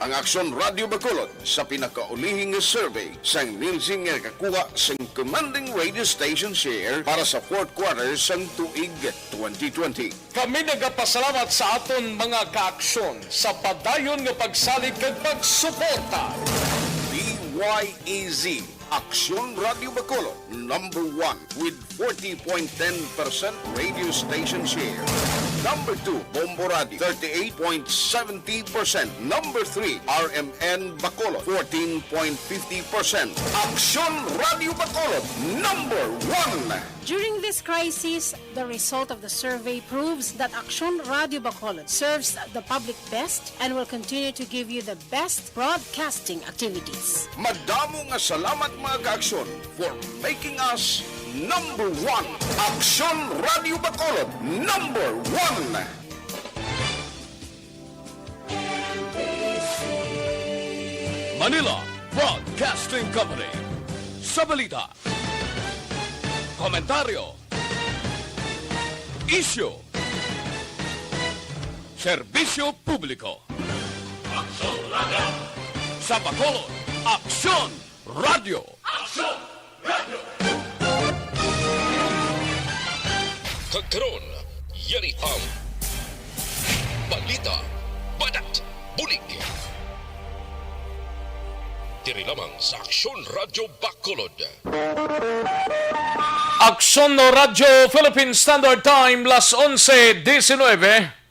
ang Aksyon Radio Bacolod sa pinakaulihing survey sa nilsing kakuha sa commanding radio station share para sa fourth quarter sang tuig 2020. Kami nagapasalamat sa aton mga kaaksyon sa padayon nga pagsalig kag pagsuporta. DYEZ Aksyon Radio Bacolod, number 1 with 40.10% radio station share. Number 2, Bombo Radio, 38.70%. Number 3, RMN Bacolod, 14.50%. Aksyon Radio Bacolod, number 1. During this crisis, the result of the survey proves that Aksyon Radio Bacolod serves the public best and will continue to give you the best broadcasting activities. Madamo nga salamat mga kaaksyon for making us number 1. Aksyon Radio Bacolod, number 1. Manila Broadcasting Company. Sa balita, komentaryo, isyu, serbisyo publiko. Aksyon Radio. Sa Bacolod, Aksyon Radio. Aksyon Radio. Kagkaroon, yari ang Balita, Banat, Bulig. Diri lamang sa Aksyon Radio Bacolod. Aksyon Radio Philippine Standard Time, las 11:19.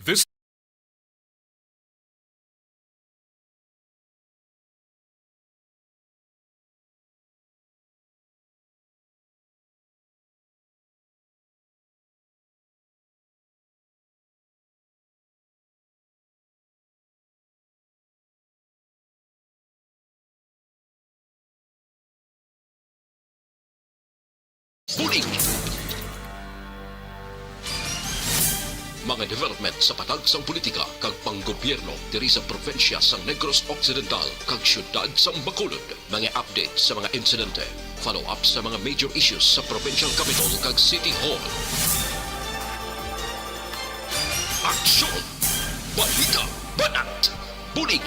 Bulig. Mga development sa patag sang politika kag panggobyerno diri sa probinsya sang Negros Occidental kag syudad sang Bacolod. Mga update sa mga insidente, follow up sa mga major issues sa provincial capital kag City Hall. Aksyon, Balita, Banat, Bulig.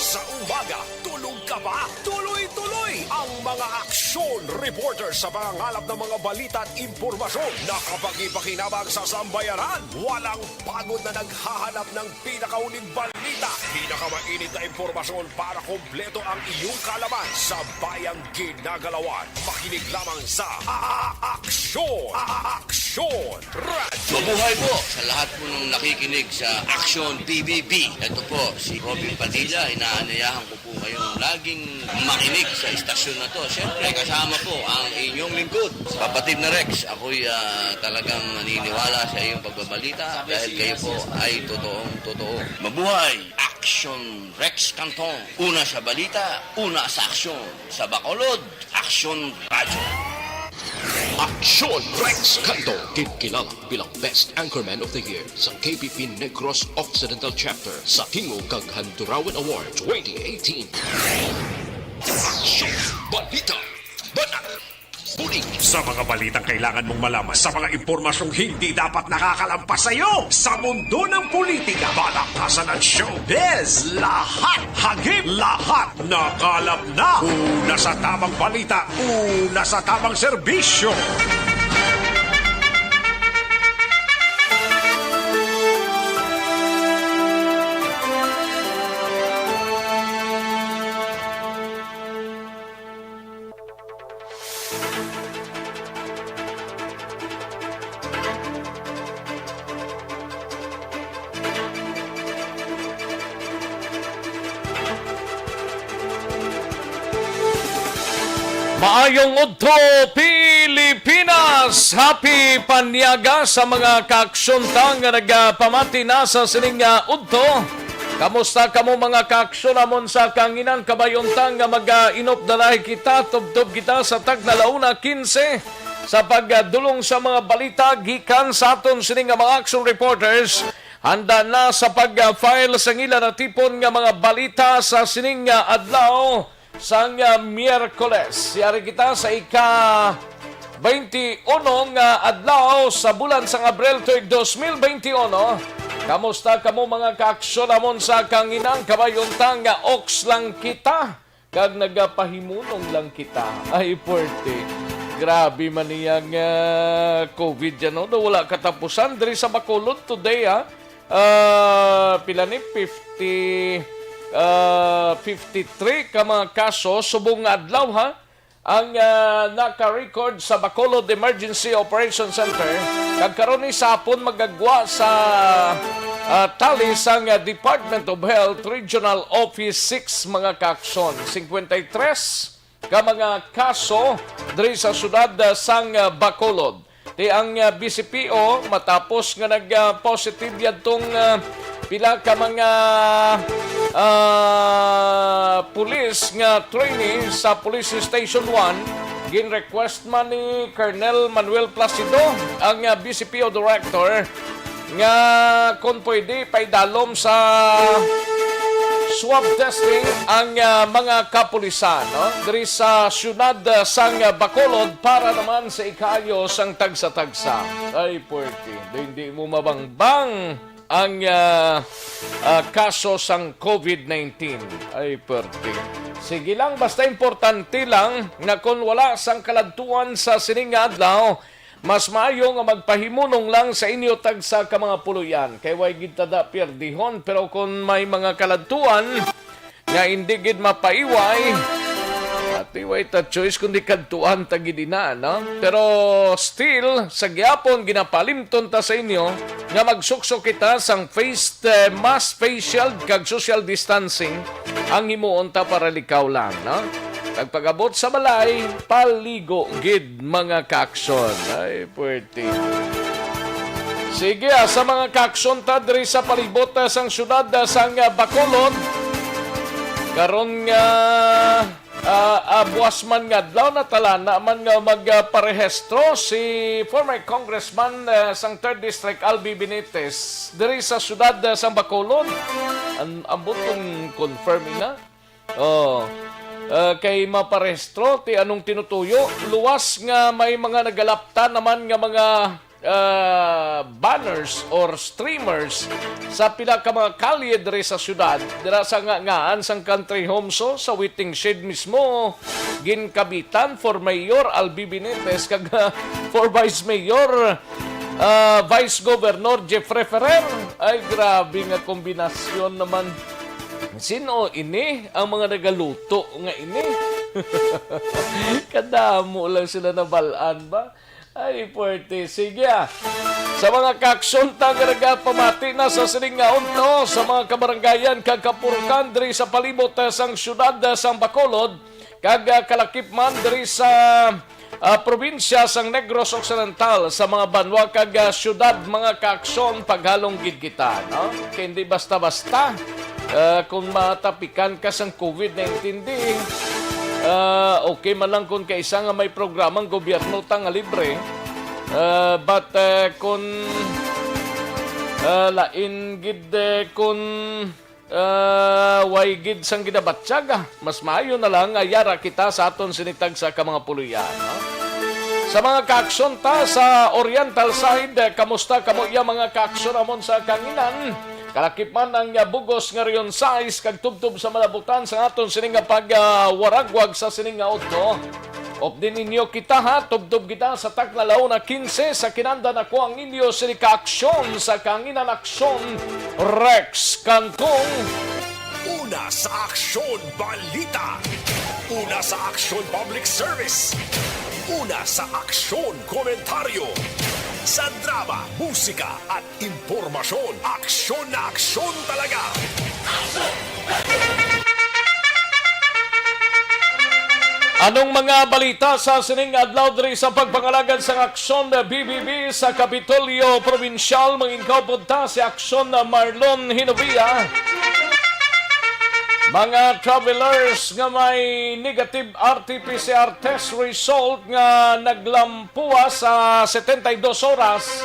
Sa umaga, tulog ka ba? Tuloy-tuloy ang mga aksyon reporter sa mga ngalap ng mga balita at impormasyon na kapag-ipakinabang sa sambayaran. Walang pagod na naghahanap ng pinakauling balita. Pinakamainit na impormasyon para kompleto ang iyong kalaman sa bayang ginagalawan. Makinig lamang sa Aksyon! Aksyon Radio! Mabuhay po sa lahat po ng nakikinig sa Aksyon PBB. Ito po si Robin Padilla. Inaanayahan ko po kayong laging makinig sa istasyon na to. Siyempre, kasama po ang inyong lingkod. Kapatid na Rex, ako'y talagang naniniwala sa iyong pagbabalita dahil kayo po ay totoong-totoo. Mabuhay! Aksyon Rex Cantong. Una sa balita, una sa aksyon. Sa Bacolod, Aksyon Radio. Aksyon Rex Cantong, kilala bilang Best Anchorman of the Year sa KPP Negros Occidental Chapter sa Tingog kag Handurawan Award 2018. Aksyon Balita, Banat, Bulig. Sa mga balitang kailangan mong malaman, sa mga impormasyong hindi dapat nakakalampas sa iyo, sa mundo ng politika, balakasan at showbiz, lahat, hagip, lahat, nakalap na. Una sa tamang balita, una sa tamang serbisyo. Maayong udto Pilipinas! Happy panyaga sa mga kaaksyontan nga nagpamati na sa sining udto. Kamusta kamo mga kaaksyon amon sa kanginan kabayontang nga mag-inop dalay kita, tubtob kita sa tag na launa 15 sa pagdulong sa mga balita gikan sa aton sining mga action reporters. Handa na sa pag-file sa ngila na tipon nga mga balita sa sining adlaw sang Miyerkules. Yari kita sa ika-21 nga adlaw sa bulan sang Abril tuig 2021. Kamusta kamo mga kaaksyon namon sa kanginang kabayuntang nga oks lang kita kag nagapahimunong lang kita. Ay porte. Grabe man niyang COVID yan. No? Wala katapusan. Diri sa Bacolod today pila ni 53 ka mga kaso subong adlaw ang naka-record sa Bacolod Emergency Operation Center. Kag karon ni sapon magagwa sa tali sang Department of Health Regional Office 6 mga kaaksyon. 53 ka mga kaso diri sa syudad sang Bacolod. Ti ang BCPO matapos nga nag-positive yadtong pila ka mga pulis nga trainee sa Police Station 1, gin-request man ni Colonel Manuel Placido, ang BCPO Director, nga kung pwede paidalom sa swab testing ang mga kapulisan diri sa syudad sang Bacolod para naman sa ikaayo sang tagsa-tagsa. Ay, puwerte. Hindi mo mabangbang ang kaso sang COVID-19. Ay, puwerte. Sige lang, basta importante lang na kung wala sang kaladtuan sa sining adlaw, mas maayo nga magpahimunong lang sa inyo tagsa ka mga puluyan. Kay way gid tada perdihon, pero kung may mga kaladtuan nga hindi gid mapaiway, at iway ta choice kundi kadtuan ta gid ina, no? Pero still sa gyapon ginapalimton ta sa inyo nga magsuksok kita sang face mask, face shield kag social distancing ang himuon ta para likaw lang, no? Pagpagabot sa balay, paligo gid mga kaaksyon. Ay, puwerte. Sige, sa mga kaaksyon ta diri sa palibot sang syudad sang Bacolod, karon nga buwas man nga adlaw na tala man nga magparehestro si former congressman sang 3rd District Albi Benitez diri sa syudad sang Bacolod. Ambot kong confirm na. Kay maparehistro ti anong tinutuyo, luwas nga may mga nagalapta naman nga mga banners or streamers sa pila ka mga kalye diri sa syudad. Dira sa ngaan sang country home sa waiting shed mismo ginkabitan for Mayor Albi Benitez kag for Vice Mayor Vice Governor Jeffrey Ferrer. Ay, grabe nga kombinasyon naman. Sino ini ang mga nagaluto nga ini? Kadamo lang sila nabalaan ba? Ay, puwerte. Sige sa mga kaaksyon nga pamati na sa sining nga unto sa mga kabarangayan kag kapurkan diri sa palibot sang syudad sang Bacolod kag kalakip man diri sa probinsya sang Negros Occidental sa mga banwa kag syudad mga kaaksyon paghalong gid kita, no? Kaya hindi basta-basta kung matapikan ka sang COVID-19 di okay man lang kung kaisa nga may programang gobyerno ta nga libre, but kung lain gid kung way gid sang gidabatsaga, mas maayo na lang ayara kita sa aton sinitag sa ka mga puluyan, no? Sa mga kaaksyon ta sa Oriental side, kamusta kamo iya mga kaaksyon amon sa kanginan? Kalakip man ang bugos nga riyon size kag tubtub sa malabutan sa aton sining nga pagwaragwag sa sining nga auto. Op din ninyo kita tubtub kita sa taglalaw na 15 sa kinanda na ko ang inyo sini kaaksyon sa kanginan aksyon Rex Cantong. Una sa Aksyon Balita. Una sa Aksyon Public Service. Una sa Aksyon Komentaryo. Sa drama, musika at impormasyon, aksyon na aksyon talaga. Anong mga balita sa sining adlaw diri sa pagpangalagad sa aksyon na BBB sa Kapitolyo Provincial? Mangingkaw punta si aksyon na Marlon Hinovia. Mga travelers nga may negative RT-PCR test result nga naglampuwa sa 72 oras,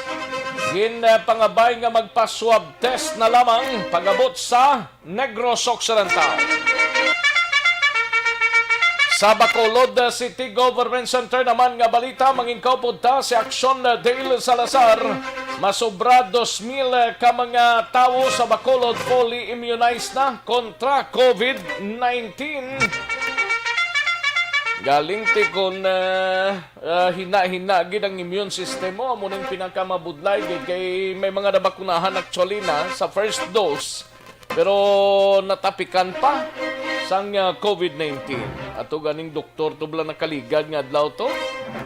ginpangabay nga magpa-swab test na lamang pagabot sa Negros Occidental. Sa Bacolod City Government Center naman nga balita, mangingkaw punta si Aksyon Dale Salazar. Masobra 2,000 ka mga tao sa Bacolod fully immunized na kontra COVID-19. Galing ti kon hina-hina gid ang immune system mo amo ning pinakamabudlay gid kay may mga nabakunahan actually na sa first dose pero natapikan pa sang COVID-19. Ato ganing doktor to bala nakaligad nga adlaw to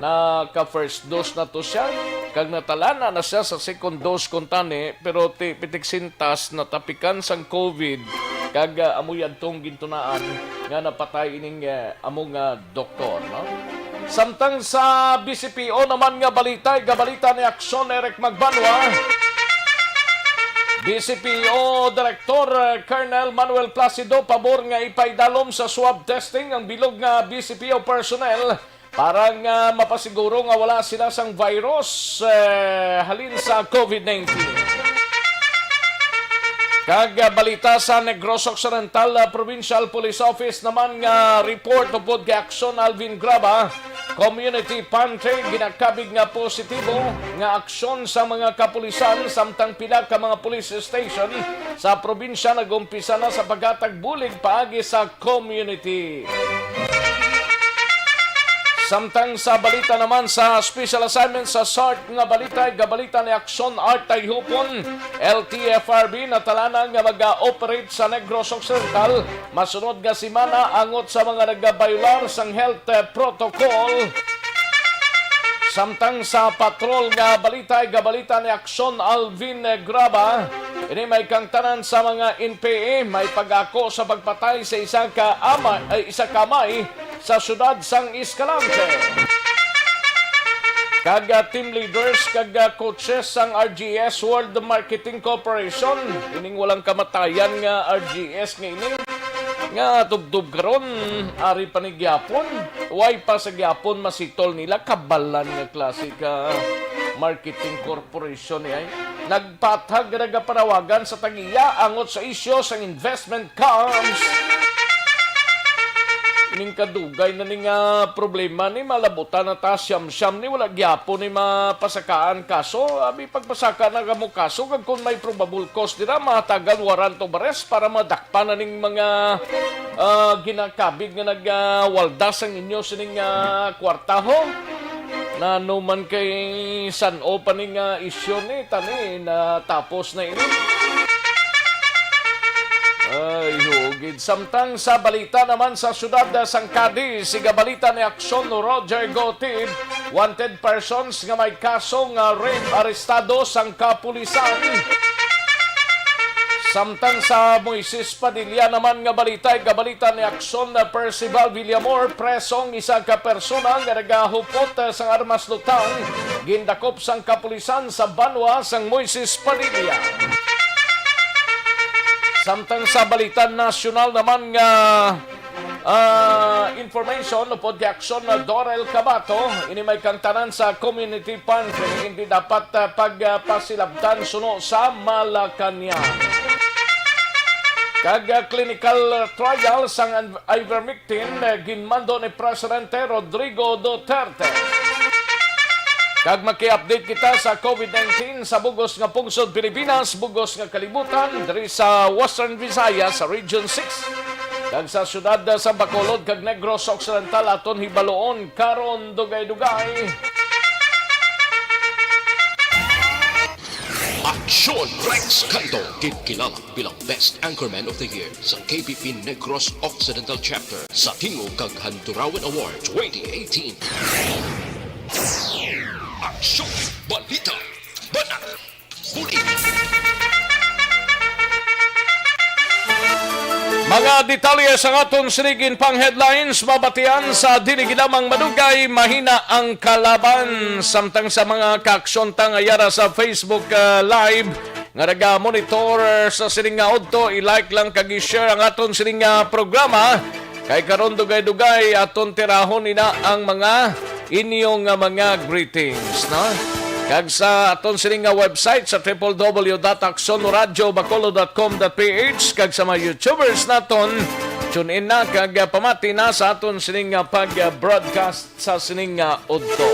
naka first dose na to siya kag natalana na siya sa second dose kontani pero ti pitiksintas natapikan sang COVID kag amoy adtong gintunaan nga napatay ining among doktor, no? Samtang sa BCPO naman nga balita ni Aksyon Eric Magbanwa. BCPO Director Colonel Manuel Placido pabor nga ipaidalom sa swab testing ang bilog nga BCPO personnel para nga mapasiguro nga wala sila sang virus halin sa COVID-19. Kag balita sa Negros Occidental Provincial Police Office naman nga report tungkol kay Aksyon Alvin Graba, community pantry ginakabig nga positibo nga aksyon sa mga kapulisan samtang pila ka mga police station sa probinsya nagumpisa na sa paghatag bulig paagi sa community. Samtang sa balita naman sa special assignment sa SART nga balita ni Aksyon Artay Hupon, LTFRB natalana nga mag-operate sa Negros Occidental masunod nga simana angot sa mga nagabayular sang health protocol. Samtang sa patrol nga balita ni Aksyon Alvin Graba, ini may kangtanan sa mga NPA may pag-ako sa pagpatay sa isa kamay sa syudad sang Escalante. Kag team leaders kag coaches sang RGS World Marketing Corporation ining walang kamatayan nga RGS nga ini nga tubdub karon ari pa ni gyapon way pa sa gyapon masitol nila kabalan nga klase ka marketing corporation ay nagpatag nagapanawagan sa tagiya angot sa isyo sang investment camps. Ning kadugay na ning problema ni malabutan na ta siyam-siyam ni wala gyapon ni mapasakaan kaso abi pagpasaka na kamo kaso kag kun may probable cause dira matagal warrant of arrest para madakpan na ning mga ginakabig nga nagwaldas ang inyo sining kwartaho na no man kay san-o pa ning isyu ni tani na tapos na ini. Ay, hugid. Samtang sa balita naman sa syudad sang Cadiz, siga balita ni Aksyon Roger Gotid, wanted persons nga may kasong rape arestado sang kapulisan. Samtang sa Moises Padilla naman nga balita ni Aksyon Percival Villamor, presong isa ka persona nga nagahupot sang armas lutang, gindakop sang kapulisan sa Banwa sang Moises Padilla. Samtang sa balita nasyonal naman nga information upod di Aksyon Dorel Cabato, ini may kantanan sa community pantry hindi dapat pagpasilabtan suno sa Malacanang. Kag clinical trial sang ivermectin ginmando ni Presidente Rodrigo Duterte. Kag maki-update kita sa COVID-19 sa bugos nga pungsod Pilipinas, bugos nga kalibutan diri sa Western Visayas sa Region 6. Kag sa syudad sa Bacolod kag Negros Occidental aton hibaloon karon dugay-dugay. Aksyon Rex Cantong, kilala bilang Best Anchorman of the Year sa KPP Negros Occidental Chapter sa Tingog kag Handurawan Award 2018. Aksyon, Balita, Banat, Bulig. Mga detalye sa aton sinigin pang headlines, mabatian sa dinigilamang madugay, mahina ang kalaban. Samtang sa mga kaaksyon tangayara sa Facebook Live, nga naga-monitor sa sining nga udto, i-like lang kag i-share ang aton sining programa. Kay karon dugay-dugay aton tirahon ina ang mga inyong mga greetings, no? Kag sa aton sining website sa www.aksyonoradiobacolod.com.ph kag sa mga YouTubers naton, tune in na kag pamati na sa aton sining pag-broadcast sa sining udto.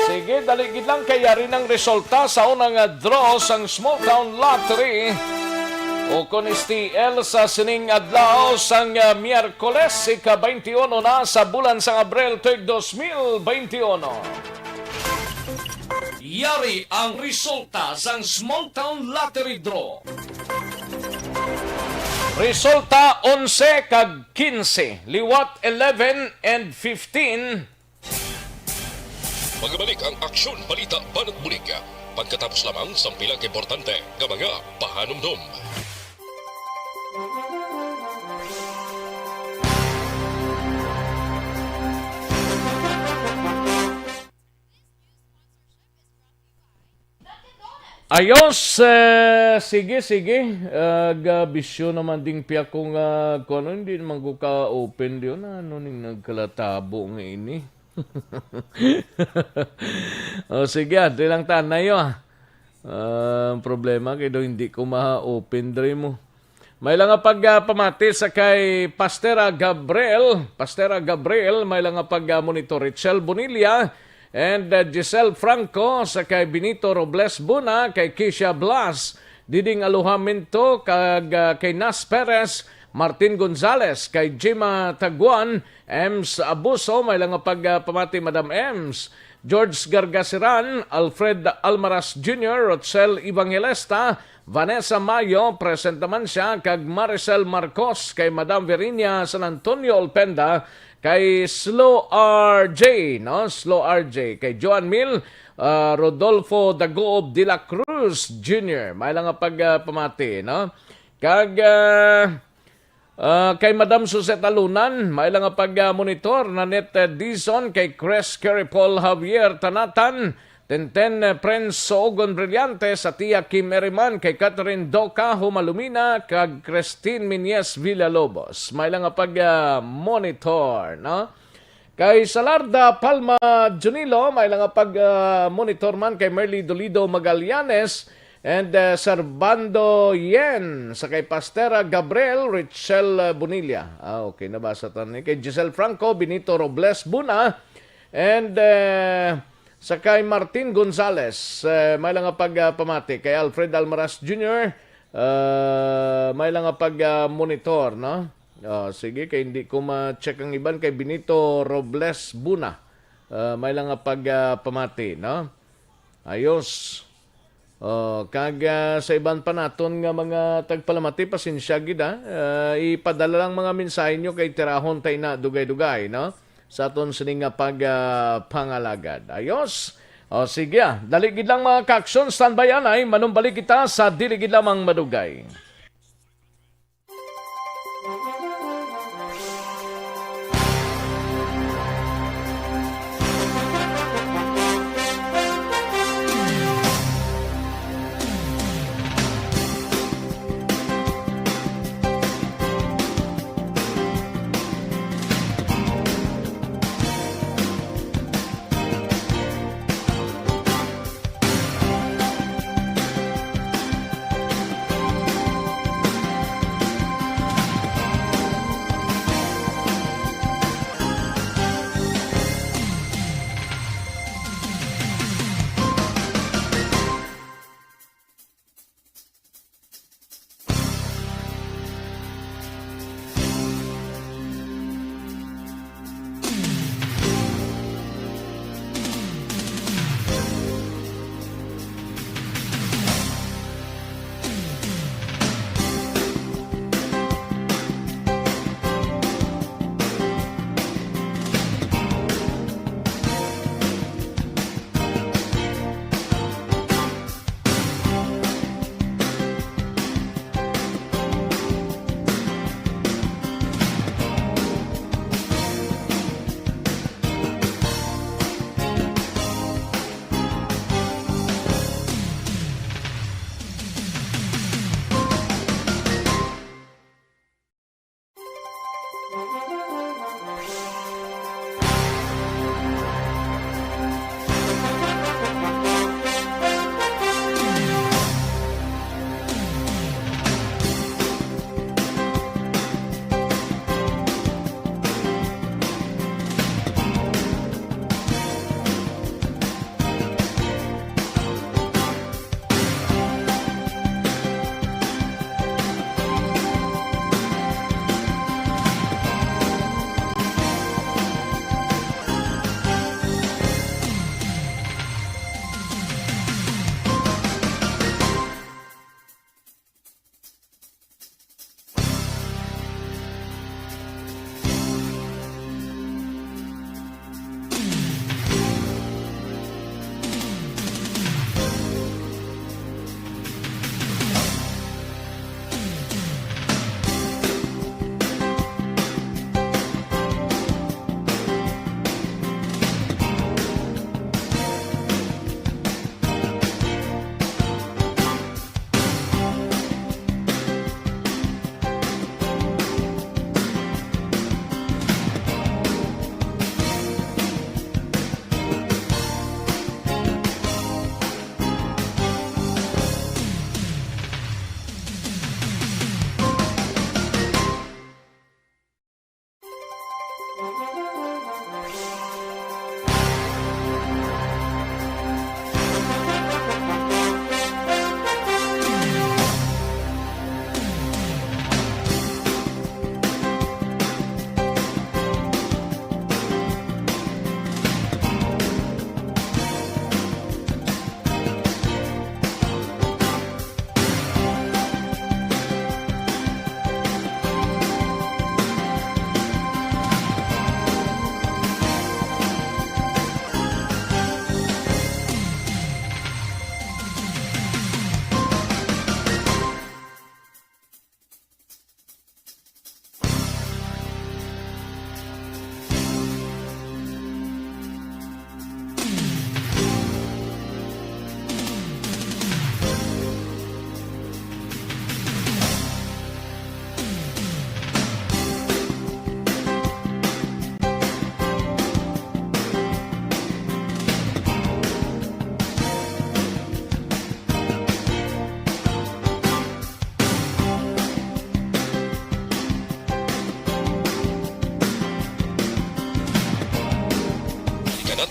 Sige, daligid lang kaya rin ang resulta sa unang draw sang Small Town Lottery. O kung STL sa sining adlaw sang Miyerkules, ika-21 na sa bulan sang Abril tuig 2021. Yari ang resulta sang Small Town Lottery Draw. Resulta 11 kag 15, liwat 11 and 15. Magbalik ang Aksyon, Balita, Banat, Bulig. Pagkatapos lamang sa pilang importante nga mga pahanumdum. Ayos, sige. Gabisyo naman ding piya kung ano, hindi naman ko ka-open diyon. Ano ning nagkalatabo nga ini? O sige, di lang tanayo. Problema kay do hindi ko ma-open dre mo. May lang nga pamati sa kay Pastera Gabriel, may lang nga monitor Richel Bonilla, and Giselle Franco sa kay Benito Robles Buna, kay Keisha Blas, Diding Aluhamento, kag kay Nas Perez, Martin Gonzales, kay Jima Taguan, Ems Abuso, may lang pamati Madam Ems, George Gargasiran, Alfred Almaras Jr., Rosel Evangelista, Vanessa Mayo, present naman siya, kag Maricel Marcos, kay Madam Verinia San Antonio Olpenda, kay Slow RJ, kay Joan Mil, Rodolfo Dagoob de la Cruz Jr., may lang pamati, no? Kag kay Madam Suseta Lunan, may lang monitor Nanette Dizon, kay Chris Kerry Paul Javier Tanatan, Tenten Prince Soogon Brillante, sa Tia Kim Eriman, kay Catherine Doca Humalumina, kag Christine Minyes Villalobos. May lang monitor, no? Kay Salarda Palma Junilo, may lang monitor man kay Merly Dolido Magallanes, and Servando Yen, sa kay Pastera Gabriel Richel Bonilla. Okay, nabasa tayo. Kay Giselle Franco, Benito Robles Buna, and sa kay Martin Gonzales, may lang pamati. Kay Alfred Almaras Jr., may lang monitor, no? Sige, kay hindi ko ma-check ang iban. Kay Benito Robles Buna, may lang pamati, no? Ayos. Kag sa iban pa naton nga mga tagpalamati, pasensya gid, ipadala lang mga mensahe nyo kay tirahon tay na dugay-dugay, no? Sa aton sining nga pangalagad. Ayos. Sige, daligid lang mga ka-aksyon, standby anay, manumbalik kita sa diligid lamang madugay.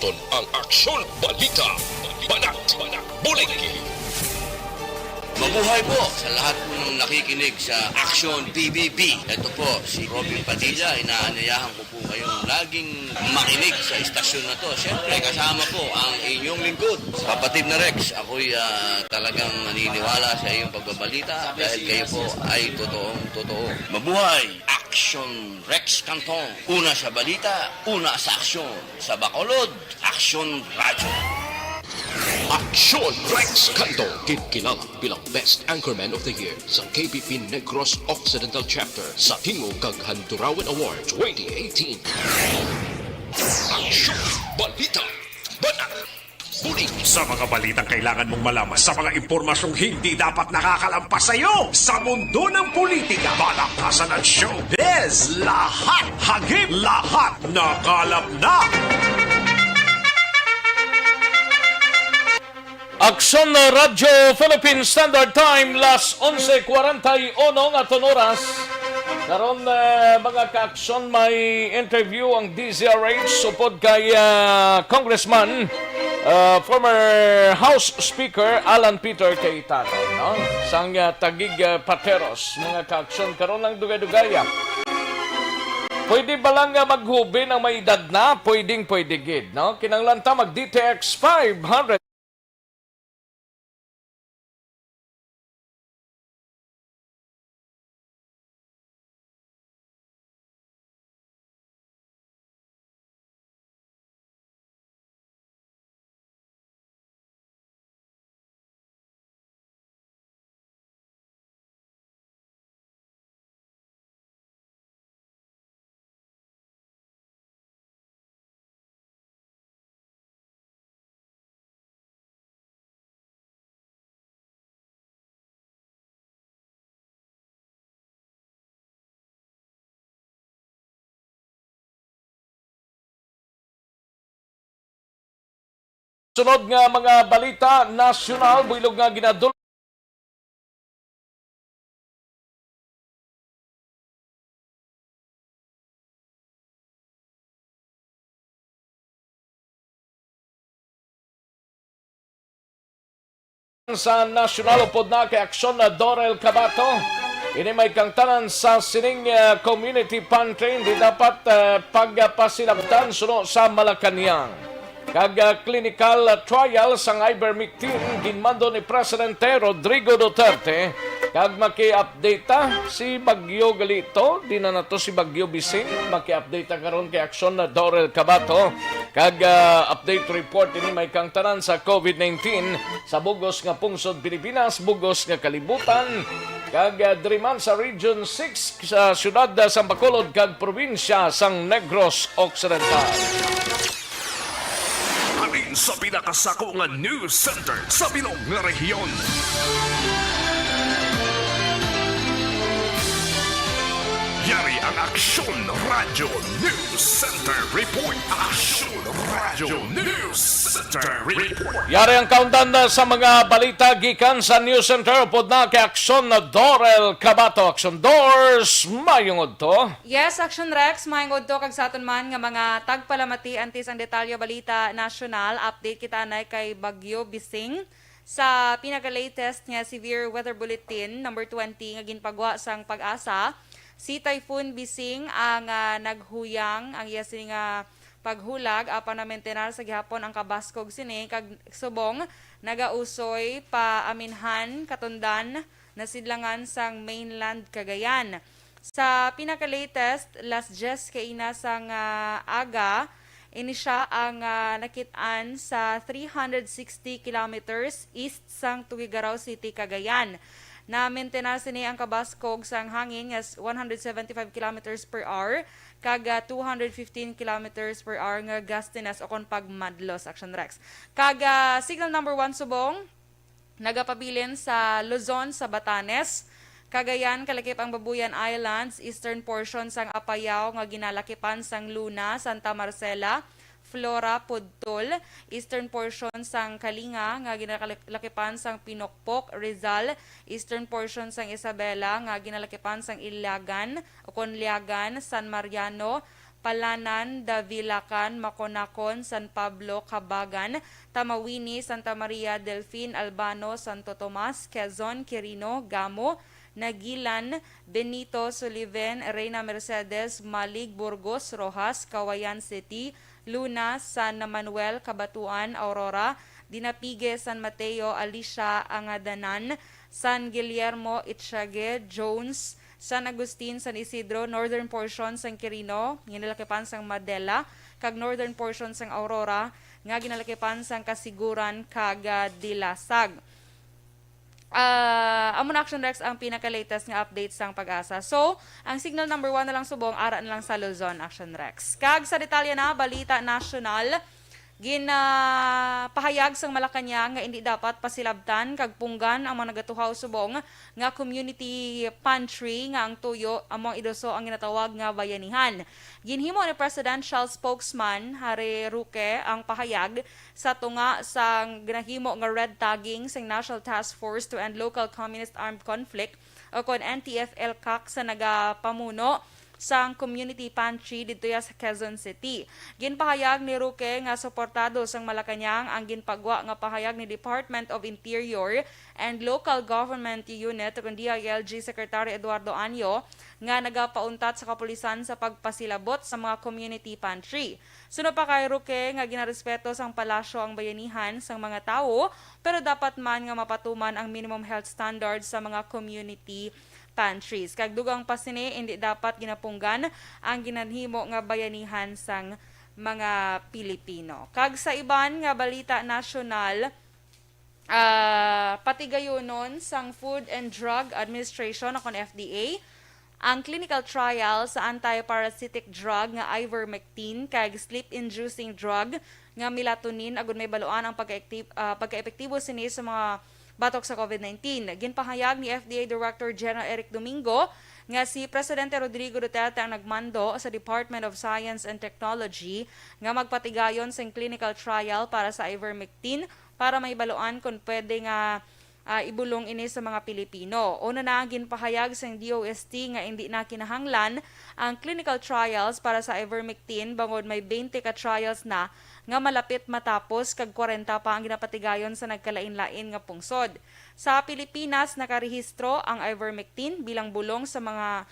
naton ang Aksyon Balita. Banat, Bulig. Mabuhay po sa lahat po ng nakikinig sa Aksyon PBB. Ito po, si Robin Padilla. Inaanyayahan ko po kayong laging makinig sa istasyon na to. Siyempre, kasama po ang inyong lingkod. Kapatid na Rex, ako'y talagang naniniwala sa iyong pagbabalita dahil kayo po ay totoong-totoo. Mabuhay! Aksyon Rex Cantong. Una sa balita, una sa aksyon. Sa Bacolod, Aksyon Radyo. Aksyon Rex Cantong, kilala bilang Best Anchorman of the Year sa KPP Negros Occidental Chapter sa Tingog kag Handurawan Award 2018. Aksyon Balita. Banat. Bulig. Sa mga balitang kailangan mong malaman, sa mga impormasyong hindi dapat nakakalampas sa iyo, sa mundo ng politika, balakasan at showbiz, lahat hagip, lahat nakalap na. Aksyon Radyo Philippine Standard Time, las 11:41 aton oras. Karon mga ka-aksyon, may interview ang DZRH supod kay Congressman, former House Speaker Alan Peter Cayetano, no? Sang Tagig Pateros, mga ka-aksyon, karon lang dugay-dugaya. Pwede ba lang maghubi ng may edad na? Pwede gid, no? Kinanglanta mag-DTX 500. Sunod nga mga balita nasyonal, builog nga ginadul sa nasyonal upod na kay Aksyon na Dorel Cabato. Ini may kangtanan sa sining community pantry, hindi dapat pagpasilabtan suno sa Malacanang. Kag clinical trial sang ivermectin ginmando ni Presidente Rodrigo Duterte. Kag maki-update si Bagyo Galito, di na nato si Bagyo Bising, maki-update karon kay Aksyon na Dorel Cabato. Kag update report ini may kangtanan sa COVID-19 sa bugos nga pungsod Pilipinas, bugos nga kalibutan. Kag diriman sa Region 6 sa siyudad sa Bacolod kag probinsya sang Negros Occidental. Alin sa pinakasako nga news center sa bilog nga rehiyon. Yari ang Aksyon Radio News Center Report. Aksyon Radio News Center Report. Yari ang countdown sa mga balita gikan sa News Center upod na kay Aksyon na Dorel Cabato. Aksyon Doors, mayungod to. Yes, Action Rex, mayungod to kag sa aton man nga mga tagpalamati antis ang detalyo balita national. Update kita na kay Bagyo Bising sa pinaka-latest nga severe weather bulletin number 20 nga ginpagwa sang Pag-asa. Si Typhoon Bising ang naghuyang ang iya sini nga paghulag apan na maintenance sa gihapon ang kabaskog sini kag subong nagausoy pa aminhan katundan na sidlangan sang mainland Cagayan. Sa pinaka-latest last 10 kaina sang aga ini siya ang nakit-an sa 360 kilometers east sang Tuguegarao City, Cagayan. Na maintenance ni ang kabaskog sang hangin as 175 kilometers per hour kag 215 kilometers per hour nga gustiness o kon pagmadlos. Action Rex. Kag signal number 1 subong nagapabilin sa Luzon sa Batanes. Cagayan kalakip ang Babuyan Islands, eastern portion sang Apayao nga ginalakipan sang Luna, Santa Marcela, Flora, Pudtol, eastern portion sang Kalinga nga ginalakipan sang Pinokpok, Rizal, eastern portion sang Isabela nga ginalakipan sang Ilagan, o Conliagan, San Mariano, Palanan, Davilacan, Maconacon, San Pablo, Cabagan, Tamawini, Santa Maria, Delfin, Albano, Santo Tomas, Quezon, Quirino, Gamo, Nagilan, Benito, Sullivan, Reina Mercedes, Malig, Burgos, Rojas, Kawayan City, Luna, San Manuel, Cabatuan, Aurora, Dinapigue, San Mateo, Alicia, Angadanan, San Guillermo, Itchague, Jones, San Agustin, San Isidro, northern portion sang Quirino, ginalakipan sang Madela, kag northern portion sang Aurora, nga ginalakipan sang Kasiguran, kag Dilasag. Amon Action Rex ang pinaka-latest nga update sang Pag-asa. So, ang signal number 1 na lang subong, ara na lang sa Luzon, Action Rex. Kag sa detalye na, Balita National, ginapahayag sang Malacañang nga hindi dapat pasilabtan kag punggan ang mga nagatuhaw subong nga community pantry nga ang tuyo among idoso ang ginatawag nga bayanihan. Ginhimo ni Presidential Spokesman Harry Roque ang pahayag sa tunga sang ginahimo nga red tagging sang National Task Force to End Local Communist Armed Conflict o kon NTF-LCAC sa nagapamuno sang community pantry dito sa Quezon City. Ginpahayag ni Roque nga suportado sang Malacañang ang ginpagwa nga pahayag ni Department of Interior and Local Government Unit o DILG Secretary Eduardo Anyo nga nagapauntat sa kapulisan sa pagpasilabot sa mga community pantry. Sunod pa kay Roque nga ginarespeto sang palasyo ang bayanihan sang mga tao pero dapat man nga mapatuman ang minimum health standards sa mga community pantries. Kag dugang pasini hindi dapat ginapunggan ang ginanhimo nga bayanihan sang mga Pilipino. Kag sa iban nga balita nasyonal, patigayonon sang Food and Drug Administration o kon FDA ang clinical trial sa anti-parasitic drug nga ivermectin kag sleep-inducing drug nga melatonin agud may baluan ang pagka-epektibo sini sa mga batok sa COVID-19. Ginpahayag ni FDA Director General Eric Domingo nga si Presidente Rodrigo Duterte ang nagmando sa Department of Science and Technology nga magpatigayon sa clinical trial para sa ivermectin para may baluan kung pwede nga ibulong ini sa mga Pilipino. Una na ang ginpahayag sa DOST nga hindi na kinahanglan ang clinical trials para sa ivermectin bangod may 20 ka trials na nga malapit matapos kag 40 pa ang ginapatigayon sa nagkalain-lain nga pungsod. Sa Pilipinas nakarehistro ang ivermectin bilang bulong sa mga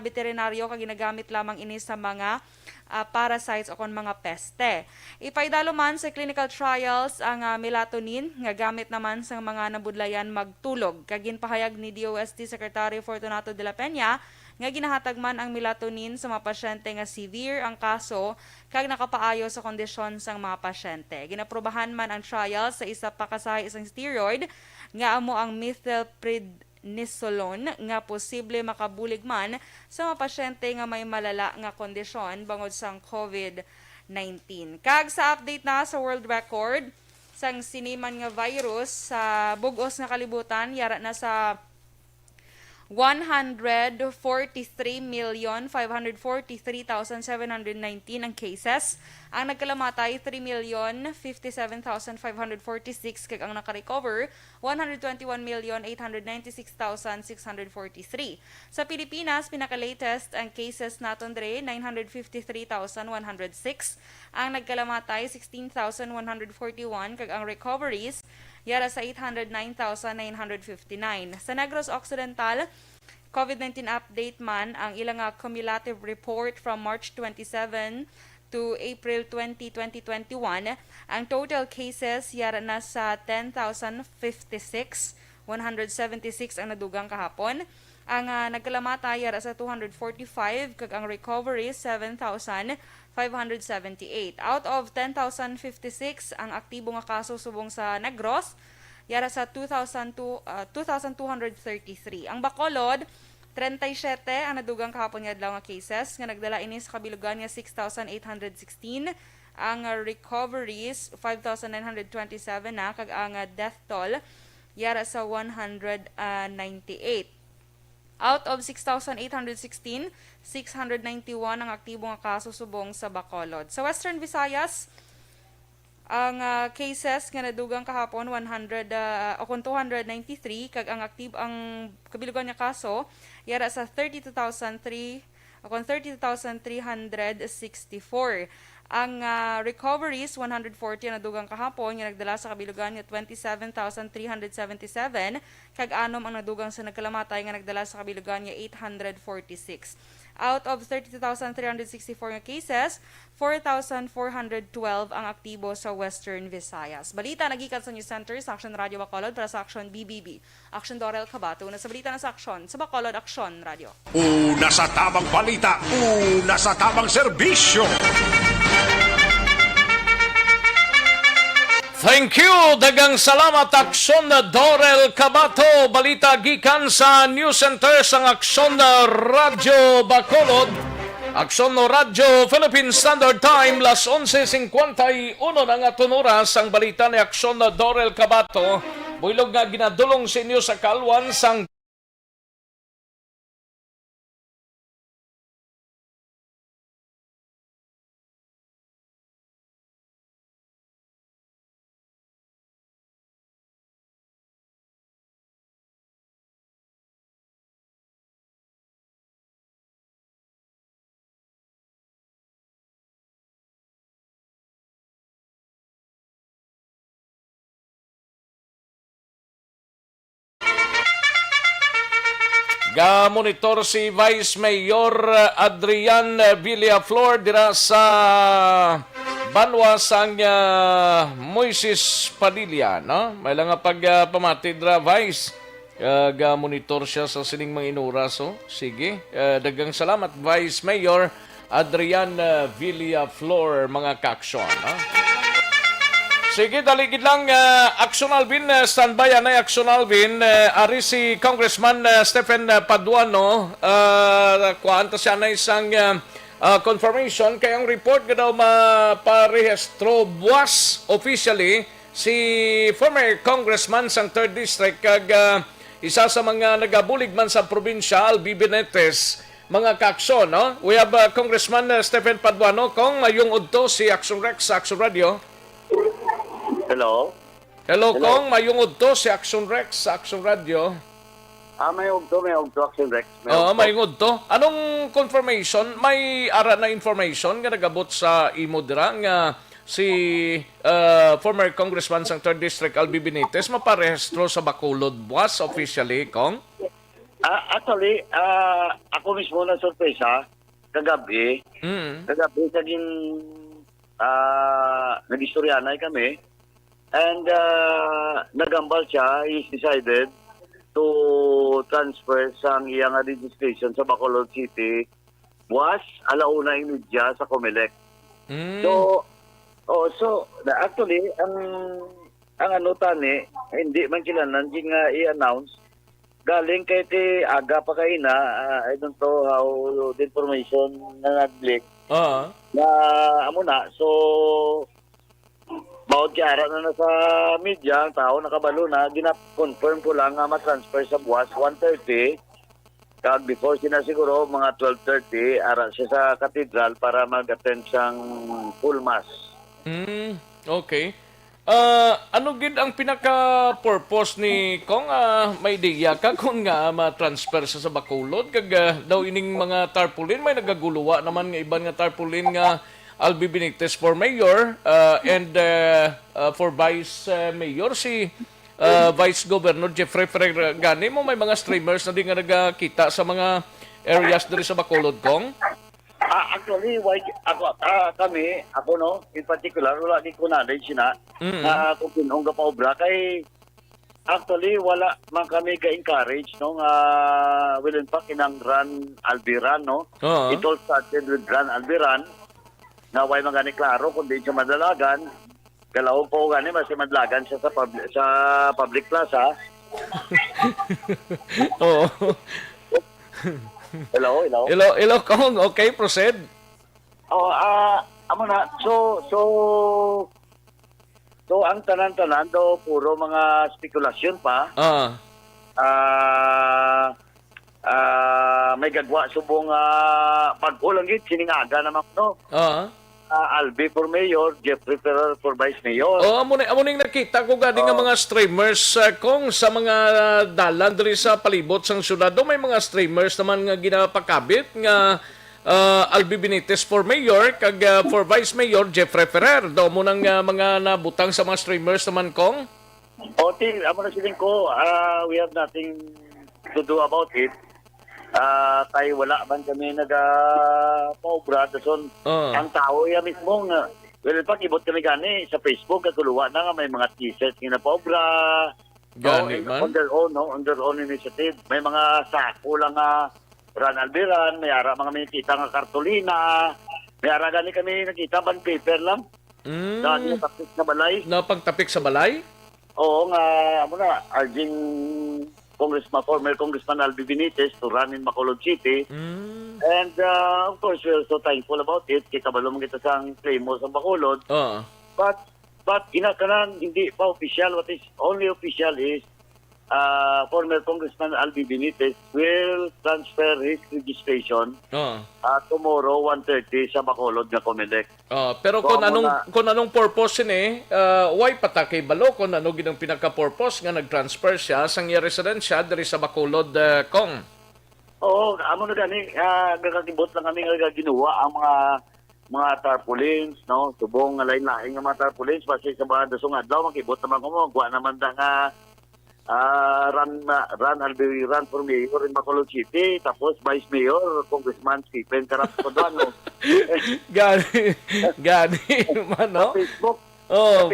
veterinaryo kag ginagamit lamang ini sa mga parasites o kon mga peste. Ipaidalo man sa clinical trials ang melatonin nga gamit naman sa mga nabudlayan magtulog. Kag ginpahayag ni DOST Secretary Fortunato de la Peña nga ginahatag man ang melatonin sa mga pasyente nga severe ang kaso kag nakapaayo sa kondisyon sang mga pasyente. Ginaprobahan man ang trial sa isa pa kasahi isang steroid nga amo ang methylprednisolone nga posible makabulig man sa mga pasyente nga may malala nga kondisyon bangod sang COVID-19. Kag sa update na sa world record sang siniman nga virus sa bugos nga kalibutan yara na sa 143,543,719 ang cases. Ang nagkalamatay 3,057,546 kag ang nakarecover 121,896,643. Sa Pilipinas, pinaka-latest ang cases naton dre 953,106. Ang nagkalamatay 16,141 kag ang recoveries yara sa 809,959. Sa Negros Occidental, COVID-19 update man ang ilang cumulative report from March 27 to April 20, 2021. Ang total cases yara na sa 10,056, 176 ang nadugang kahapon. Ang nagkalamatay yara sa 245 kag ang recovery 7,578. Out of 10,056 ang aktibo nga kaso subong sa Negros yara sa 2,233. Ang Bacolod 37 ang nadugang kahapon nga adlaw nga cases nga nagdala ini sa kabilugan nga 6,816. Ang recoveries 5,927 na kag ang death toll yara sa 198. Out of 6,816, 691 ang aktibo nga kaso subong sa Bacolod. Sa Western Visayas, ang cases nga nadugang kahapon 293 kag ang kabilugan nga kaso yara sa 32,300 akong 32,364. Ang recoveries 140 na dugang kahapon nga nagdala sa kabilugan nga 27,377 kag anom ang nadugang sa nagkalamatay nga nagdala sa kabilugan nga 846. Out of 32,364 nga cases, 4,412 ang aktibo sa Western Visayas. Balita nagikan sa News Center sa Aksyon Radio Bacolod para sa Aksyon BBB. Aksyon Dorel Cabato na sa balita na sa Aksyon sa Bacolod Aksyon Radio. Una sa tamang balita, una sa tamang serbisyo. Thank you! Dagang salamat Aksyon Dorel Cabato. Balita gikan sa News Center sa Aksyon Radio Bacolod. Aksyon Radio Philippine Standard Time, las 11:51 ng atong oras. Ang balita ni Aksyon Dorel Cabato. Builog nga ginadulong sa inyo sa kalwan sang ga-monitor si Vice Mayor Adrian Villaflor dira sa Banwa sang Moises Padilla, no? May lang nga pagpamati dira, Vice. Ga-monitor siya sa sining mga inuras, oh. Sige, dagang salamat Vice Mayor Adrian Villaflor, mga ka-aksyon, no? Sige, daligid lang, Aksyon Alvin, standby na Aksyon Alvin. Ari si Congressman Stephen Paduano, kuanta siya na isang confirmation, kaya ang report ka daw maparehistro buwas officially si former Congressman sang 3rd District, kag isa sa mga nagabulig man sa probinsya, Albi Benetes, mga ka-aksyon, no? We have Congressman Stephen Paduano, kung mayong udto si Aksyon Rex sa Aksyon Radio. Hello? Hello, Kong. Mayungod to si Aksyon Rex sa Aksyon Radio. May ugto Action Rex. Mayungod to. Anong confirmation? May ara na information nga nagabot sa imo dira nga si former Congressman sang 3rd District Albi Benitez maparehistro sa Bacolod buwas officially, Kong? Actually, ako mismo na sorpresa kagabi. Kagabi saging nag-istoryanay kami. And nagambal siya, he decided to transfer sang iyang registration sa Bacolod City was alauna imedya sa Comelec. So actually ang ano tani hindi man sila nandiyan nga i-announce galing kay ti aga pa kay na I don't know how the information na nag-leak. Na amo na, so bawat kiara na sa media, ang tao nakabalo na, gina-confirm ko lang nga matransfer sa buwas 1:30. Kag before sinasiguro, mga 12:30, ara siya sa katedral para mag-attend siyang full mass. Okay. Ano gid ang pinaka-purpose ni Kong? May ideya ka kung nga ma-transfer sa Bacolod? Kag daw ining mga tarpaulin, may nagaguluwa naman nga iban nga tarpaulin nga Albi Benitez for mayor and for vice mayor si Vice Governor Jeffrey Ferragani mo, may mga streamers na di nga nagakita sa mga areas diri sa Bacolod, Kong? Actually, ako no, in particular, wala di ko na-knowledge na kung pinong pa obra kay actually wala man kami ka-encourage no willing pa kinang Run Albiran, no? It all started with Run Albiran na way magani klaro kung di siya madalagan. Galaw po gani mas madlagan siya sa public plaza. Oo. Hello, Kong. Okay, proceed. Amo na. So ang tanan-tanan do puro mga spekulasyon pa. May gagwa subong pag-ulang gid siningaga naman no. Albi for mayor, Jeffrey Ferrer for vice mayor. Amo ning nakita ko gani nga mga streamers kung sa mga dalan diri sa palibot sang syudad, may mga streamers naman nga ginapakabit nga Albi Benitez for mayor, kag for vice mayor, Jeffrey Ferrer. Daw mo nang mga nabutang sa mga streamers naman kong? Okay, amo na siling ko, we have nothing to do about it. Tayo wala man kami nag-paubra. Ang tao yan mismo nga. Well, pag ibot kami gani sa Facebook, katuluwa na nga may mga t-shirts nga na paubra. Gani man? On their own initiative. May mga sako lang nga ran albiran, may ara mga minikita nga kartolina. May ara gani kami nakita, band paper lang. Dahil natapik na balay. Napagtapik sa balay? Oo nga, amo na, urging former Congressman Albi Benitez to run in Bacolod City. And of course, we're so thankful about it. Kita ba lumang kita sa claim mo sa Bacolod. But inakanan, hindi pa official. What is only official is former Congressman Albi Benitez will transfer his registration tomorrow 1:30 sa Bacolod na Comelec. Pero kung anong purpose ni why patakay balo kung ano ginang pinaka-purpose nga nag-transfer siya sang iya residensya diri sa Bacolod kong. Oo, amo na gani gagagibot lang kami nga ginawa ang mga tarpaulins, no? Subong nga lain-lain nga mga tarpaulins base sa mga dasong adlaw makibot naman ko guwa naman da nga run for mayor in Bacolod City, tapos vice mayor Congressman Stephen Carapodano. gani man no. Facebook.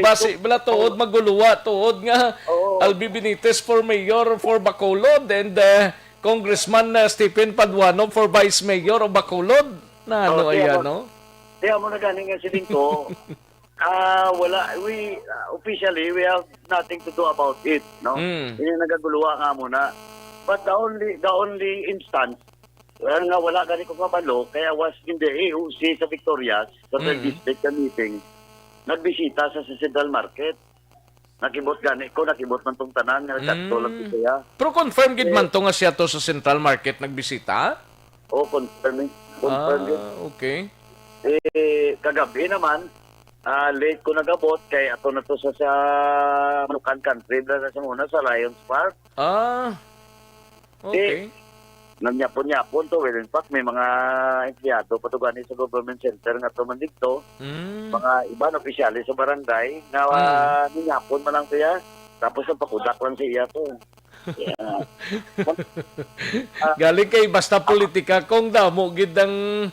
Basi bala tuod maguluwa tuod nga Albi Benitez for mayor for Bacolod and Congressman Stephen Paduano for vice mayor of Bacolod. Na ano ayan no? Kaya mo na ganing nga siling ko. Wala, officially we have nothing to do about it, no? Hindi nagaguluwa nga muna. But the only instance wala gani ko kabalo kaya was in the AUC sa Victorias sa third district meeting. Nagbisita sa Central Market. Nakibot man tong tanan nga nagkatulog siya. Pero confirm gid man to nga siya to sa Central Market nagbisita? Confirm. Okay. Kagabi naman late ko nagabot kay ato na to sa Manukan Country sa muna sa Lions Park. Okay. Nagyapon-yapon to. Well, in fact, may mga empleyado pa to gani sa government center nga to man dito. Mga ibang opisyales sa barangay nga ninyapon man lang siya. Tapos napakudak lang siya to. Galing kay basta politika kung damo gid ang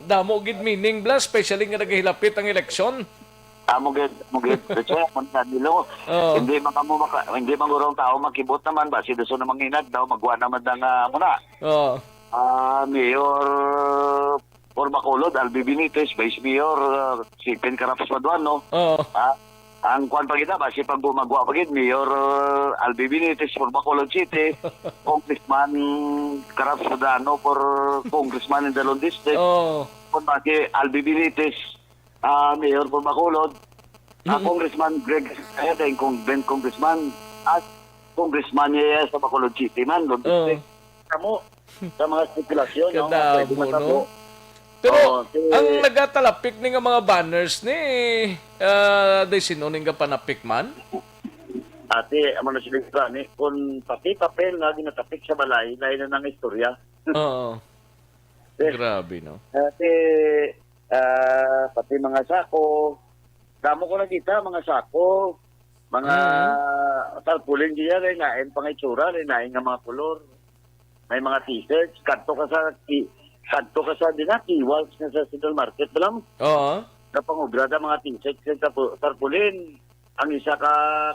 damo gid meaning bla especially nga nagahilapit ang eleksyon. Mugid kasi man kanilo. Hindi magurong tao makibot naman ba si deso na manginag daw magwa naman nga muna. Mayor for Bacolod Albi Benitez, Vice Mayor Stephen Carapodano. Ang kwan pagita ba si pag gumagawa pagit Mayor Albi Benitez for Bacolod City, Congressman Carapodano for Congressman in the Lone District. Kung bakit Albi Benitez Mayor for Bacolod, Congressman Greg Ayatay, Congressman at Congressman niya sa Bacolod City man, Lone District. Kamo sa mga spekulasyon, no? Pero ang nagatalapik ni nga mga banners ni day sinuning nga panapik man? Ate, amo na sila ni kung papel nga ginatapik sa balay, lain na ng istorya. Grabe, no? Ate, pati mga sako, damo ko nakita mga sako, mga tarpaulin diya, lain pangitsura, lain nga mga kulor. May mga t-shirts, kanto ka sa dinaki, walls na sa Central Market, alam? Napangubrada mga t-shirts sa tarpaulin. Ang isa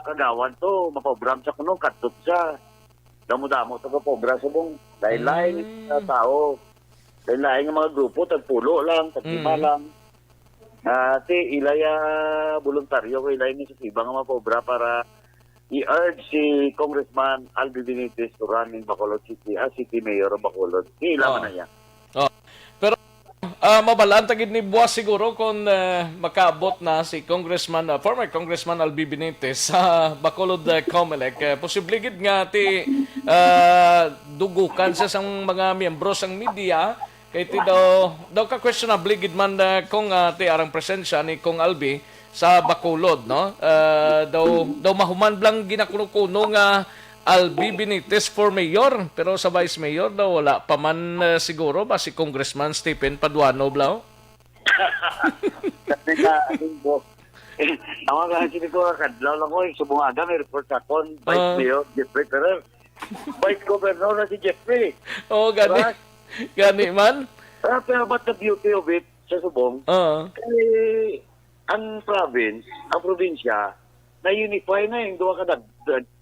kagawan to, mapobram sa kuno, kanto sa damo-damo sa mapobra sa bong lain-lain na tao. Lain-lain ng mga grupo, tagpulo lang, tagtima lang. Ilaya voluntaryo ko ilay ni sa ibang mga mapobra para i-urge si Congressman Albi Benitez to run in Bacolod City as City Mayor of Bacolod. Ilaman na niya. Pero mabalaan tagid ni buwas siguro kung makaabot na si former Congressman Albi Benitez sa Bacolod Comelec. Posible gid nga dugukan sa mga miyembro sang media kay daw ka questionable gid man kung arang presensya ni Kong Albi sa Bacolod, no? Daw mahuman blang ginakuno nga Albi Benitez for mayor, pero sa vice mayor daw wala pa man siguro ba si Congressman Stephen Paduano Blau? Kasi sa ating boss, ang mga kasi ko, kadlaw lang ko, subungaga, may report sa kon, Vice Mayor, Jeffrey Ferrer. Vice Governor na si Jeffrey. Oo, gani. Diba? Gani man. Pero but the beauty of it, sa Subong, ang probinsya, na-unify na yung duwa ka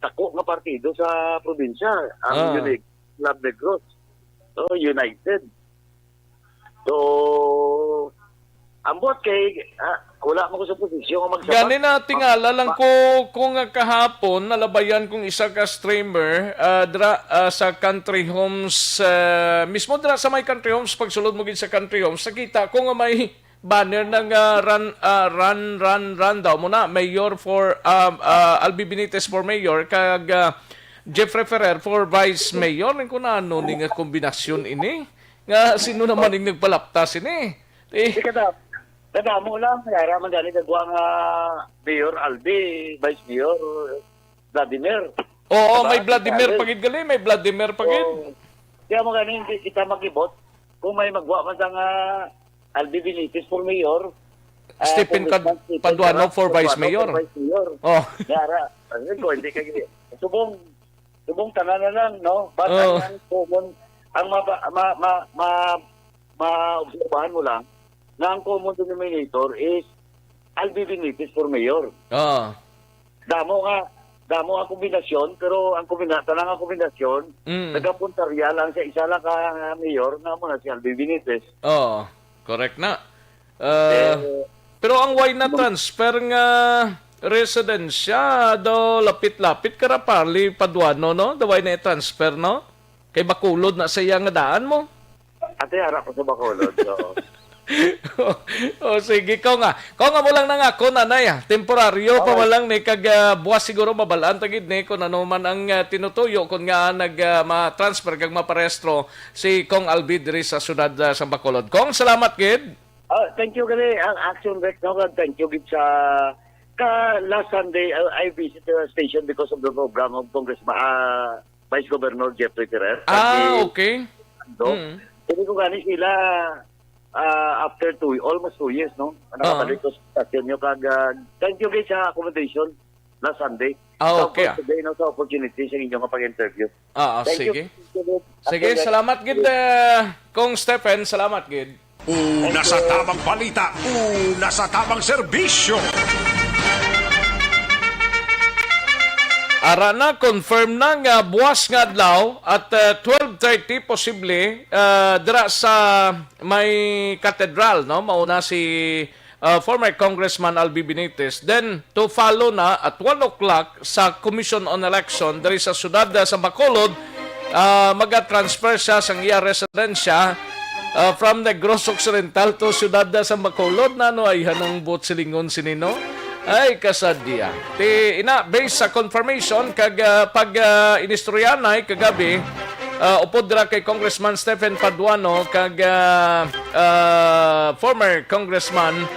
tako nga partido sa probinsya. Ang unique Club Negros. So, united. So, ambot kay wala mo ko sa posisyon magsapat. Gani na tingala lang ko kung kahapon nalabayan kong isa ka streamer sa country homes mismo dra sa may country homes pagsulod mo gid sa country homes nakita ko nga may banner ng run daw mo na mayor for Albi Benitez for mayor kag Jeffrey Ferrer for vice mayor ko na ano ning kombinasyon ini nga sino naman ning nagpalaptas ini Kadamo lang, kaya man gani nagwa nga Mayor Albi, Vice Mayor Vladimir. Oo, may Vladimir pagid gali, may Vladimir pagid. Kaya mo gani hindi kita magibot kung may magwa man nga Albi Benitez for Mayor. Stephen Paduano for Vice Mayor. Oh. Yara, ko hindi kay subong tanan na lang, no? Basta ang common ang obserbahan mo lang na ang common denominator is Albi Benitez for mayor. Damo ang kombinasyon, pero ang tanang kombinasyon, nagapuntarya lang sa isa lang ka mayor na muna si Albi Benitez. Correct na. Pero ang why na transfer nga residensya do lapit-lapit karapali Paduano, no? The why na transfer, no? Kay Bacolod na sa iya nga daan mo. Ate, harap ko sa Bacolod. So. Sige, ko nga mo lang na nga ko nanay temporaryo pa lang ni kag buwas siguro mabalaan tagid ni kun ano man ang tinutuyo kun nga ma-transfer kag maparestro si Kong Albi diri sa syudad sa Bacolod. Kong salamat gid. Thank you gali ang Aksyon Rex no, thank you gid sa last Sunday I visited the station because of the program of Congressman Vice Governor Jeffrey Ferrer. Okay. Hindi ko gani sila after almost 2 years, no? Nakabalik ko sa station nyo kag thank you guys sa accommodation last Sunday. Okay. Today, no, sa opportunity sa inyong kapag-interview. Sige. Sige, salamat gid Kong Stephen, salamat gid. Una sa tamang balita, una sa tamang serbisyo. Ara na, confirm na nga buwas nga adlaw at 12:30 posible dira sa may katedral, no? Mauna si former Congressman Albi Benitez. Then, to follow na at 1 o'clock sa Commission on Election diri sa syudad sa Bacolod, maga-transfer siya sa iya residensya from Negros Occidental to syudad sa Bacolod. Nano ay hanang bot silingon sinino? Ay, kasadya. Based sa confirmation, pag inistoryan ay kagabi, upod dira kay Congressman Stephen Paduano, kag former Congressman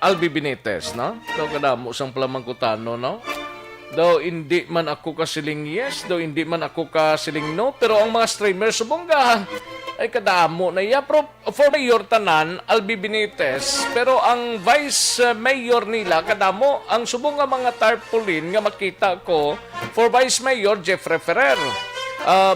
Albi Benitez, no? Daw kadamo sang palamangkutano, no? Daw hindi man ako kasiling yes, daw hindi man ako kasiling no, pero ang mga streamers subongga ay kadamo na iya for mayor tanan Albi Benitez, pero ang vice mayor nila kadamo ang subong nga mga tarpaulin nga makita ko for vice mayor Jeffrey Ferrer.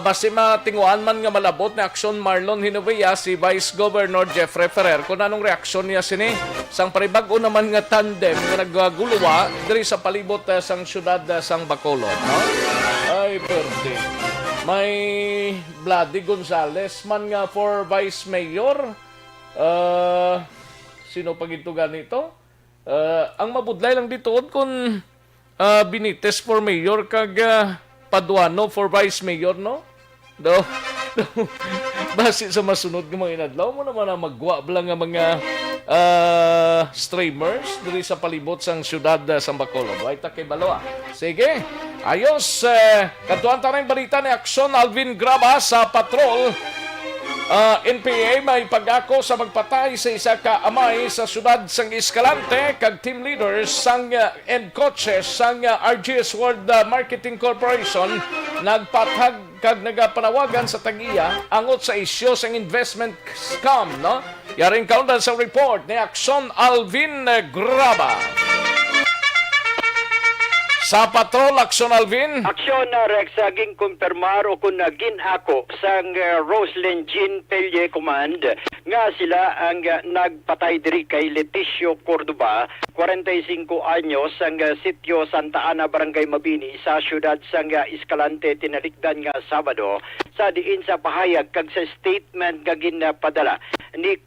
Basi matinguan man nga malabot na Aksyon Marlon Hinovia si Vice Governor Jeffrey Ferrer kung anong reaksyon niya sini sang paribag-o naman nga tandem nga nagaguluwa diri sa palibot sang syudad sang Bacolod, no? Ay perde. May Bloody Gonzales man nga for Vice Mayor. Sino pag ito ganito? Ang mabudlay lang dito kung Benitez for Mayor kag Paduano for Vice Mayor, no? Base sa masunod ng mga inadlaw mo naman na magwa lang nga mga streamers diri sa palibot sang syudad sa Bacolod. Ay ta kay Baloa. Sige. Ayos. Katuan ta rin balita ni Aksyon Alvin Graba sa patrol. NPA may pag-ako sa magpatay sa isa ka amay sa syudad sang Escalante kag team leaders sang and coaches sang RGS World Marketing Corporation nagpatag kag nagapanawagan sa tag-iya angot sa isyu sang investment scam, no? Yaring kaundan sa report ni Aksyon Alvin Graba. Sa patrol, Aksyon Alvin. Aksyon na Rex aging kumpirmar o kung naging ako sang Roslyn Jean Pelye Command nga sila ang nagpatay diri kay Leticio Cordoba, 45 anyos sang sitio Santa Ana, Barangay Mabini sa siyudad sang Escalante tinalikdan nga Sabado sa diin sa pahayag kag sa statement nga ginpadala ni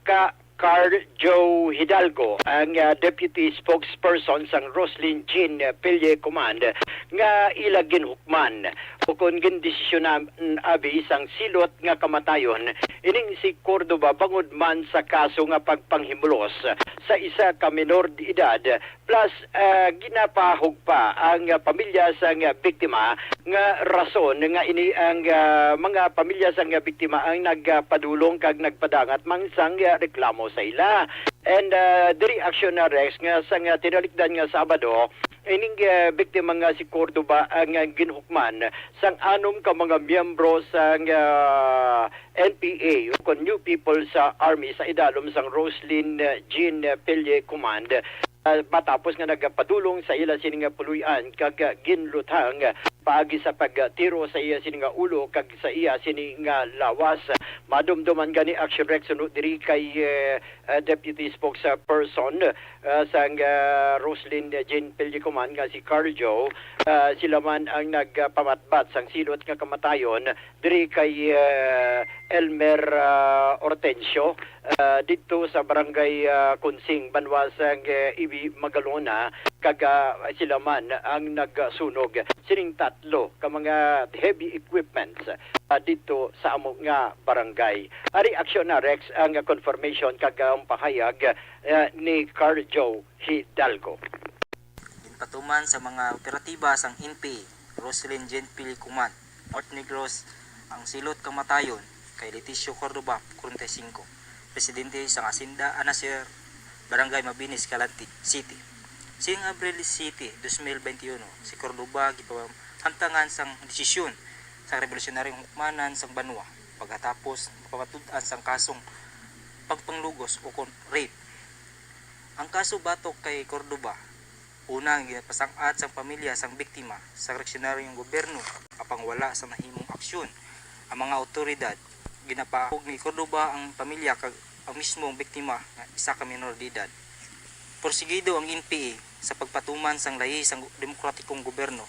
Carl Joe Hidalgo, ang deputy spokesperson sang Roslyn Jean Pelye Command, nga ila ginhukman o kung gindesisyon na abi sang silot nga kamatayon ining si Cordoba bangod man sa kaso nga pagpanghimulos sa isa ka minor de edad plus ginapahog pa ang pamilya sang biktima nga rason nga ini ang mga pamilya sang biktima ang nagpadulong kag nagpadangat mang sang reklamo sa ila. And the reaction na Rex nga sang tinalikdan nga Sabado ining biktima nga si Cordoba ang ginhukman sang anom ka mga miyembro sang NPA o New People sa Army sa idalom sang Roslyn Jean Pelye Command matapos nga nagpadulong sa ila sining puluyan kag ginlutang paagi sa pagtiro sa iya sining ulo kag sa iya sining lawas. Madumduman gani Action Rex sunod diri kay deputy spokesperson sang Roslyn Jean Pelye Command nga si Carl Joe. Sila man ang nagpamatbat sang silot nga kamatayon diri kay Elmer Hortensio dito sa barangay Kunsing, Banwasang Ibi, Magalona. Kag sila man ang nagsunog sining tatlo ka mga heavy equipments dito sa amo nga barangay. Ari aksyon na Rex ang confirmation kag ang pahayag ni Carl Joe Hidalgo. Patuman sa mga operatiba sang NPA, Roslyn Jean Pelye Command, North Negros, ang silot kamatayon kay Leticio Cordoba, 45, presidente sang Asinda Anasir, Barangay Mabini, Escalante City. Sing Abril City, 2021, si Cordoba gipahamtangan sang desisyon sa revolusyonaryong hukmanan sang banwa pagkatapos mapamatud-an sang kasong pagpanglugos o rape. Ang kaso batok kay Cordoba, unang ginapasang-at sang pamilya sang biktima sa reaksionaryong gobyerno apang wala sa nahimong aksyon. Ang mga otoridad ginapahog ni Cordoba ang pamilya kag ang mismong biktima nga isa ka minor de edad. Porsigido ang NPA sa pagpatuman sang lahi sang demokratikong gobyerno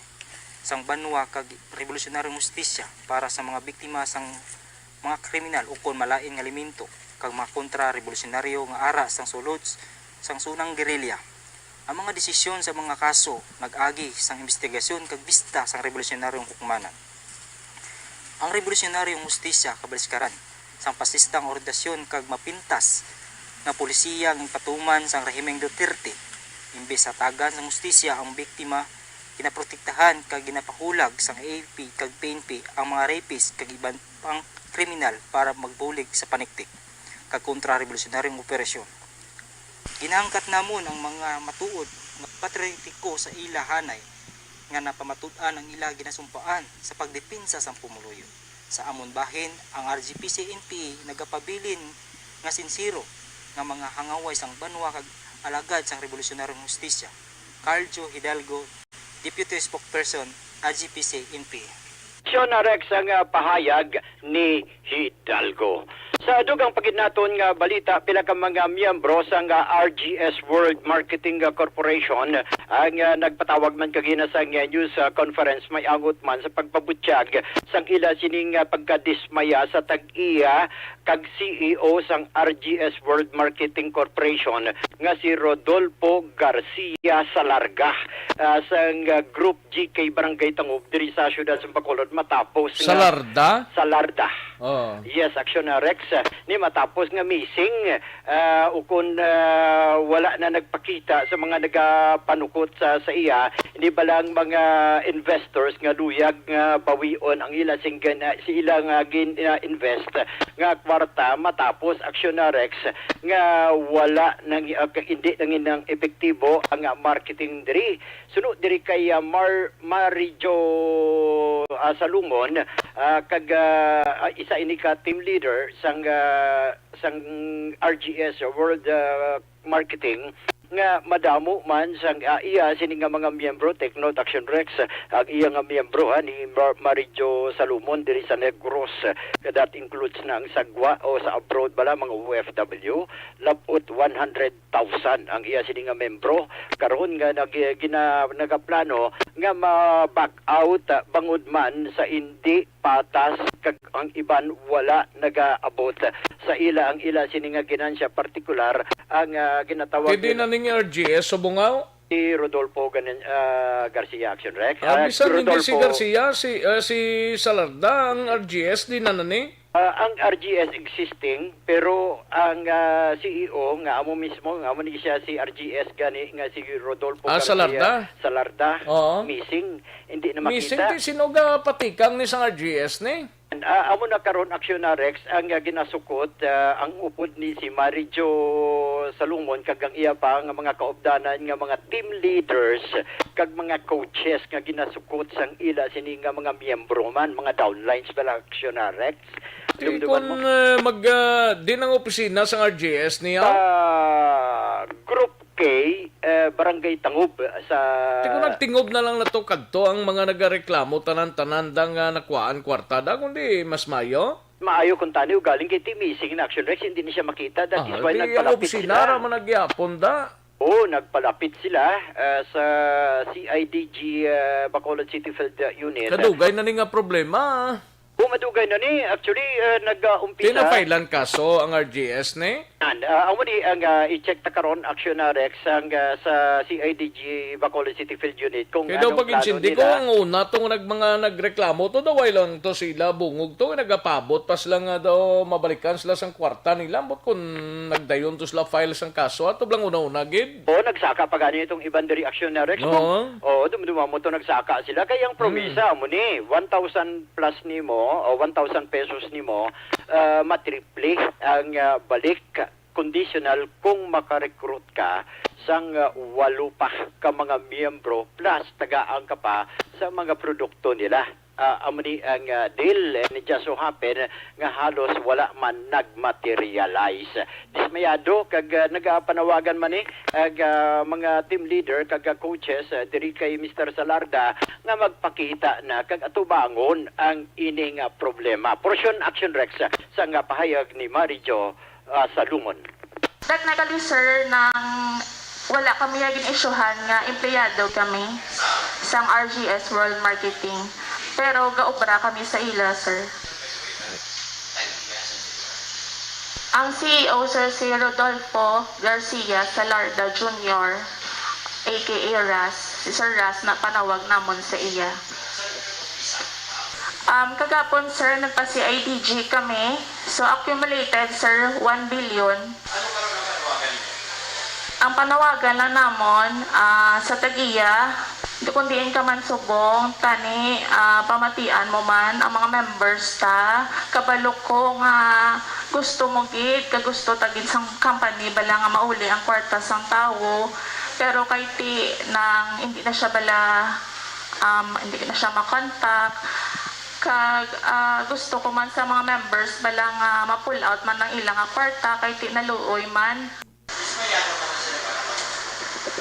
sang banwa kag revolusyonaryong hustisya para sa mga biktima sang mga kriminal ukon malain nga elemento kag mga kontra-revolusyonaryo nga ara sang sulod sang sunang gerilya. Ang mga desisyon sa mga kaso nag-agi sang investigasyon kag bista sang revolusyonaryong hukmanan. Ang revolusyonaryong hustisya kabaliskaran sang pasistang ordasyon kag mapintas nga polisiya ng patuman sang rehimeng Duterte. Imbes sa tagan sang hustisya ang biktima, ginaprotektahan kag ginapahulag sang AFP kag PNP ang mga rapist kag ibang pang kriminal para magbulig sa paniktik kag kontra-revolusyonaryong operasyon. Ginangkat namon ang mga matuod nga patriotiko sa ila hanay nga napamatud-an ang ila ginasumpaan sa pagdepensa sang pumuluyo. Sa amon bahin, ang RGPC-NPA nagapabilin nga sinsiro nga mga hangaway sang banwa kag alagad sang revolusyonaryong hustisya. Carl Joe Hidalgo, Deputy Spokesperson, RGPC-NPA. Aksyon na Rex ang pahayag ni Hidalgo. Sa dugang pagidnaton nga balita, pila ka mga miyembro sa RGS World Marketing Corporation ang nagpatawag man kagina sa news conference may angot man sa pagpabutyag sang ila sining pagkadismaya sa tag-iya kag CEO sang RGS World Marketing Corporation nga si Rodolfo Garcia Salarga sang Group GK Barangay Tangob diri sa siyudad sa Bacolod matapos Salarda? Salarda. Oh. Yes, aksyon na Rex ni matapos nga missing ukon wala na nagpakita sa mga nagapanukod gisugot sa iya, hindi ba lang mga investors nga luyag nga bawion ang ila si ila nga gin-invest nga kwarta matapos Aksyonarex nga wala nang hindi nang epektibo ang marketing diri. Sunod diri kay Marijo Salumon kag isa ini ka team leader sang RGS World Marketing nga madamo man sang iya sini nga mga miyembro take note Action Rex ang iya nga miyembro ni Marijo Salumon diri sa Negros that includes na ang sagwa o sa abroad bala mga OFW lapot 100,000 ang iya sini nga miyembro karon nga nagaplano nga ma-back out bangod man sa hindi patas kag ang iban wala nagaabot sa ila ang ila sini nga ginansya partikular ang ginatawag Hindi na ning RGS subungaw? Si Rodolfo Garcia Action Rex. Bisan hindi si Garcia, si Salarda ang RGS di na nani? Ang RGS existing pero ang CEO nga amo mismo nga amo ni siya si RGS gani nga si Rodolfo Garcia Salarda missing hindi na makita. Missing di sino ga patikang ni sang RGS ni? Amo na karon Aksyonarex ang ginasukot ang upod ni si Marijo Salumon kag ang iya pa nga mga kaobdanan nga mga team leaders kag mga coaches nga ginasukot sang ila sini nga mga miyembro man mga downlines bala Aksyonarex. Kung din ang opisina sa RGS niya? Group K, Barangay Tangob sa... Kung nagtingob na lang na to kadto ang mga nagareklamo tanan-tanan nga nakuhaan kwartada kundi mas mayo? Maayo kung tani galing kay Missing in Action Rex hindi ni siya makita that is why nagpalapit sila. Ang nagyapon da. Oo, nagpalapit sila sa CIDG Bacolod City Field Unit. Kadugay na ni nga problema. Madugay na ni. Actually, nag-umpisa. Pinapailan kaso ang RGS ni? Amo ni ang i-check ta karon Aksyonarex ang sa CIDG Bacolod City Field Unit kung kaya daw pag-insindi ko ang una itong nagreklamo to daw ay lang to sila bungog to nagapabot pas lang nga daw mabalikan sila sang kwarta nila ambot kung nagdayon to sila file sang kaso ato lang una-una gid. Nagsaka pa ganyan itong iban diri Aksyonarex. Dumdumamo to nagsaka sila kaya ang promisa mo ni 1,000 plus nimo o 1,000 pesos nimo matriple ang balik conditional kung makarecruit ka sang 8 pa ka mga miyembro plus tagaan ka pa sa mga produkto nila. Amani ang deal and it just so happen nga halos wala man nagmaterialize. Dismayado kag nagapanawagan man ni mga team leader kag coaches diri kay Mr. Salarda nga magpakita na kag atubangon ang ining problema. Portion Action Rex sa nga pahayag ni Marijo Salumon. Technically, sir, nang wala kami naging isyuhan nga empleyado kami sa RGS World Marketing. Pero gaobra kami sa ila, sir. Ang CEO, sir, si Rodolfo Garcia Salarda Jr., aka Ras, si Sir Ras, na panawag namon sa iya. Kagapon, sir, nagpa-CIDG kami. So, accumulated, sir, 1 billion. Ang panawagan lang namon sa tagiya, kung diin ka man subong, tani, pamatian mo man ang mga members ta, kabalok ko nga gusto mo gid, kagusto tagin sang company, bala nga mauli ang kwarta sang tao, pero kay ti nang hindi na siya bala, hindi na siya makontak, kag gusto ko man sa mga members bala nga ma-pull out man ng ilang kwarta, kay ti naluoy man.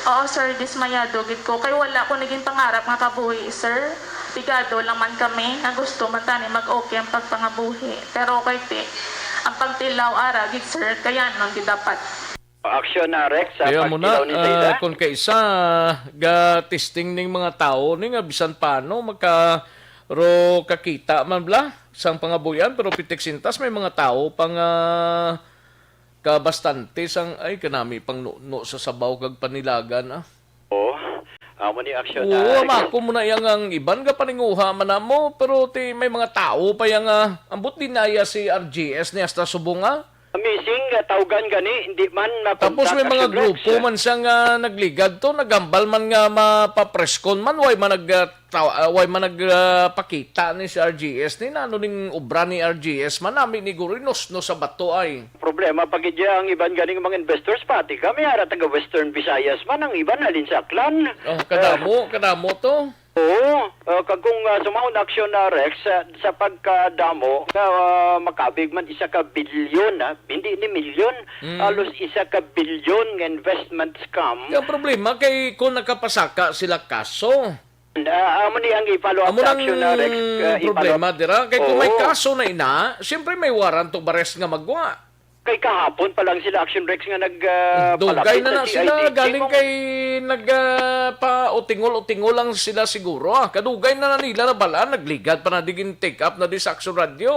Oo, sir, dismayado gid ko. Kay wala ko naging pangarap nga kabuhi, sir. Pigado lang man kami na gusto man tani mag-okay ang pagpangabuhi. Pero kay ti, ang pagtilaw ara gid, sir, kaya nung gid dapat. Aksyonarex sa kaya pagtilaw ni Tayda. Kung kaisa ga testing ning mga tao ning bisan paano ro kakita man bla sang pangabuyan pero pitik sintas may mga tao pang kabastante sang ay kanami pang no sa sabaw kag panilagan amo ni Aksyonarex. Mako mo na yang ang iban ga paninguha man namo pero ti may mga tao pa yang ambot dinaya si RGS ni hasta subunga Missing, tawgan gani, hindi man Tapos may mga Aksyon Rex. grupo man siyang nagligad to, nagambal man nga mapapreskon man, way man pakita ni si RGS, ni nano ning obra ni RGS man namin ni Gurinos no sa bato ay. Problema pag ang iban ganing mga investors pati kami ara taga Western Visayas man ang iban alin sa Aklan. Oh, kadamo to. Oo, kung sumahon aksyon na Rex sa pagkadamo makabig man isa ka bilyon hindi ni milyon halos isa ka bilyon nga investment scam. Yung problema kay kung nakapasaka sila kaso. Amo ni ang i-follow up sa aksyon na Rex. Problema dira kay kung may kaso na ina, siyempre may warrant to bares nga magwa. Kay kahapon pa lang sila Action Rex nga Dugay nagpalapit na sa sila CIDG. galing kay nagpa-utingol-utingol lang sila siguro. Kadugay na nila na bala, nagligad pa na digin take up na di sa Aksyon Radio.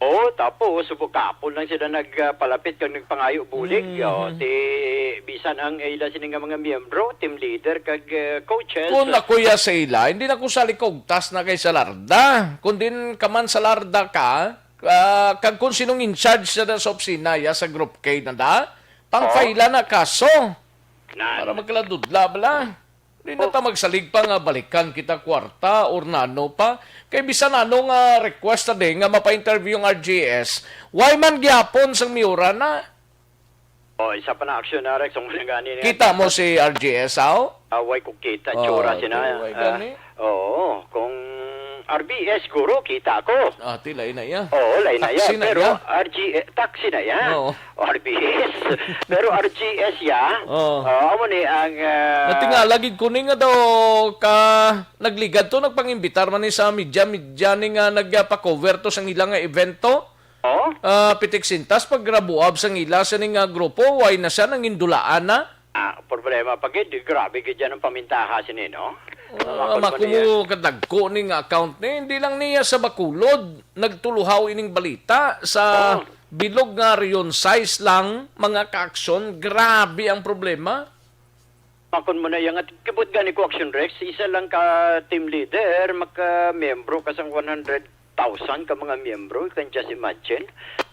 Oo, tapos kahapon lang sila nagpalapit kag nagpangayo bulig. Ti bisan ang ila sini nga mga miyembro, team leader kag coaches. Kung nakuya sa ila, hindi na ko sa likogtas na kay sa larda. Kung din ka man sa larda ka, kag kung sinong in charge sa opisina sa Group K na pang-faila na kaso. Para magkaladudla bala. Hindi na ta magsalig pa nga balikan kita kwarta or nano pa. Kay bisan nano nga request na din nga mapa-interview yung RGS. Why man gyapon sang miura na? Isa pa na aksyon na Rex. Kita mo si RGS, aw? Away ko kita, tsura sina. Oo, kung RBS guro, kita ko. Tilay na yan. Oo, lay na Taxi yan. na Pero yan. taxi na yan. Oo. RBS. Pero RGS ya. Amo ni ang... Natingalagid ko ni nga daw ka nagligad to, nagpangimbitar man ni sa media ni nga nagpa-cover to sang ilang evento. Pitik sintas paggrabuab sang ila sa ning grupo, why na siya nang indulaan na? Problema pag grabe gid yan ang pamintaha sini, no? Makumo kadagko ning account ni hindi lang niya sa Bakulod nagtuluhaw ining balita sa bilog nga riyon size lang mga ka-aksyon, grabe ang problema. Makon mo na yung kibot gani ko Action Rex, isa lang ka team leader, maka-membro kasang 100,000 ka mga membro, you can just imagine.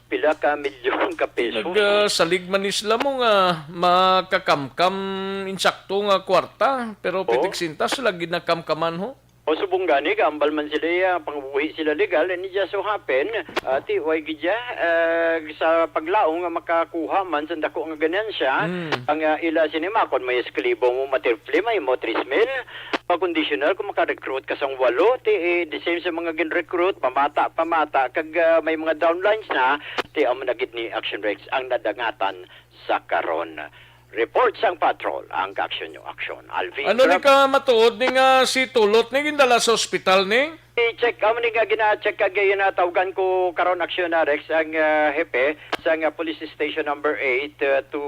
Pila ka milyon ka peso. Nagsalig man isla mo nga makakamkam insakto nga kwarta pero pitik sintas lagi na kamkaman ho. O subong gani ambal man sila pangbuhi sila legal and it just so happen ti way gidya sa paglaong nga makakuha man sa dako nga ganyan siya ang ila sinema kon may esklibo mo matirfli may mo 3,000 pa-conditional kung maka-recruit ka sang 8 ti the same sa mga gin-recruit pamata kag may mga downlines na ti amo nagit ni Action Rex ang nadangatan sa karon. Report sang patrol ang aksyon nyo aksyon. Alvin. Ano ni ka matuod ni nga si Tulot ni gindala sa ospital ni? I-check amo ni nga gina-check kag ginatawgan ko karon aksyon na Rex ang hepe sang police station number 8 to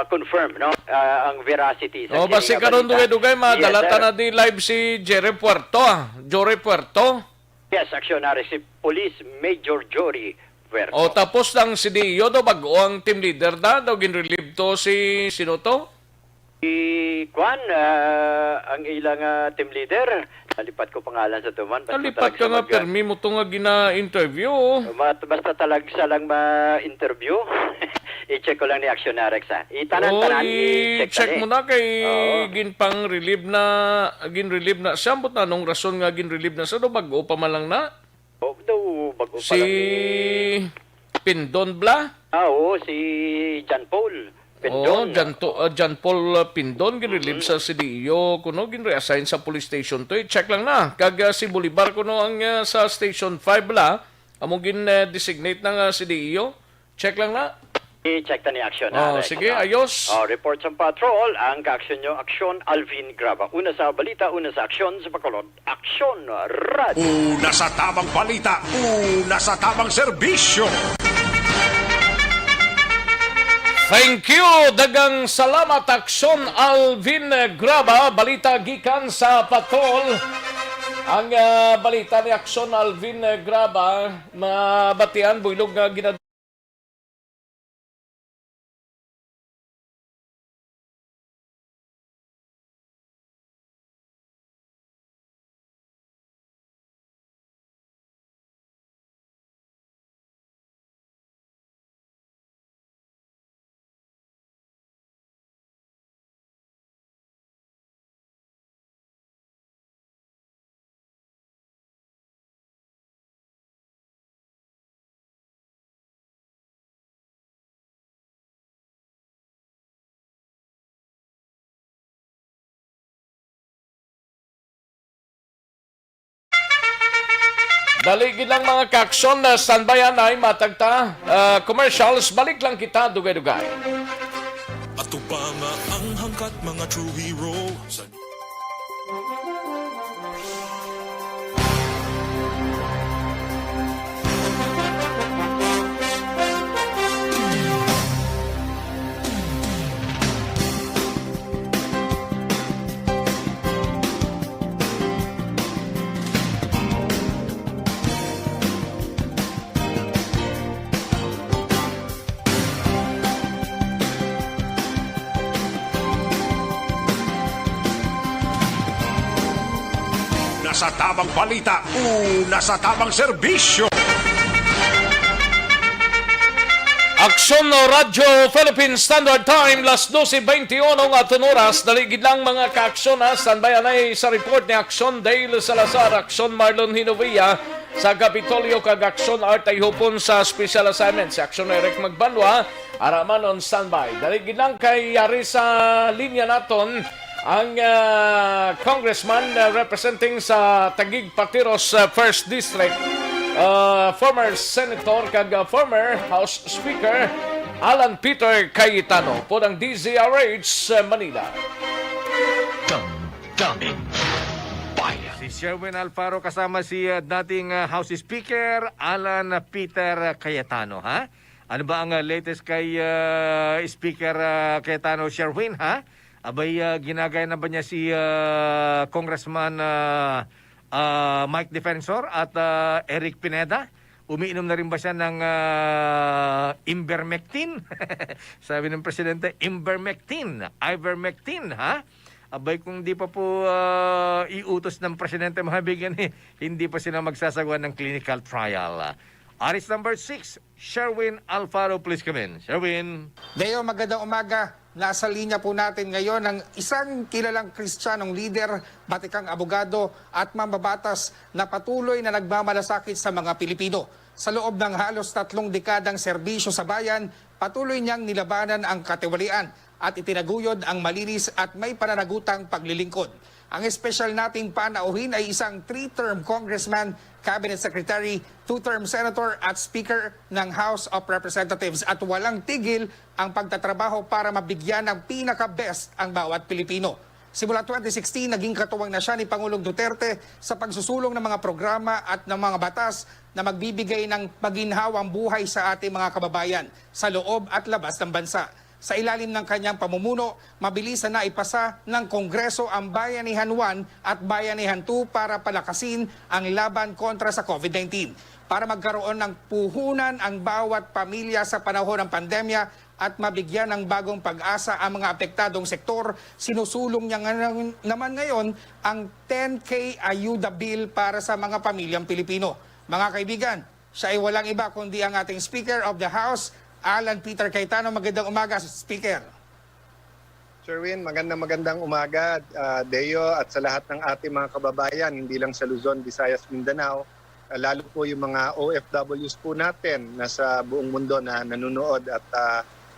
confirm no ang veracity sa basi karon dugay madalata na di live si Jerry Puerto. Jory Puerto. Yes, aksyon na Rex si Police Major Jory Puerto. Tapos lang si Dio daw bago ang team leader daw gin-relieve to si sino to? Kwan, ang ilang team leader. Nalipat ko pangalan sa tuman. Nalipat ka nga, permi mo to nga gina-interview. Basta talagsa lang ma-interview. I-check ko lang ni Action na Rex, ha? Itanan-tanan, i-check mo na kay ginpang relieve na siya. But na anong rason nga gin-relieve na siya? Bago pa man lang na? Bago pa si lang Pindon Bla? Oo, si John Paul Pindon. John Paul Pindon, gin-relieve sa CDO, kuno gin-reassign sa police station to. Check lang na. Kag si Bolivar kuno ang sa station 5 Bla, among gin-designate ng CDO. Check lang na. I-check ta ni Action. Sige, ayos. Report sa patrol, ang ka-aksyon nyo, Aksyon Alvin Graba. Una sa balita, una sa aksyon sa Bacolod. Aksyon Radio. Una sa tamang balita, una sa tamang serbisyo. Thank you! Dagang salamat, Aksyon Alvin Graba. Balita gikan sa patrol. Ang balita ni Aksyon Alvin Graba, mabatian, builog nga ginad Daligid lang mga kaksyon na standbyan ay matagta. Commercials, balik lang kita dugay-dugay. Ato pa nga ang hangkat mga true hero. Nasa tamang balita, nasa tamang serbisyo. Aksyon no Radyo Philippine Standard Time, las 12:21 at oras. Daligid lang mga kaaksyon ha. Standbyan ay sa report ni Aksyon Dale Salazar, Aksyon Marlon Hinovia sa Kapitolyo kag Aksyon Art ay hupon sa special assignment. Si Aksyon Eric Magbanwa, araman on standby. Daligid lang kay yari sa linya naton ang congressman representing sa Taguig Patiros 1st District, former Senator kag former House Speaker Alan Peter Cayetano po ng DZRH Manila. Damdamin Bayan. Si Sherwin Alfaro kasama si dating House Speaker Alan Peter Cayetano, ha? Ano ba ang latest kay Speaker Cayetano, Sherwin, ha? Abay, ginagaya na ba niya si Congressman Mike Defensor at Eric Pineda? Umiinom na rin ba siya ng ivermectin? Sabi ng Presidente, ivermectin, ha? Abay, kung di pa po iutos ng Presidente Mahabigan, hindi pa sila magsasagawa ng clinical trial. Aris number 6, Sherwin Alfaro, please come in. Sherwin. Deo, magandang umaga. Nasa linya po natin ngayon ang isang kilalang Kristiyanong leader, batikang abogado at mambabatas na patuloy na nagmamalasakit sa mga Pilipino. Sa loob ng halos 3 dekadang serbisyo sa bayan, patuloy niyang nilabanan ang katiwalian at itinaguyod ang malinis at may pananagutang paglilingkod. Ang espesyal nating panauhin ay isang 3-term congressman, cabinet secretary, 2-term senator at speaker ng House of Representatives at walang tigil ang pagtatrabaho para mabigyan ng pinaka-best ang bawat Pilipino. Simula 2016, naging katuwang na siya ni Pangulong Duterte sa pagsusulong ng mga programa at ng mga batas na magbibigay ng maginhawang buhay sa ating mga kababayan sa loob at labas ng bansa. Sa ilalim ng kanyang pamumuno, mabilis na ipasa ng Kongreso ang Bayanihan 1 at Bayanihan 2 para palakasin ang laban kontra sa COVID-19. Para magkaroon ng puhunan ang bawat pamilya sa panahon ng pandemya at mabigyan ng bagong pag-asa ang mga apektadong sektor, sinusulong niya naman ngayon ang 10K Ayuda Bill para sa mga pamilyang Pilipino. Mga kaibigan, siya ay walang iba kundi ang ating Speaker of the House, Alan Peter Cayetano. Magandang umaga, Speaker. Sherwin, magandang umaga, Deo, at sa lahat ng ating mga kababayan, hindi lang sa Luzon, Visayas, Mindanao, lalo po yung mga OFWs po natin na sa buong mundo na nanonood at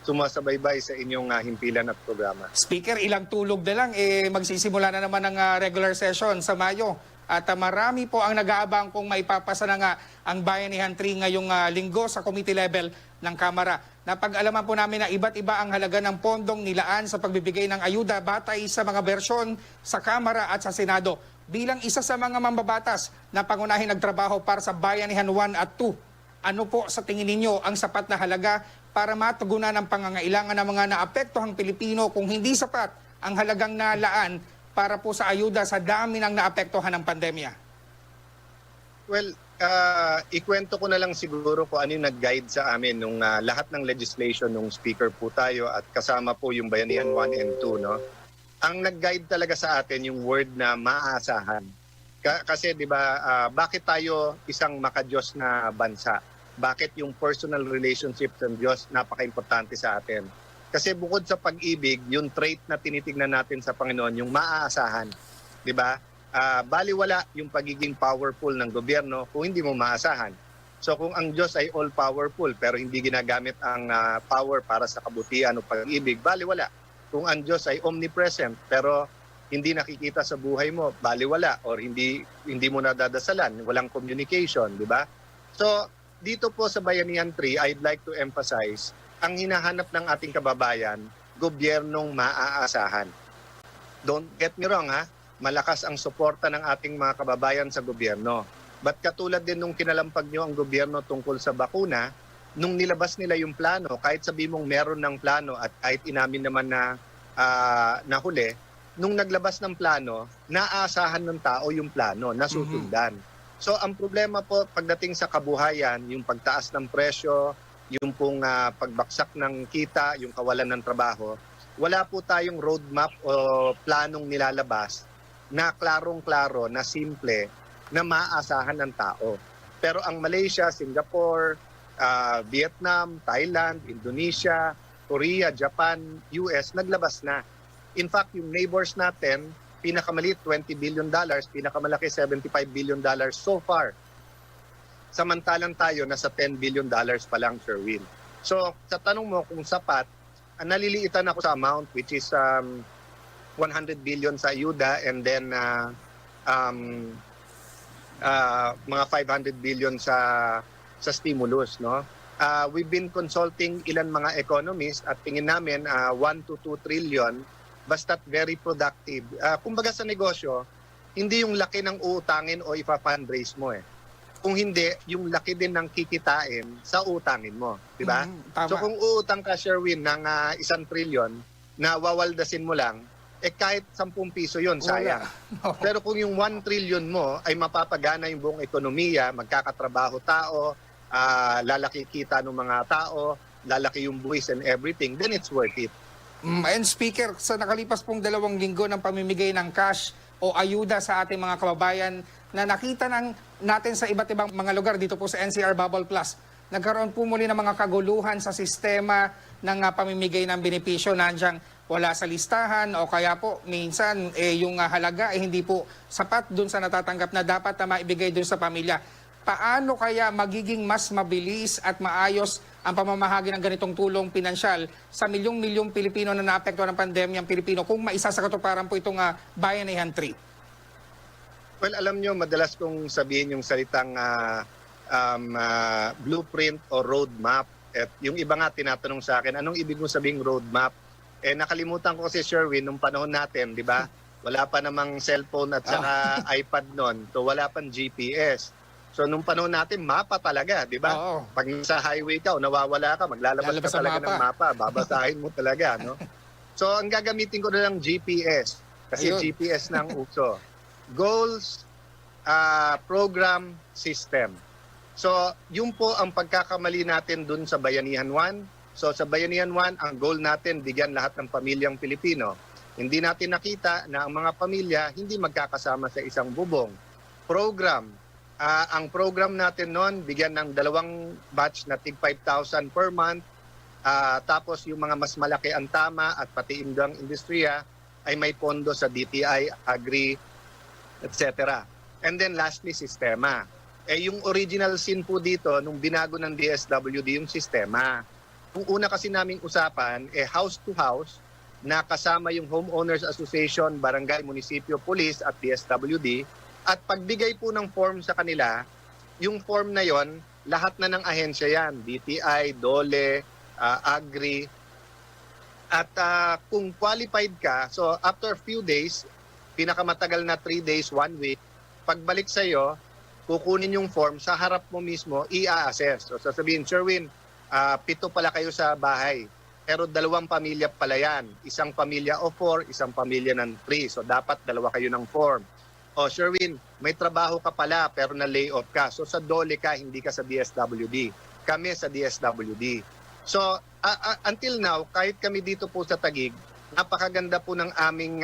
sumasabay-bay sa inyong himpilan at programa. Speaker, ilang tulog na lang, magsisimula na naman ang regular session sa Mayo. At marami po ang nag-aabang kung maipapasa na nga ang Bayanihan 3 ngayong linggo sa committee level ng Kamara. Napag-alaman po namin na iba't iba ang halaga ng pondong nilaan sa pagbibigay ng ayuda batay sa mga bersyon sa Kamara at sa Senado. Bilang isa sa mga mambabatas na pangunahing nagtrabaho para sa Bayanihan 1 at 2, ano po sa tingin ninyo ang sapat na halaga para matugunan ang pangangailangan ng mga naapektuhang Pilipino kung hindi sapat ang halagang nalaan para po sa ayuda sa dami ng naapektuhan ng pandemya? Well, ikwento ko na lang siguro kung ano yung nag-guide sa amin nung lahat ng legislation nung speaker po tayo at kasama po yung Bayanihan 1 and 2, no? Ang nag-guide talaga sa atin yung word na maaasahan. Kasi 'di ba, bakit tayo isang makadiyos na bansa? Bakit yung personal relationships ng Diyos napaka-importante sa atin? Kasi bukod sa pag-ibig, yung trait na tinitignan natin sa Panginoon, yung maaasahan, 'di ba? Baliwala yung pagiging powerful ng gobyerno kung hindi mo maasahan. So kung ang Diyos ay all-powerful pero hindi ginagamit ang power para sa kabutihan o pag-ibig, baliwala. Kung ang Diyos ay omnipresent pero hindi nakikita sa buhay mo, baliwala, or hindi mo nadadasalan, walang communication, di ba? So, dito po sa Bayanihan 3, I'd like to emphasize, ang hinahanap ng ating kababayan, gobyernong maaasahan. Don't get me wrong, ha? Malakas ang suporta ng ating mga kababayan sa gobyerno. But katulad din nung kinalampag nyo ang gobyerno tungkol sa bakuna, nung nilabas nila yung plano, kahit sabi mong meron ng plano at kahit inamin naman na nahuli, nung naglabas ng plano, naaasahan ng tao yung plano, nasusundan. So ang problema po pagdating sa kabuhayan, yung pagtaas ng presyo, yung pong pagbaksak ng kita, yung kawalan ng trabaho, wala po tayong roadmap o planong nilalabas na klarong-klaro, na simple, na maaasahan ng tao. Pero ang Malaysia, Singapore, Vietnam, Thailand, Indonesia, Korea, Japan, US, naglabas na. In fact, yung neighbors natin, pinakamaliit $20 billion, pinakamalaki $75 billion so far. Samantalang tayo, nasa $10 billion pa lang, Sherwin. So, sa tanong mo kung sapat, naliliitan ako sa amount, which is 100 billion sa ayuda, and then mga 500 billion sa stimulus, no? We've been consulting ilan mga economists at tingin namin 1 to 2 trillion basta't very productive. Kumbaga sa negosyo, hindi yung laki ng uutangin o ipa-fundraise mo eh. Kung hindi, yung laki din ng kikitain sa utangin mo, di ba? So kung uutang ka, Sherwin, ng 1 trillion na wawaldasin mo lang, kahit 10 piso yun, sayang. Pero kung yung 1 trillion mo ay mapapagana yung buong ekonomiya, magkakatrabaho tao, lalaki kita ng mga tao, lalaki yung buwis and everything, then it's worth it. And Speaker, sa nakalipas pong 2 linggo ng pamimigay ng cash o ayuda sa ating mga kababayan na nakita natin sa iba't ibang mga lugar dito po sa NCR Bubble Plus, nagkaroon po muli ng mga kaguluhan sa sistema ng pamimigay ng benepisyo. Nandiyan wala sa listahan o kaya po minsan yung halaga hindi po sapat dun sa natatanggap na dapat na maibigay dun sa pamilya. Paano kaya magiging mas mabilis at maayos ang pamamahagi ng ganitong tulong pinansyal sa milyong-milyong Pilipino na naapektuhan ng pandemyang Pilipino kung maisa sa katuparan po itong Bayanihan 3? Well, alam nyo, madalas kong sabihin yung salitang blueprint o roadmap. At yung iba nga tinatanong sa akin, anong ibig mong sabing roadmap? Nakalimutan ko kasi, Sherwin, nung panahon natin, di ba? Wala pa namang cellphone at saka iPad noon. So wala pang GPS. So nung panahon natin, mapa talaga, di ba? Pag sa highway ka o nawawala ka, maglalabas ka talaga ng mapa. Babasahin mo talaga, no? So ang gagamitin ko na lang GPS. Kasi GPS na ang uso. Goals, program, system. So yun po ang pagkakamali natin dun sa Bayanihan 1. So sa Bayanihan 1, ang goal natin, bigyan lahat ng pamilyang Pilipino. Hindi natin nakita na ang mga pamilya hindi magkakasama sa isang bubong. Program. Ang program natin noon, bigyan ng 2 batch na tig 5,000 per month. Tapos yung mga mas malaki ang tama at pati indang industriya ay may pondo sa DTI, Agri, etc. And then lastly, sistema. Yung original sin po dito, nung binago ng DSWD yung sistema. Kung una kasi naming usapan, house to house, na kasama yung Homeowners Association, Barangay, Munisipyo, Police at DSWD. At pagbigay po ng form sa kanila, yung form na yon, lahat na ng ahensya yan, DTI, DOLE, Agri. At kung qualified ka, so after few days, pinakamatagal na 3 days, 1 week, pagbalik sa iyo, kukunin yung form, sa harap mo mismo, i-assess. So sasabihin, Sherwin, 7 pala kayo sa bahay. Pero 2 pamilya pala yan. Isang pamilya o 4, isang pamilya ng 3. So dapat 2 kayo ng form. O Sherwin, may trabaho ka pala pero na-layoff ka. So sa DOLE ka, hindi ka sa DSWD. Kami sa DSWD. So until now, kahit kami dito po sa Taguig, napakaganda po ng aming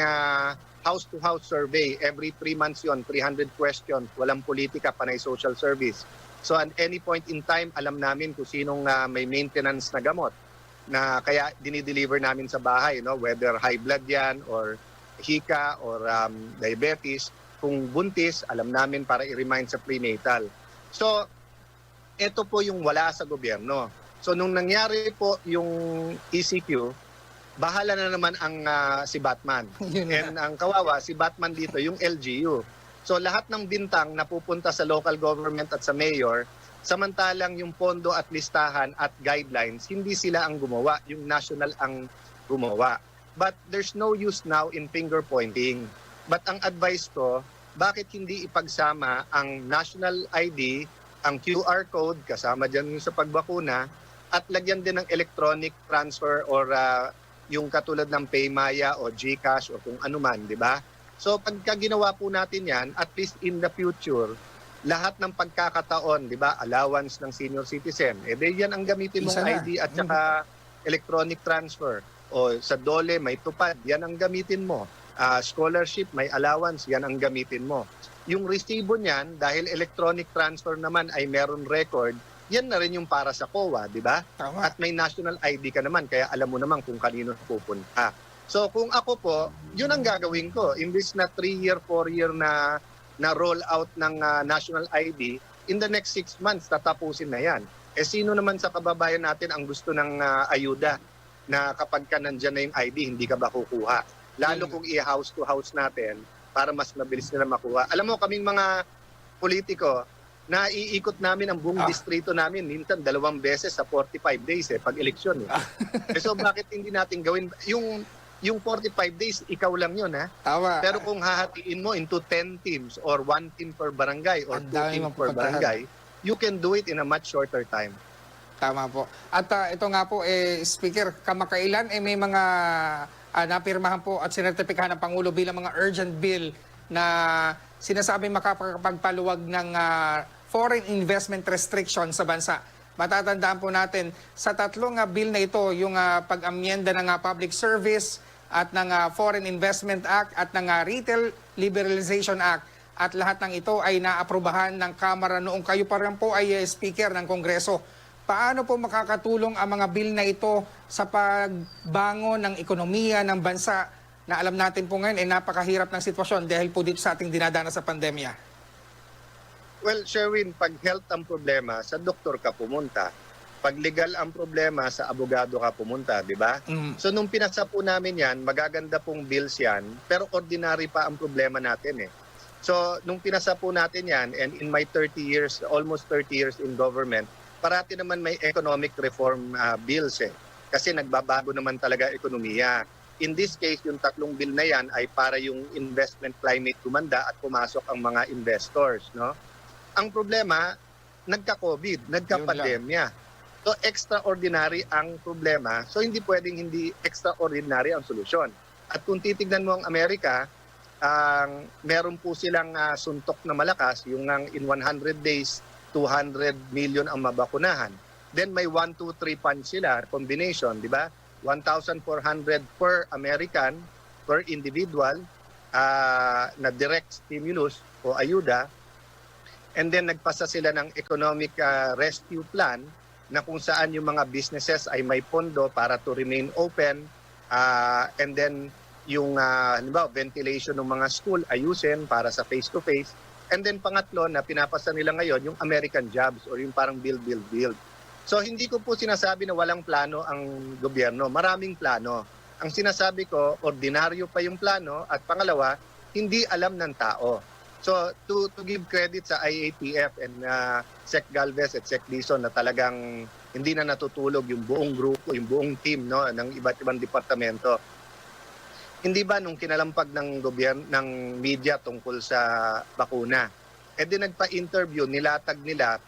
house-to-house survey. Every 3 months yon, 300 questions. Walang politika, panay social service. So at any point in time, alam namin kung sinong may maintenance na gamot na kaya dinideliver namin sa bahay, no? Whether high blood yan or hika or diabetes. Kung buntis, alam namin para i-remind sa prenatal. So, ito po yung wala sa gobyerno. So, nung nangyari po yung ECQ, bahala na naman ang si Batman. And ang kawawa, si Batman dito, yung LGU. So lahat ng bintang napupunta sa local government at sa mayor, samantalang yung pondo at listahan at guidelines, hindi sila ang gumawa, yung national ang gumawa. But there's no use now in finger pointing. But ang advice ko, bakit hindi ipagsama ang national ID, ang QR code, kasama dyan yung sa pagbakuna, at lagyan din ng electronic transfer or yung katulad ng Paymaya o GCash o kung ano man, di ba? So pagka ginawa po natin yan, at least in the future, lahat ng pagkakataon, di ba, allowance ng senior citizen, yan ang gamitin mong ID at saka electronic transfer. O sa DOLE, may tupad, yan ang gamitin mo. Scholarship, may allowance, yan ang gamitin mo. Yung resibo niyan, dahil electronic transfer naman ay meron record, yan na rin yung para sa COA, di ba? At may national ID ka naman, kaya alam mo naman kung kanino pupunta. So kung ako po, yun ang gagawin ko. Imbis na 3-year, 4-year na roll out ng national ID, in the next 6 months, tatapusin na yan. Sino naman sa kababayan natin ang gusto ng ayuda na kapag ka nandyan na yung ID, hindi ka ba kukuha? Lalo kung i-house to house natin para mas mabilis nila makuha. Alam mo, kaming mga politiko, naiikot namin ang buong distrito namin minsan 2 beses sa 45 days pag eleksyon. So bakit hindi natin gawin yung 45 days ikaw lang yun Tama. Pero kung hahatiin mo into 10 teams or 1 team per barangay or 2 teams per barangay, you can do it in a much shorter time. Tama po. At ito nga po, Speaker, kamakailan may mga napirmahan po at sinertipikahan ng Pangulo bilang mga urgent bill na sinasabing makapagpaluwag ng foreign investment restriction sa bansa. Matatandaan po natin, sa 3 bill na ito, yung pag-amyenda ng Public Service at ng Foreign Investment Act at ng Retail Liberalization Act, at lahat ng ito ay naaprubahan ng Kamara noong kayo pa rin po ay Speaker ng Kongreso. Paano po makakatulong ang mga bill na ito sa pagbangon ng ekonomiya ng bansa na alam natin po ngayon ay napakahirap ng sitwasyon dahil po dito sa ating dinadanas sa pandemya? Well, Sherwin, pag health ang problema, sa doktor ka pumunta. Pag legal ang problema, sa abogado ka pumunta, di ba? So nung pinasa po namin yan, magaganda pong bills yan, pero ordinary pa ang problema natin So nung pinasa po natin yan, and in my 30 years, almost 30 years in government, parati naman may economic reform bills Kasi nagbabago naman talaga ekonomiya. In this case, yung 3 bill na yan ay para yung investment climate kumanda at pumasok ang mga investors, no? Ang problema, nagka-COVID, nagka-pandemya. So extraordinary ang problema. So hindi pwedeng hindi extraordinary ang solusyon. At kung titignan mo ang Amerika, meron po silang suntok na malakas, yung in 100 days, 200 million ang mabakunahan. Then may 1, 2, 3 punch sila, combination, di ba? 1,400 per American, per individual, na direct stimulus o ayuda. And then nagpasa sila ng economic rescue plan na kung saan yung mga businesses ay may pondo para to remain open. And then yung halimbawa, ventilation ng mga school ayusin para sa face-to-face. And then pangatlo na pinapasa nila ngayon yung American jobs or yung parang build. So hindi ko po sinasabi na walang plano ang gobyerno. Maraming plano. Ang sinasabi ko, ordinaryo pa yung plano at pangalawa, hindi alam ng tao. So to give credit sa IATF and Sec Galvez at Sec Dizon na talagang hindi na natutulog yung buong grupo, yung buong team ng iba't ibang departamento. Hindi ba nung kinalampag ng gobyerno ng media tungkol sa bakuna, di nagpa-interview, nilatag nila,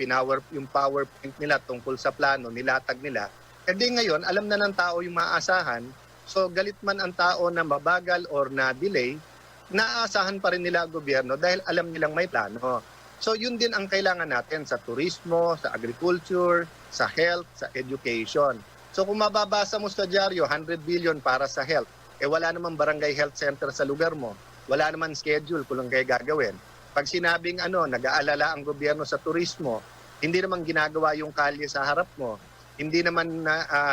yung PowerPoint nila tungkol sa plano, nilatag nila. Di ngayon, alam na ng tao yung maaasahan. So galit man ang tao na mabagal or na delay, naaasahan pa rin nila ang gobyerno dahil alam nilang may plano. So yun din ang kailangan natin sa turismo, sa agriculture, sa health, sa education. So kung mababasa mo sa dyaryo, 100 billion para sa health, wala namang barangay health center sa lugar mo, wala naman schedule kung lang kayo gagawin. Pag sinabing nag-aalala ang gobyerno sa turismo, hindi naman ginagawa yung kalye sa harap mo, hindi naman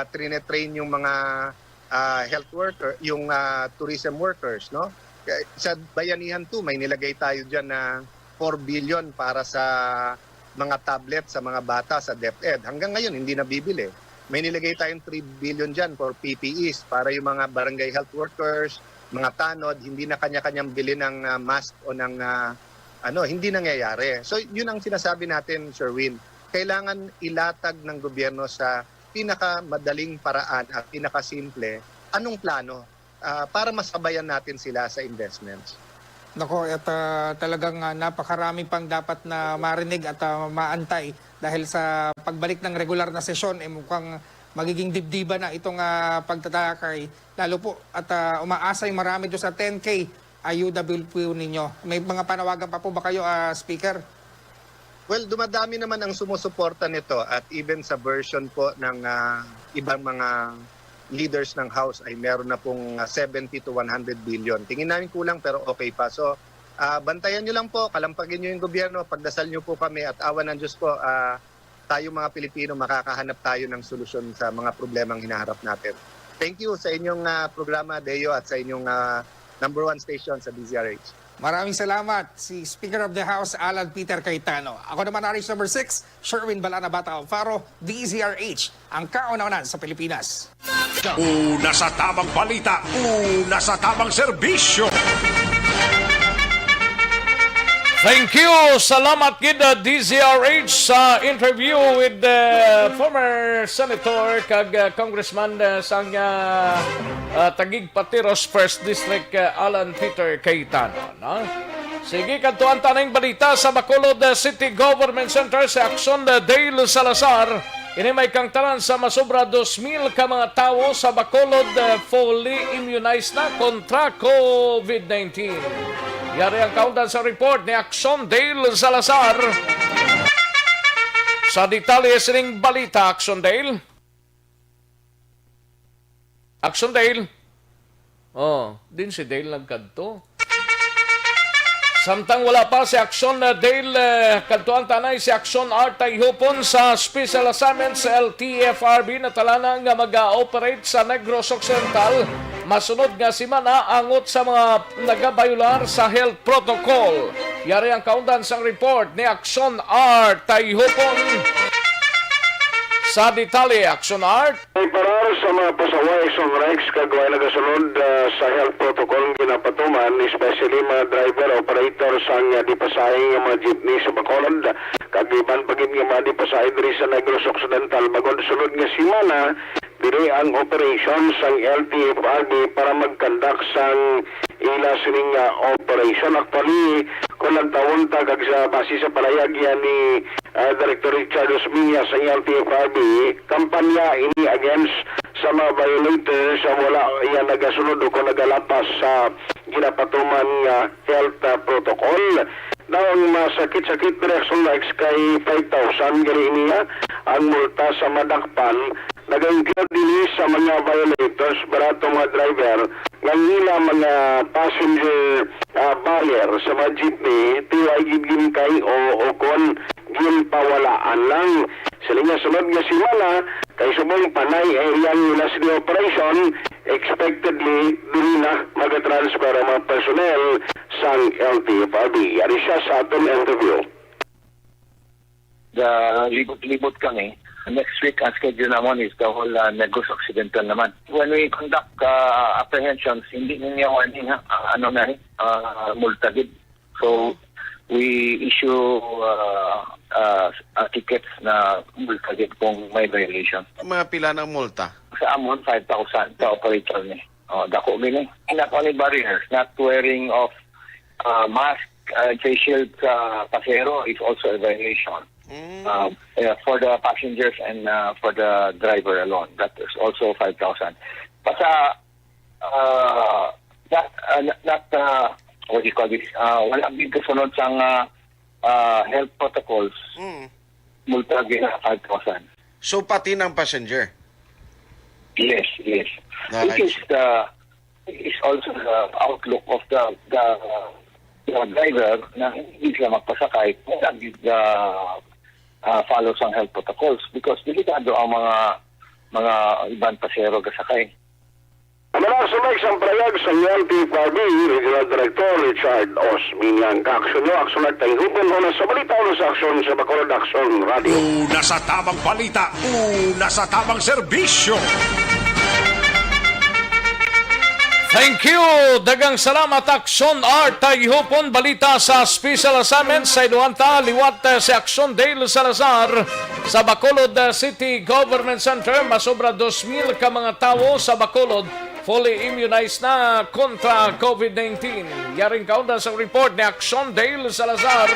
trine-train yung mga health worker, yung tourism workers, no? Sa Bayanihan 2, may nilagay tayo dyan na 4 billion para sa mga tablet sa mga bata sa DepEd. Hanggang ngayon, hindi nabibili. may nilagay tayong 3 billion dyan for PPEs para yung mga barangay health workers, mga tanod, hindi na kanya-kanyang bili ng mask o ng hindi nangyayari. So yun ang sinasabi natin, Sherwin. Kailangan ilatag ng gobyerno sa pinakamadaling paraan at pinakasimple anong plano para masabayan natin sila sa investments. Nako, at talagang napakarami pang dapat na marinig at maantay dahil sa pagbalik ng regular na sesyon, mukhang magiging dibdiba na itong pagtatakay. Lalo po at umaasay marami doon sa 10K ayuda bill po ninyo. May mga panawagan pa po ba kayo, Speaker? Well, dumadami naman ang sumusuporta nito at even sa version po ng ibang mga leaders ng House ay meron na pong 70 to 100 billion. Tingin namin kulang pero okay pa. So, bantayan nyo lang po, kalampagin nyo yung gobyerno, pagdasal nyo po kami at awa ng Diyos po, tayo mga Pilipino makakahanap tayo ng solusyon sa mga problemang hinaharap natin. Thank you sa inyong programa, Deo, at sa inyong number 1 station sa DZRH. Maraming salamat, si Speaker of the House, Alan Peter Cayetano. Ako naman, RH number 6, Sherwin Balana Bata Alfaro, DZRH, ang kauna-unan sa Pilipinas. Una sa tamang balita, una sa tamang serbisyo. Thank you. Salamat gid DZRH sa interview with former Senator kag Congressman sang Taguig Patiros 1st District Alan Peter Cayetano. No? Sige, kantuan taning balita sa Bacolod City Government Center sa Aksyon Dale Salazar. Ini may kangtaran sa masobra 2,000 ka mga tao sa Bacolod fully immunized na kontra COVID-19. Yari ang kaundan sa report ni Aksyon Dale Salazar. Sa detalye sining balita, Aksyon Dale. Aksyon Dale. Oh, din si Dale nagkadto. Samtang wala pa si Aksyon Dale, kadtuan tanay si Aksyon Art ay hupon sa Special Assignment sa LTFRB na talana nga mag-operate sa Negros Occidental. Masunod nga si Mana angot sa mga nagabayular sa health protocol. Yari ang kaundan sang report ni Aksyon Art ay hupon. Sa detalye, Aksyon Art. Ay parar sa mga pasaway sa Rex kagaway nagasunod sa health protocol ginapatuman, especially mga driver, operator sang di pasahing mga jeepney sa Bacolod. Kagiban pagin nga mga di pasahe diri sa Negros Occidental. Magod sunod nga si Mana, diri ang operation sang LTFRB para mag-conduct sang ila sining operation. Actually, kung nagtawon ta kag sa base sa palayag yan ni Director Richard Osminia sa LTFRB, kampanya ini against sa mga violators sa wala yan nagasunod o kung nagalapas sa ginapatuman nga health protocol. Now, ang masakit-sakit reaction likes kay 5,000 gani niya ang multa sa madakpan nag-include din sa mga violators barato mga driver ng nila mga passenger barrier sa mga jeepney tiwai gigin kay o kon gin pawalaan lang sila nga sunod nga simala kay subong panay ay iyang last day operation expectedly dili na mag-transfer ang mga personnel sa LTFRB. Ari siya sa atong interview. Libot-libot kami. Next week, ang schedule naman is the whole Negros Occidental naman. When we conduct apprehensions, hindi niya warning multagid. So, we issue tickets na multagid kung may violation. Mga pila ng multa? Sa amon, 5,000 sa operator ni. Dako gini. Not only barriers, not wearing of mask, face shield sa pasero is also a violation. For the passengers and for the driver alone. That is also 5,000. Basta, what do you call this? Wala big kasunod sang health protocols. Multa gina 5,000. So, pati ng passenger? Yes. It is also the outlook of the driver na hindi sila magpasakay kung follow sang health protocols because delikado ang mga ibang pasero kasakay. Mula sa may isang prayag sa ULP-5B, Regional Director Richard Osminian Aksyon nyo, Aksyon at Tayhupon ho na sa balita o sa Aksyon sa Bacolod Aksyon Radio. Una sa tamang balita, una sa tamang serbisyo. Thank you! Dagang salamat Aksyon R. Tayhupon balita sa Special Assignment sa Iduanta, liwat si Aksyon Dale Salazar sa Bacolod City Government Center. Masobra 2,000 ka mga tao sa Bacolod fully immunized na kontra COVID-19. Yaring kaunda sa report ni Aksyon Dale Salazar.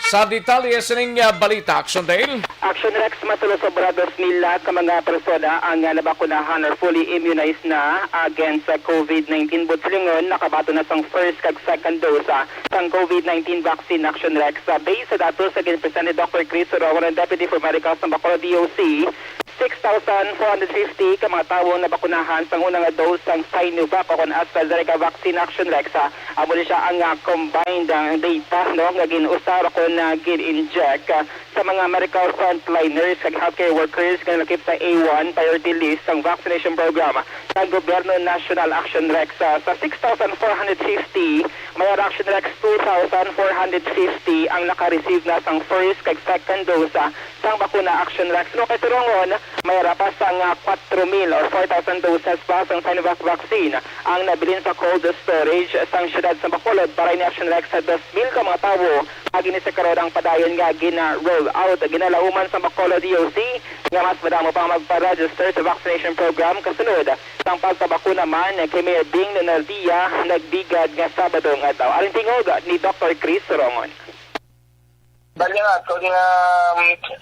Sa detalye sa niya balita, Aksyon Dale. Aksyon Rex, masulosobrados nila ka mga persona ang nabakunahan or fully immunized na against COVID-19. Butlingon, nakabato na sang first kag second dose sang COVID-19 vaccine. Aksyon Rex, based sa datos sa ginipresent ni Dr. Chris Rowan, Deputy for Medical sa Bacolod DOC, 6,450 ka mga tao na bakunahan sa unang dose ng Sinovac o kung AstraZeneca vaccine. Action Rex. Amo siya ang combined data no nga ginusar ko na gin-inject sa mga medical frontliners kag healthcare workers nga nakip sa A1 priority list ang vaccination program sa Gobyerno National. Action Rex. Sa 6,450 may Action Rex 2,450 ang naka-receive na sang first kag second dose sang bakuna. Action Rex. No kay turungon may rapas ang 4,000 or 4,000 doses pa sa Sinovac vaccine ang nabilin sa cold storage sa siyudad sa Bacolod para ni Action Rex sa 2,000 ka mga tawo agini sa karon ang padayon nga gina-roll out ginalauman sa Bacolod DOC nga mas madamo pang magpa-register sa vaccination program kasunod sang pagpabakuna man kay Mayor Bing Nonaldia nagbigad nga Sabado nga taw. Aring tingog ni Dr. Chris Rongon. Bali nga ito nga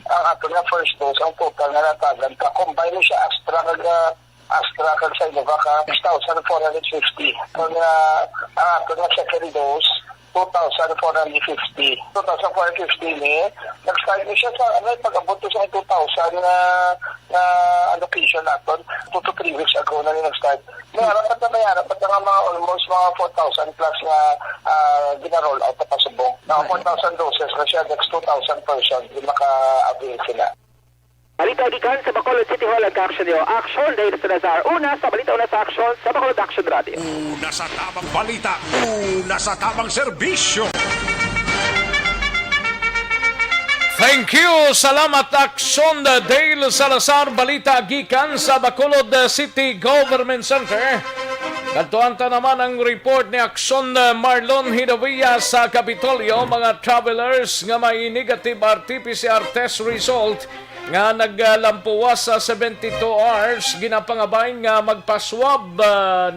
ang ato nga first dose, ang total nga natagan ka. Combine mo siya Astra kag Sinovac 6,450. So nga ang ato nga second dose, 2,450. 2,450 ni nag-start mo siya sa pag-abot sa 2,000 na allocation natin 2 to 3 weeks ago na nag-start. Mayarapat na mga almost mga 4,000 plus na gina-roll out na pasubong. Mga 4,000 doses na siya, next 2,000 person yung maka-avail sila. Balita gikan sa Bacolod City Hall ang Aksyon nyo. Aksyon Dale Salazar. Una sa balita, una sa Aksyon sa Bacolod Action Radio. Una sa tamang balita, una sa tamang serbisyo. Thank you! Salamat Aksyon Dale Salazar balita gikan sa Bacolod City Government Center. Kantuanta naman ang report ni Aksyon Marlon Hidawia sa Kapitolyo. Mga travelers nga may negative RT-PCR test result nga naglampuwas sa 72 hours, ginapangabayan nga magpaswab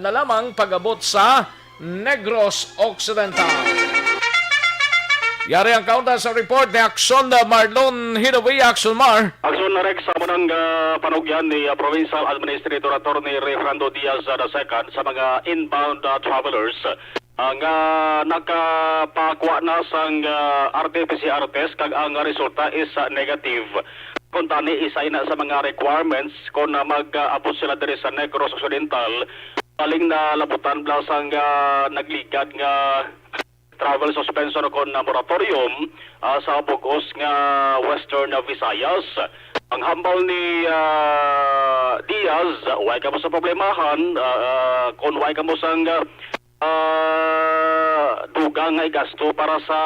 na lamang pag-abot sa Negros Occidental. Yari ang kaunta sa report ni Aksyon Marlon Hidawia. Aksyon Mar. Aksyon na Rex sa munang panugyan ni Provincial Administrator Attorney Refrando Diaz II sa mga inbound travelers nga nakapakuha na sang RT-PCR test kag ang resulta is negative. Kung tani isa na sa mga requirements kung mag-abot sila diri sa Negros Occidental, paling na labutan blasang nagligad nga travel suspension kon na moratorium sa bugos nga Western Visayas. Ang hambal ni Diaz, way ka mo sa problemahan kung way ka mo sang dugang nga gasto para sa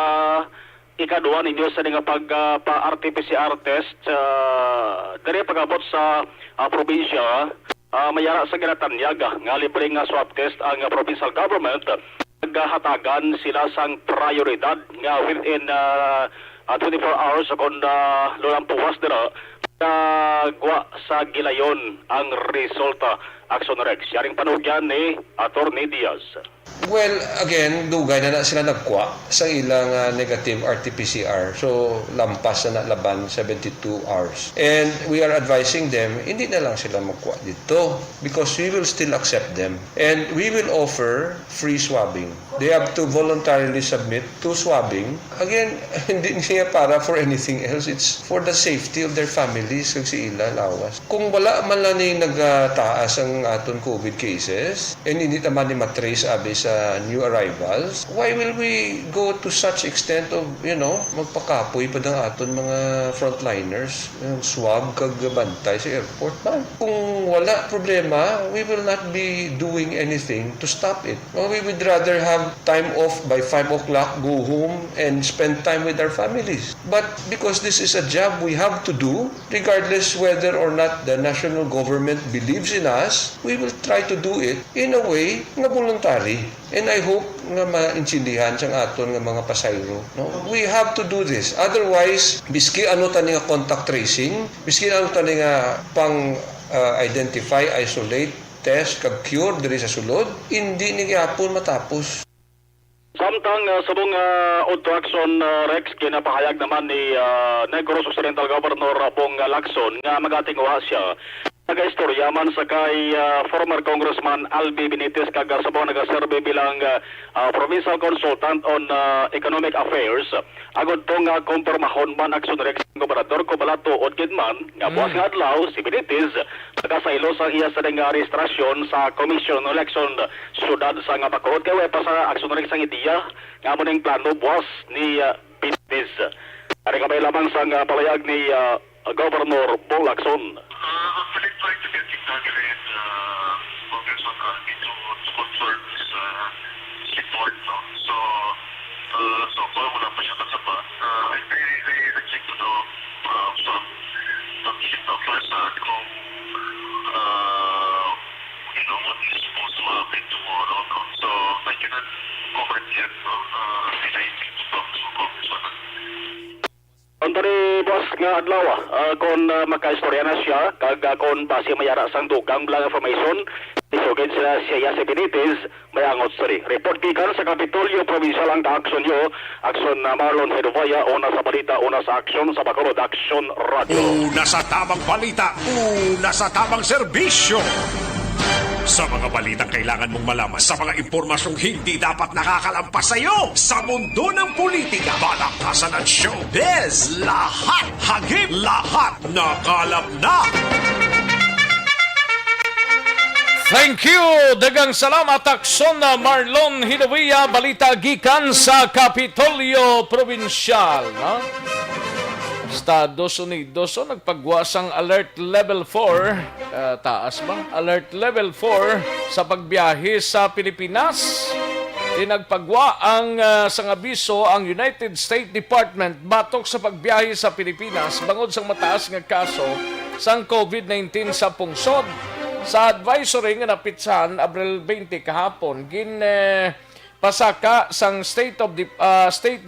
ikaduha ninyo sa nga pag-RT-PCR test diri pag-abot sa probinsya mayara sa ginatanyaga nga libre nga swab test ang provincial government naghatagan sila sang prioridad nga within 24 hours kung lulampuwas dira gwa sa gilayon ang resulta. Aksyon Rex, yaring panugyan ni Atty. Diaz. Well, again, dugay na sila nagkuha sa ilang negative RT-PCR. So, lampas na laban 72 hours. And we are advising them, hindi na lang sila magkuha dito because we will still accept them. And we will offer free swabbing. They have to voluntarily submit to swabbing. Again, hindi niya para for anything else. It's for the safety of their families kung si ila lawas. Kung wala man lang nagtaas ang aton COVID cases, and hindi naman ni matrace abi sa new arrivals, why will we go to such extent of, magpakapoy pa ng aton mga frontliners, yung swab kag bantay sa airport? Man, kung wala problema, we will not be doing anything to stop it. Well, we would rather have time off by 5 o'clock, go home, and spend time with our families. But because this is a job we have to do, regardless whether or not the national government believes in us, we will try to do it in a way na voluntary. And I hope nga maintindihan sang aton nga mga pasayro. No? We have to do this. Otherwise, biski ano tani nga contact tracing, biski ano tani nga pang identify, isolate, test, kag cure diri sa sulod, hindi ni gyapon matapos. Samtang sa mga Auto Aksyon Rex, kinapahayag naman ni Negros Occidental Governor Bong Lacson nga magatingwa siya. Nag-istorya man sa kay former Congressman Albi Benitez kag sa mga nag-survey bilang Provincial Consultant on Economic Affairs. Agod po nga kumpirmahon man Aksyon Rex ng Gobernador ko Balato o Kidman nga buwas nga adlaw si Benitez nagkasaylo sa iya sa nga registrasyon sa Commission on Election Sudad sa nga Bacood kay pa sa Aksyon Rex ang ideya nga mo ning plano buwas ni Benitez. Ari kabay lamang sa palayag ni Governor Bong Lacson. So far, wala pa siya kasaba. I checked to know some shift of Farsad kung what is supposed to happen tomorrow. No? So I cannot comment yet. I think to talk to Congressman. Antari boss nga adlaw kon makaistorya na siya kag kon base mayara sang dugang blang information isugid sila siya si Benitez mayangot sari. Report gikan sa Kapitolyo Provincial ang Aksyon Aksyon na Marlon Hedovaya una sa balita, una sa Aksyon sa Bacolod Aksyon Radio. Una sa tamang balita, una sa tamang serbisyo. Sa mga balitang kailangan mong malaman, sa mga impormasyong hindi dapat nakakalampas sa iyo, sa mundo ng politika, balakasan at showbiz, lahat hagip, lahat nakalap na. Thank you! Dagang salamat Aksyon na Marlon Hidawiya, balita gikan sa Kapitolyo Provincial. No? Estados Unidos nagpagwasang Alert Level 4, taas ba? Alert Level 4 sa pagbiyahe sa Pilipinas. Nagpagwa ang sang abiso ang United States Department batok sa pagbiyahe sa Pilipinas bangod sa mataas nga kaso sang COVID-19 sa pungsod. Sa advisory nga napitsan Abril 20 kahapon, pasaka sang State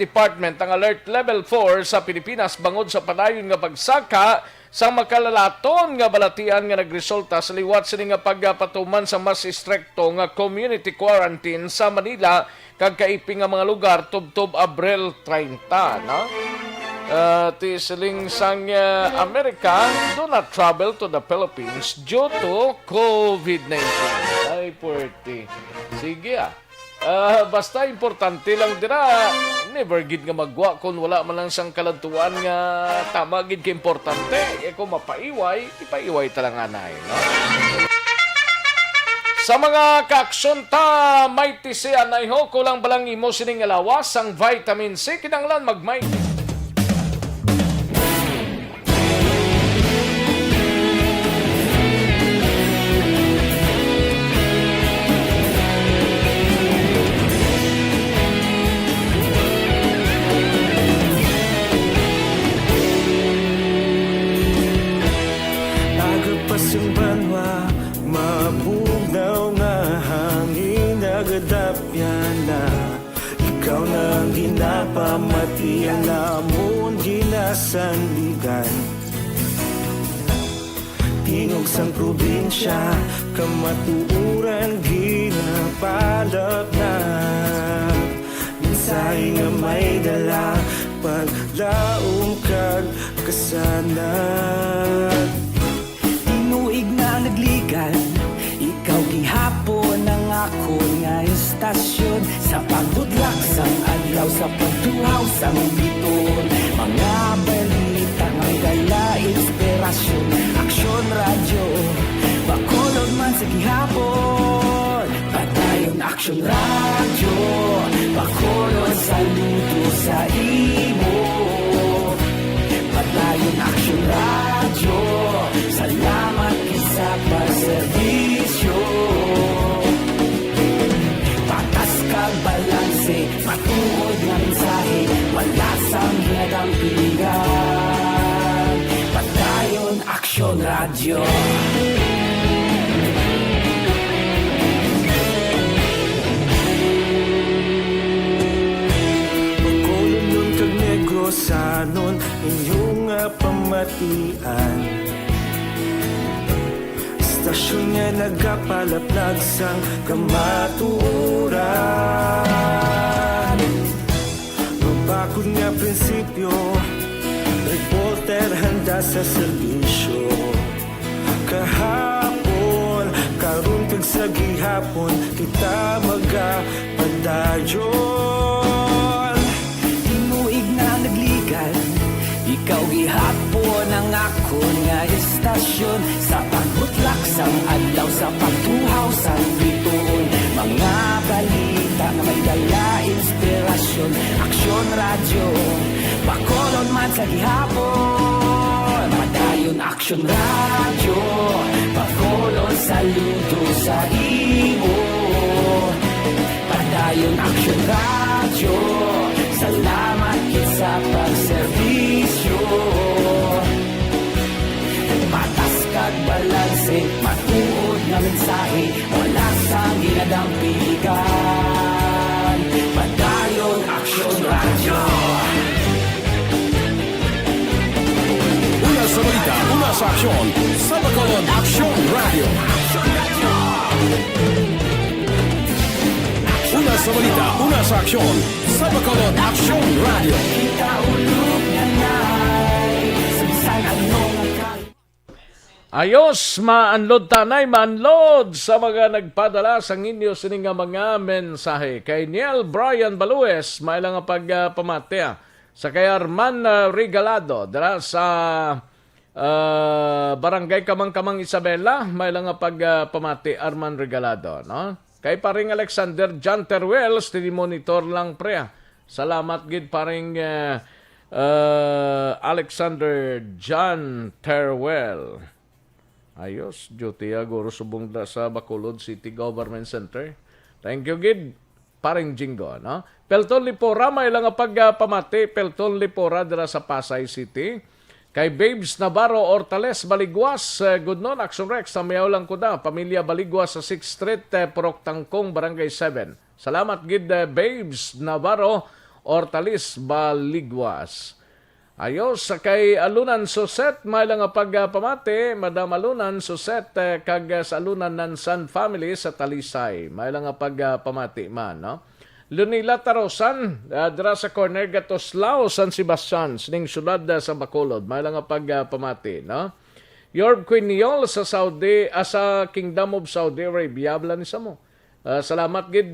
Department ang Alert Level 4 sa Pilipinas bangod sa padayon nga pagsaka sa makalalaton nga balatian nga nagresulta sa liwat sini nga pagpatuman sa mas istrikto nga community quarantine sa Manila kag kaiping nga mga lugar tubtob Abril 30, no? Siling sang America do not travel to the Philippines due to COVID-19. Ay, puwerte. Sige basta importante lang dira, never gid nga magwa kung wala man lang sang kalantuan nga tama gid ka importante. Kung mapaiway, ipaiway talang anay, no? Sa mga kaaksyon ta, may tisi anay ho, kulang balang imo sining alawas ang vitamin C, kinanglan magmighty. Yung banwa, mabugnaw nga hangin nagadapyan na ikaw na ang ginapamati ang namon ginasandigan. Tingog sang probinsya, kamatuuran ginapalap na minsay nga may dala paglaom kag kasanat. Nagligan, ikaw gihapon ang ako nga istasyon sa pagdudlak sang adlaw sa pagtuhaw sang biton. Mga balita nga gala inspirasyon, Aksyon Radio, Bacolod man sa gihapon, padayon aksyon. Aksyon Radio, Bacolod saludo sa imo. Padayon Aksyon Radio, salamat sa pagserbisyo. Patas kag balanse, matuod nga mensahe, wala sang hinagang pilihan. Padayon Aksyon Radio. Sanon inyong pamatian, istasyon nga nagapalaplag sang kamatuoran. Mabakod nga prinsipyo, reporter handa sa serbisyo. Kahapon, karun kag sa gihapon, kita magapadayon. Tinuig na nagligal, ikaw gihapon ang ako nga istasyon. Sa pagbutlak sang adlaw, sa pagtuhaw sang bituon, mga balita na may dala inspirasyon. Aksyon Radio, Bacolod man sa gihapon. Padayon Aksyon Radio, Bacolod saludo sa imo. Padayon Aksyon Radio, salamat kit sa pagserbisyo. Patas kag balanse, matuod nga mensahe, wala sang ginadampigan. Padayon Aksyon Radio. Una sa balita, una sa aksyon, sa Bacolod Aksyon Radio. Una sa balita, una sa aksyon, sa Bacolod Aksyon Radio. Ayos, maanlod tanay, maanlod sa mga nagpadala sa inyo sining nga mga mensahe. Kay Niel Brian Balues, may lang pagpamatea. Sa kay Arman Regalado, dara sa Barangay Kamang-Kamang Isabela, may lang pagpamati Arman Regalado, no? Kay paring Alexander John Terwells, monitor lang pre. Salamat gid paring Alexander John Terwell. Ayos, duty aguro subong sa Bacolod City Government Center. Thank you gid paring Jingo, no? Pelton Lipora may lang pagpamati, Pelton Lipora dira sa Pasay City. Kay Babes Navarro Ortales Baligwas, good noon, Aksyon Rex, sa Miyaw lang ko na, pamilya Baligwas sa 6th Street, Purok Tangkong, Barangay 7. Salamat gid Babes Navarro Ortales Baligwas. Ayos, sa kay Alunan Suset, may lang pagpamati, Madam Alunan Suset, kag sa Alunan ng San Family sa Talisay. May lang pagpamati man, no? Lunila Tarosan, dira sa corner Gatoslao, San Sebastian, sining syudad sa Bacolod. May lang pagpamati, no? Yorb Quiniol sa Saudi, sa Kingdom of Saudi Arabia, ni sa mo. Salamat gid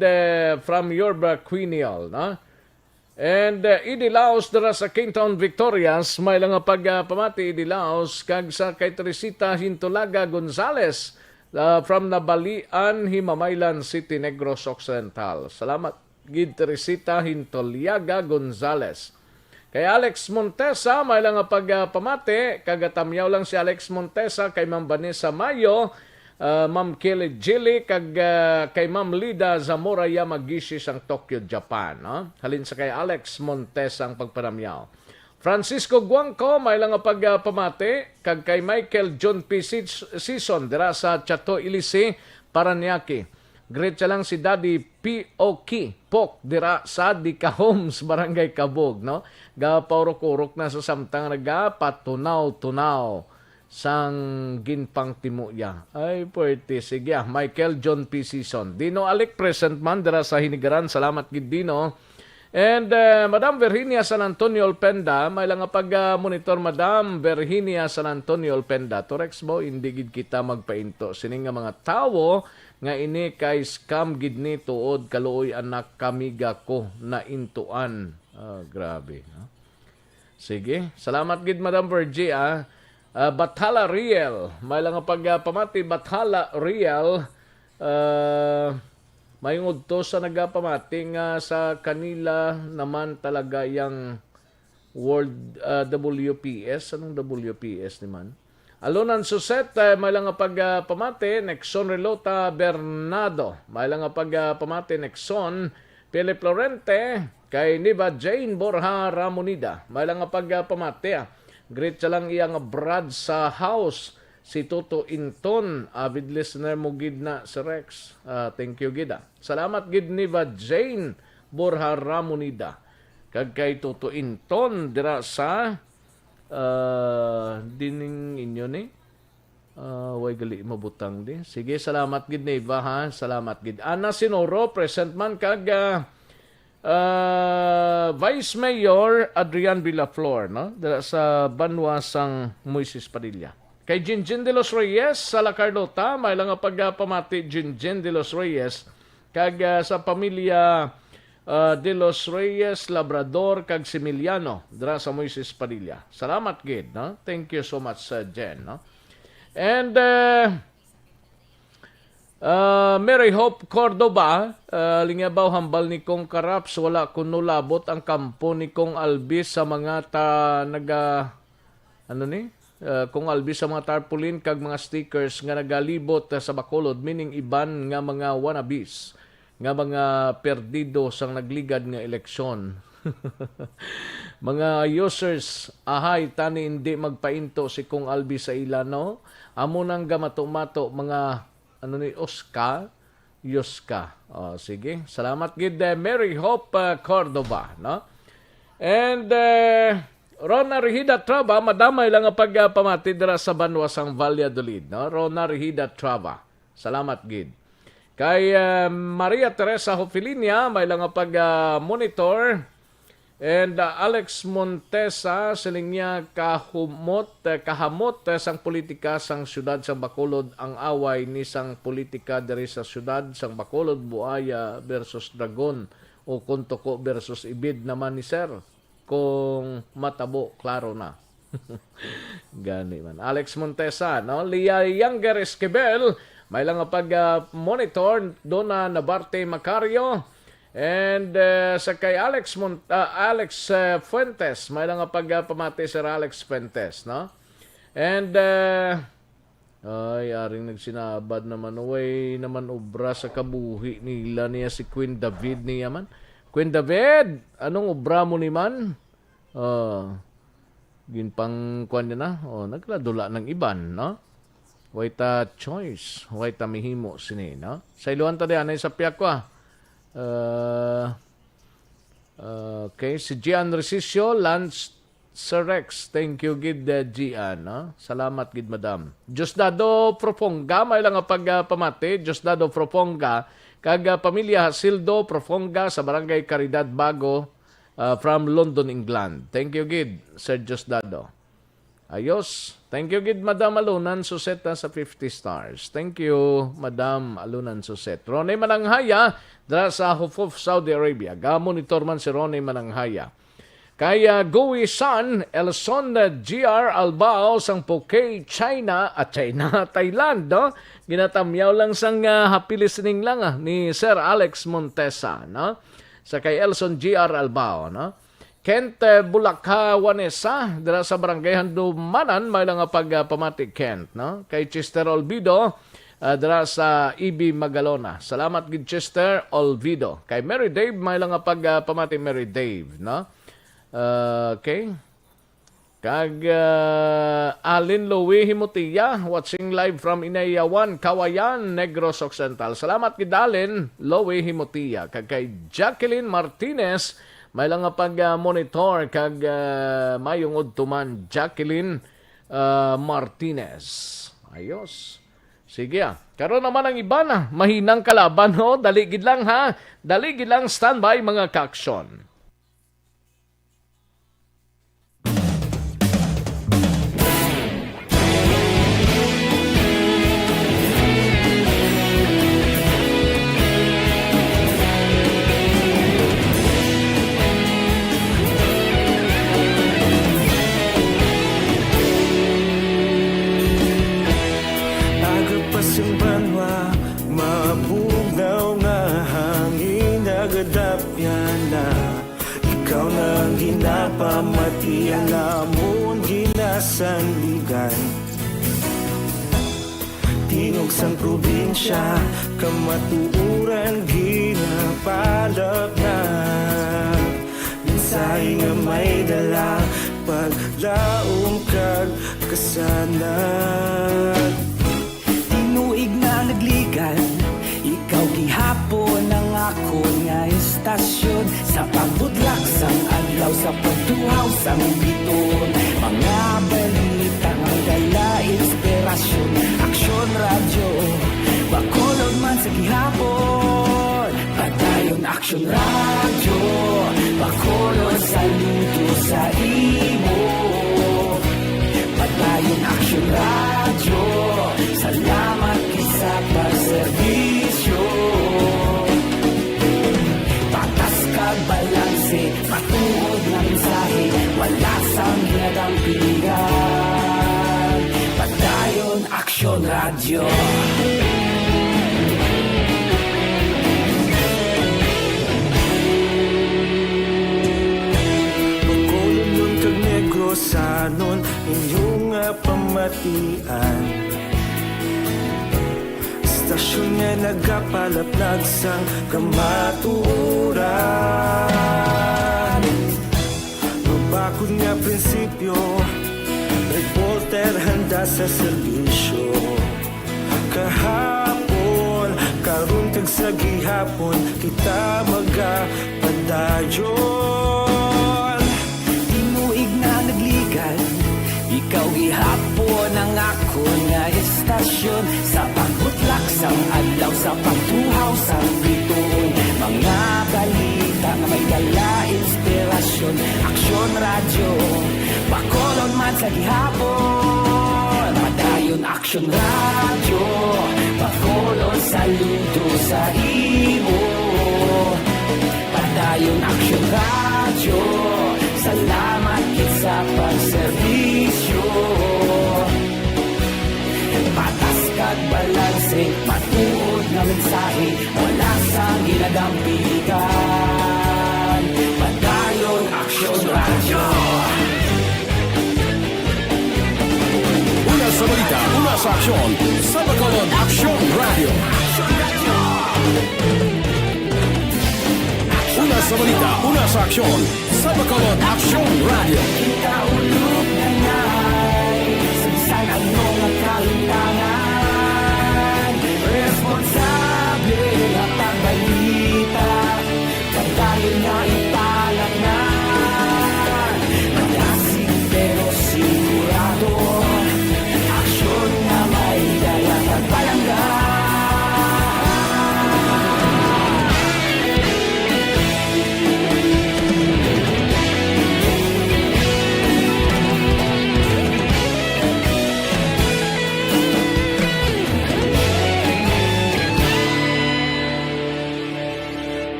from Yorb Quiniol, no? And Idi Laos dira sa Cantong Victorias, may lang pagpamati Idi Laos kag sa kay Teresita Hintulaga Gonzales from Nabalian, Himamaylan City, Negros Occidental. Salamat gid Teresita Hintulaga Gonzales. Kay Alex Montesa, may lang pagpamati, kagatamyaw lang si Alex Montesa kay Ma'am Vanessa Mayo, Ma'am Kelly Jilly, kag kay Ma'am Lida Zamora Yamagishi sang Tokyo, Japan. No? Halin sa kay Alex Montesa ang pagparamyaw. Francisco Guangco, may lang pagpamati, kag kay Michael John P. Season, dira sa Chateau Ilisi, Paranaque. Great siya lang si Daddy P.O.K. Pok, dira sa Dika Homes, Barangay Kabog, no? Gapaurok-urok na sa samtang nagapatunaw-tunaw sang ginpang timuya. Ay, puwerte. Sige, Michael John P. Season. Dino Alec, present man, dira sa Hinigaran. Salamat gid Dino. And Madam Virginia San Antonio Olpenda, may lang pag-monitor Madam Virginia San Antonio Olpenda. Torex mo, hindi gid kita magpainto. Sining nga mga tawo nga ini kay scam gid ni tuod kaluoy anak kamiga ko na intuan. Grabe. No? Sige, salamat gid Madam Virgie. Bathala Riel, may lang pagpamati Bathala Riel. mayungod to sa nagapamati nga sa kanila naman talaga yung World WPS. Anong WPS naman? Alunan Suset, may lang nga pagpamati, Nexon Relota Bernardo. May lang nga pagpamati, Nexon Philip Lorente, kay Niva Jane Borja Ramonida. May lang nga pagpamati. Great siya lang iyang Brad sa house. Si Toto Inton, avid listener mo gid na si Rex. Thank you gida. Salamat gid Niva Jane Borja Ramonida. Kag kay Toto Inton dira sa dining inyo ni. Way gali mabutang di. Sige, salamat gid Niva ha. Salamat gid. Ana Sinoro, present man kag Vice Mayor Adrian Villaflor, no? Dira sa Banwasang Moises Padilla. Kay Jinjin de los Reyes sa La Carlota, may lang nga pagpamati Jinjin de los Reyes kag sa pamilya de los Reyes Labrador kag Similiano dira sa Moises Padilla. Salamat gid, no? Thank you so much Jen, no? And Mary Hope Cordoba, lingabaw hambal ni kong Karaps, wala kuno labot ang kampo ni kong Albis sa mga kung albis sa mga tarpaulin kag mga stickers nga nagalibot sa Bacolod, meaning iban nga mga wannabes, nga mga perdido sang nagligad nga eleksyon. Mga users, ahay, tani hindi magpainto si kung albis sa ilano, amo nang gamato-mato mga Oscar, Yoska. Sige, salamat gid Mary Hope Cordoba, no? And Rona Regida Trava, madamay lang ang pagpamati dira sa Banwasang Valladolid, no? Rona Regida Trava. Salamat gid. Kay Maria Teresa Hofilinia, may lang ang pag-monitor. And Alex Montesa, siling niya kahamot sang politika sang syudad sang Bacolod, ang away ni sang politika diri sa syudad sang Bacolod, Buaya versus Dragon o Kuntoko versus Ibid naman ni Sir. Kung matabo, klaro na. Gani man. Alex Montesa, no? Lia Younger Esquivel, may lang pag-monitor, Dona Nabarte Macario, and sa kay Alex Fuentes, may lang pagpamati Sir Alex Fuentes, no? And aring nagsinabad naman, way naman obra sa kabuhi nila niya si Queen David niya man. Queen David, anong obra mo ni man? Ginpang kwan niya na. Nagladula ng iban, no? Waita choice. Waita mihimo sini, no? Sa iluhan ta diyan ay sa piyak ko, okay, si Gian Resisio, Lance Sir Rex. Thank you, gid Gian, no? Salamat, gid madam. Diosdado Profonga, may lang pagpamati. Diosdado Profonga, kag pamilya Sildo Profonga sa Barangay Caridad Bago, from London, England. Thank you, gid Sir Diosdado. Ayos. Thank you, gid Madam Alunan Suset sa 50 stars. Thank you, Madam Alunan Suset. Ronnie Mananghaya, dra sa Hufuf, Saudi Arabia. Ga-monitor man si Ronnie Mananghaya. Kaya Gowi San, Elson GR Albao, sang Phuket, China, Thailand, no? Ginatamyaw lang sang happy listening lang ni Sir Alex Montesa, no? Sa kay Elson GR Albao, no? Kent Bulakha Wanesa, dira sa Barangay Handumanan, may lang pagpamati Kent, no? Kay Chester Olvido, dira sa EB Magalona. Salamat gid Chester Olvido. Kay Mary Dave, may lang pagpamati Mary Dave, no? Okay. Kag Alin Louie Himutiya, watching live from Inayawan, Kawayan, Negros Occidental. Salamat gid Alin Louie Himutiya. Kag kay Jacqueline Martinez, may lang pag-monitor kag mayong udtuman Jacqueline Martinez. Ayos. Sige Karon naman ang iba na mahinang kalaban, ho. Dali gid lang ha. Dali gid lang, standby mga ka-aksyon. Agad pa siyang banwa, mabugaw nga sanligan. Tingog sang probinsya, kamatuuran ginapalap na. Minsay nga may dala, paglaom kag kasanat. Tinuig na nagligan, ikaw gihapon ang ako nga istasyon. Sa pagbudlak sang adlaw, sa pagtuhaw sang biton. Mga balita nga dala inspirasyon. Aksyon radyo, bakolod man sa gihapon. Padayon Aksyon radyo, bakolod sa luto sa imo. Padayon Aksyon radyo, salamat sa pagserbisyo. Patas kag balanse, patuod na mensahe, wala sang ginadampigan. Padayon Aksyon radyo. Bakolod nun kag Negrosanon, inyong pamatian. Istasyon nga nagapalaplag sang kamaturan. Mabakod nga prinsipyo, reporter handa sa serbisyo. Kahapon, karon kag sa gihapon, kita magapadayon. Tinuig na nagligan, ikaw gihapon ang ako nga istasyon. Sa pagbutlak sang adlaw, sa pagtuhaw sang biton. Mga balita nga may dala inspirasyon. Aksyon radyo, bakolon man sa gihapon. Padayon Aksyon radyo, bakolon saludo sa imo. Padayon Aksyon radyo, salamat kit sa pagserbisyo. Patas kag balanse, patuod na mensahe, wala sang ginadampigan. Padayon Aksyon radyo. Una sa balita, una sa aksyon, sa Bacolod Aksyon Radio. Una sa balita, una sa aksyon, sa Bacolod Aksyon Radio. Kita ulog na ngay, sagsan ang mga kalintangan. Responsable at ang balita, pagdayon na ipalag na. Malasig pero sigurado, aksyon na may dalang at palanggan.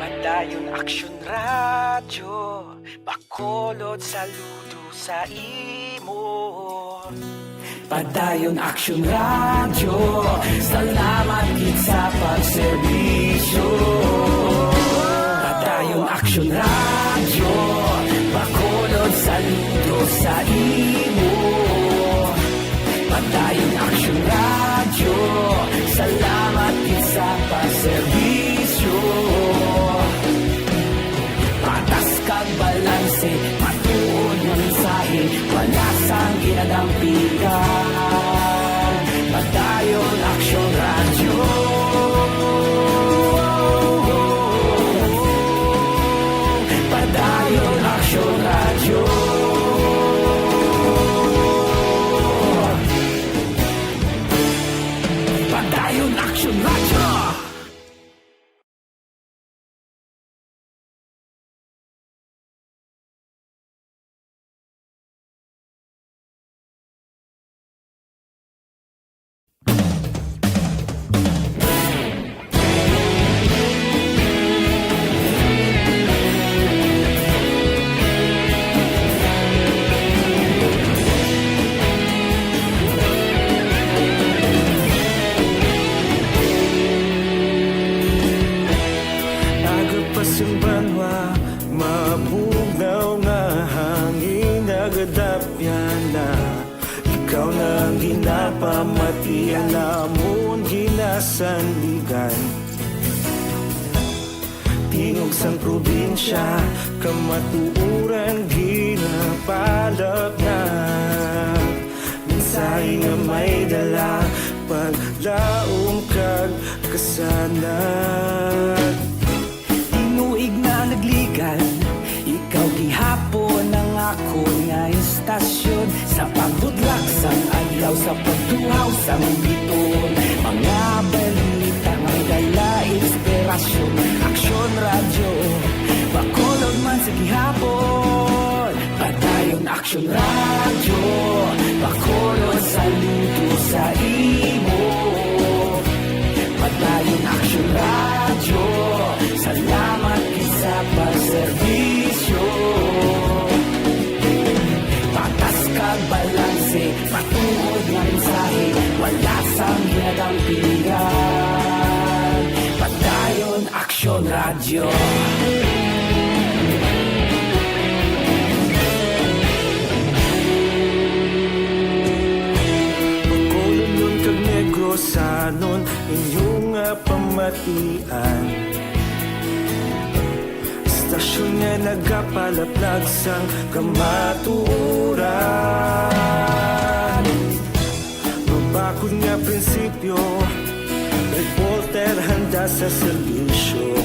Padayon Aksyon radyo, bakolod saludo sa imo. Padayon Aksyon radyo, salamat kit sa pagserbisyo. Padayon Aksyon radyo, bakolod saludo sa imo. Padayon Aksyon radyo, salamat kit sa pagserbisyo. Patas kag balanse, patuod na mensahe, wala sang ginadampigan. Padayon Aksyon radyo. Padayon Aksyon radyo. Padayon Aksyon radyo. ikaw nang ginapamatian namon ginasandigan. Tingog sang probinsya, kamatuuran ginapalap na. Minsay nga may dala, paglaom kag kasanag. Tinuig na nagligan, ikaw gihapon ang ako nga istasyon. Sa pagbudlak sang adlaw, sa pagtuhaw sang biton. Mga balita may dala inspirasyon. Aksyon radyo, bakolog man sa gihapon. Padayon Aksyon radyo, bakolog saludo sa imo. Padayon Aksyon radyo, salamat kisa pagserbisyo. Patas kag balanse, patuod nga mensahe, wala sang ginadang pilihan. Padayon Aksyon radyo. Bacolod kag Negrosanon, inyong pamatian. Istasyon nga nagapalaplag sang kamatuuran. Mabakod nga prinsipyo, reporter handa sa serbisyo.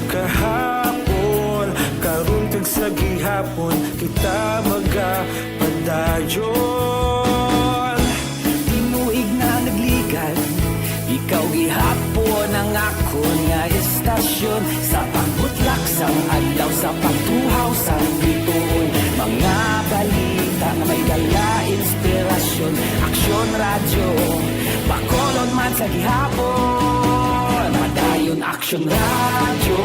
Kahapon, karon kag sa gihapon, kita magapadayon. Tinuig na nagligan, ikaw gihapon ang ako nga istasyon. Sa pagbutlak sang adlaw, sa pagtuhaw sang biton. Mga balita na may dala inspirasyon. Aksyon radyo, bakolod man sa gihapon. Padayon Aksyon radyo,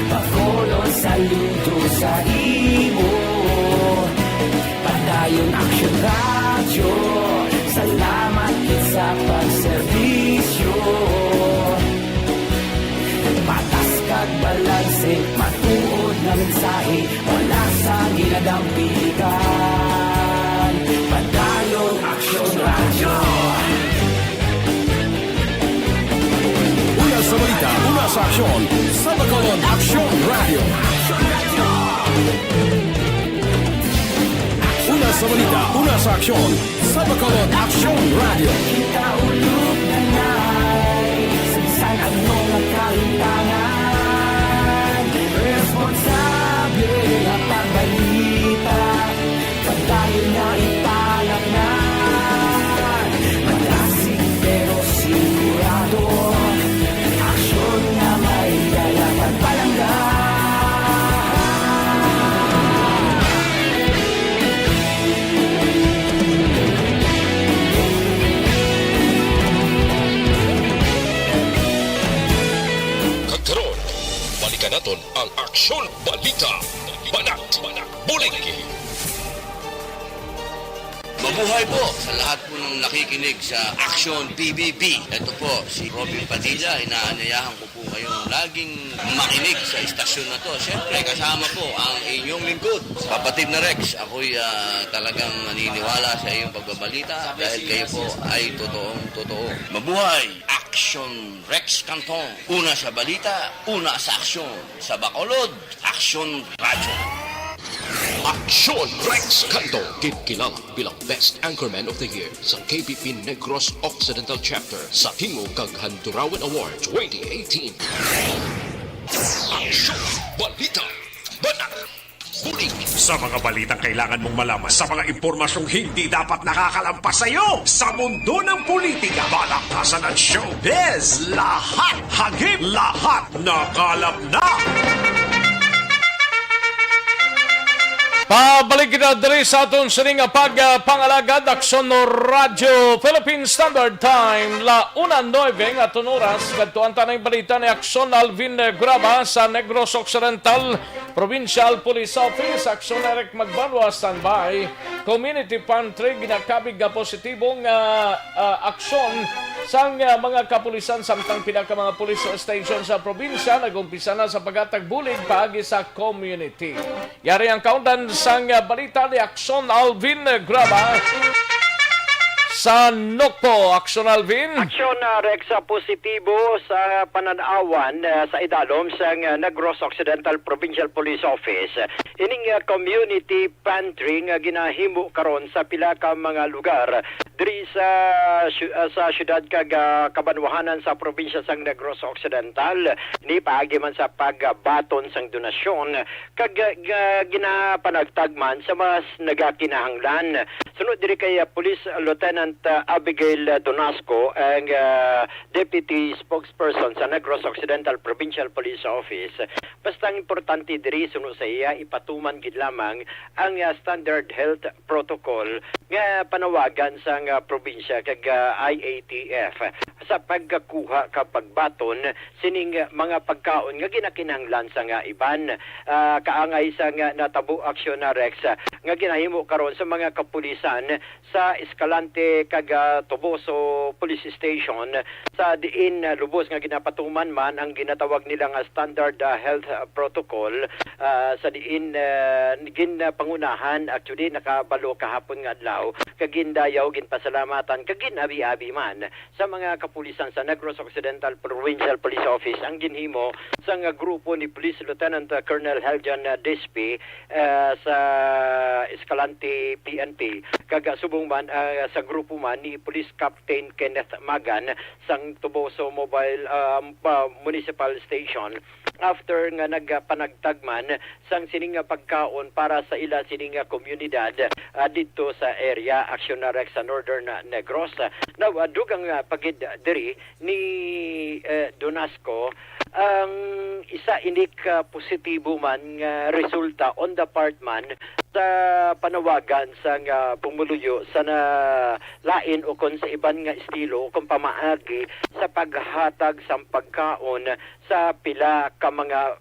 bakolod saludo sa imo. Padayon Aksyon radyo, salamat sa pagserbisyo. Patas kag balanse, matuod na mensahe, wala sa ginadang pilihan. Padayon Aksyon radyo. Una sa balita, una sa aksyon, sa Bacolod Aksyon Radio. Una sa balita, una sa aksyon, sa Bacolod Aksyon Radio. Kita ulog na na'y sansan ang mga kalintangan. Responsable na pagbalita, pagdayo na ipalak na. Malasig pero sigurado, aksyon na may dalaman palangga. Karon, balikan naton ang Aksyon Balita. Banat, Bulig. Mabuhay po sa lahat po ng nakikinig sa Aksyon PBB. Ito po si Robin Padilla. Inaanyayahan ko po kayong laging makinig sa istasyon na to. Siyempre kasama po ang inyong lingkod. Kapatid na Rex, ako'y talagang naniniwala sa iyong pagbabalita dahil kayo po ay totoong-totoo. Mabuhay! Aksyon Rex Cantong. Una sa balita, una sa aksyon. Sa Bacolod, Aksyon Radyo. Aksyon Rex Cantong, kilala bilang Best Anchorman of the Year sa KPP Negros Occidental Chapter sa Tingog kag Handurawan Award 2018. Aksyon Balita. Banat. Bulig. Sa mga balitang kailangan mong malaman, sa mga impormasyong hindi dapat nakakalampas sa iyo, sa mundo ng politika, balakasan at showbiz, lahat hagip, lahat nakalap na. Pabalik kita diri sa aton sining pagpangalagad Aksyon Radio Philippine Standard Time la 1:09 aton oras kadtuan tanay balita ni Aksyon Alvin Graba sa Negros Occidental Provincial Police Office. Aksyon Eric Magbanwa standby. Community Pantry ginakabig positibong aksyon sang mga kapulisan samtang pinaka mga police station sa probinsya nagumpisa na sa paghatag bulig paagi sa community. Yari ang kauntan sang balita ni Aksyon Alvin Graba. sa Nokpo. Aksyon Alvin. Aksyon Rex positibo sa pananawan sa idalom sa Negros Occidental Provincial Police Office. Ining community pantry nga ginahimo karon sa pila ka mga lugar diri sa syudad kag kabanwahanan sa probinsya sang Negros Occidental. Ni paagi man sa pagbaton sang donasyon kag ginapanagtagman sa mas nagakinahanglan. Sunod diri kay Police Lieutenant Abigail Donasco ang Deputy Spokesperson sa Negros Occidental Provincial Police Office. Basta ang importante diri sunod sa iya ipatuman gid lamang ang standard health protocol nga panawagan sa probinsya kag IATF sa pagkuha kapag baton sining mga pagkaon nga ginakinahanglan sa nga iban. Kaangay sa nga natabo aksyon na Rex nga ginahimo karon sa mga kapulisan sa Escalante kag Toboso Police Station sa diin lubos nga ginapatuman man ang ginatawag nila nga standard health protocol sa diin ginpangunahan actually nakabalo kahapon nga adlaw kag gindayaw ginpasalamatan kag ginabi-abi man sa mga kapulisan sa Negros Occidental Provincial Police Office ang ginhimo sa nga grupo ni Police Lieutenant Colonel Heljan Despi sa Escalante PNP kag subong man sa grupo man ni Police Captain Kenneth Magan sang Toboso Mobile Municipal Station after nga nagpanagtagman sang sining pagkaon para sa ila sining komunidad dito sa area Aksyon na Rex sa Northern Negros. Now, dugang pagid diri ni Donasco ang isa inik positibo man nga resulta on the part man sa panawagan sa pumuluyo sa lain o kon sa iban nga estilo o kung pamaagi sa paghatag sa pagkaon sa pila ka mga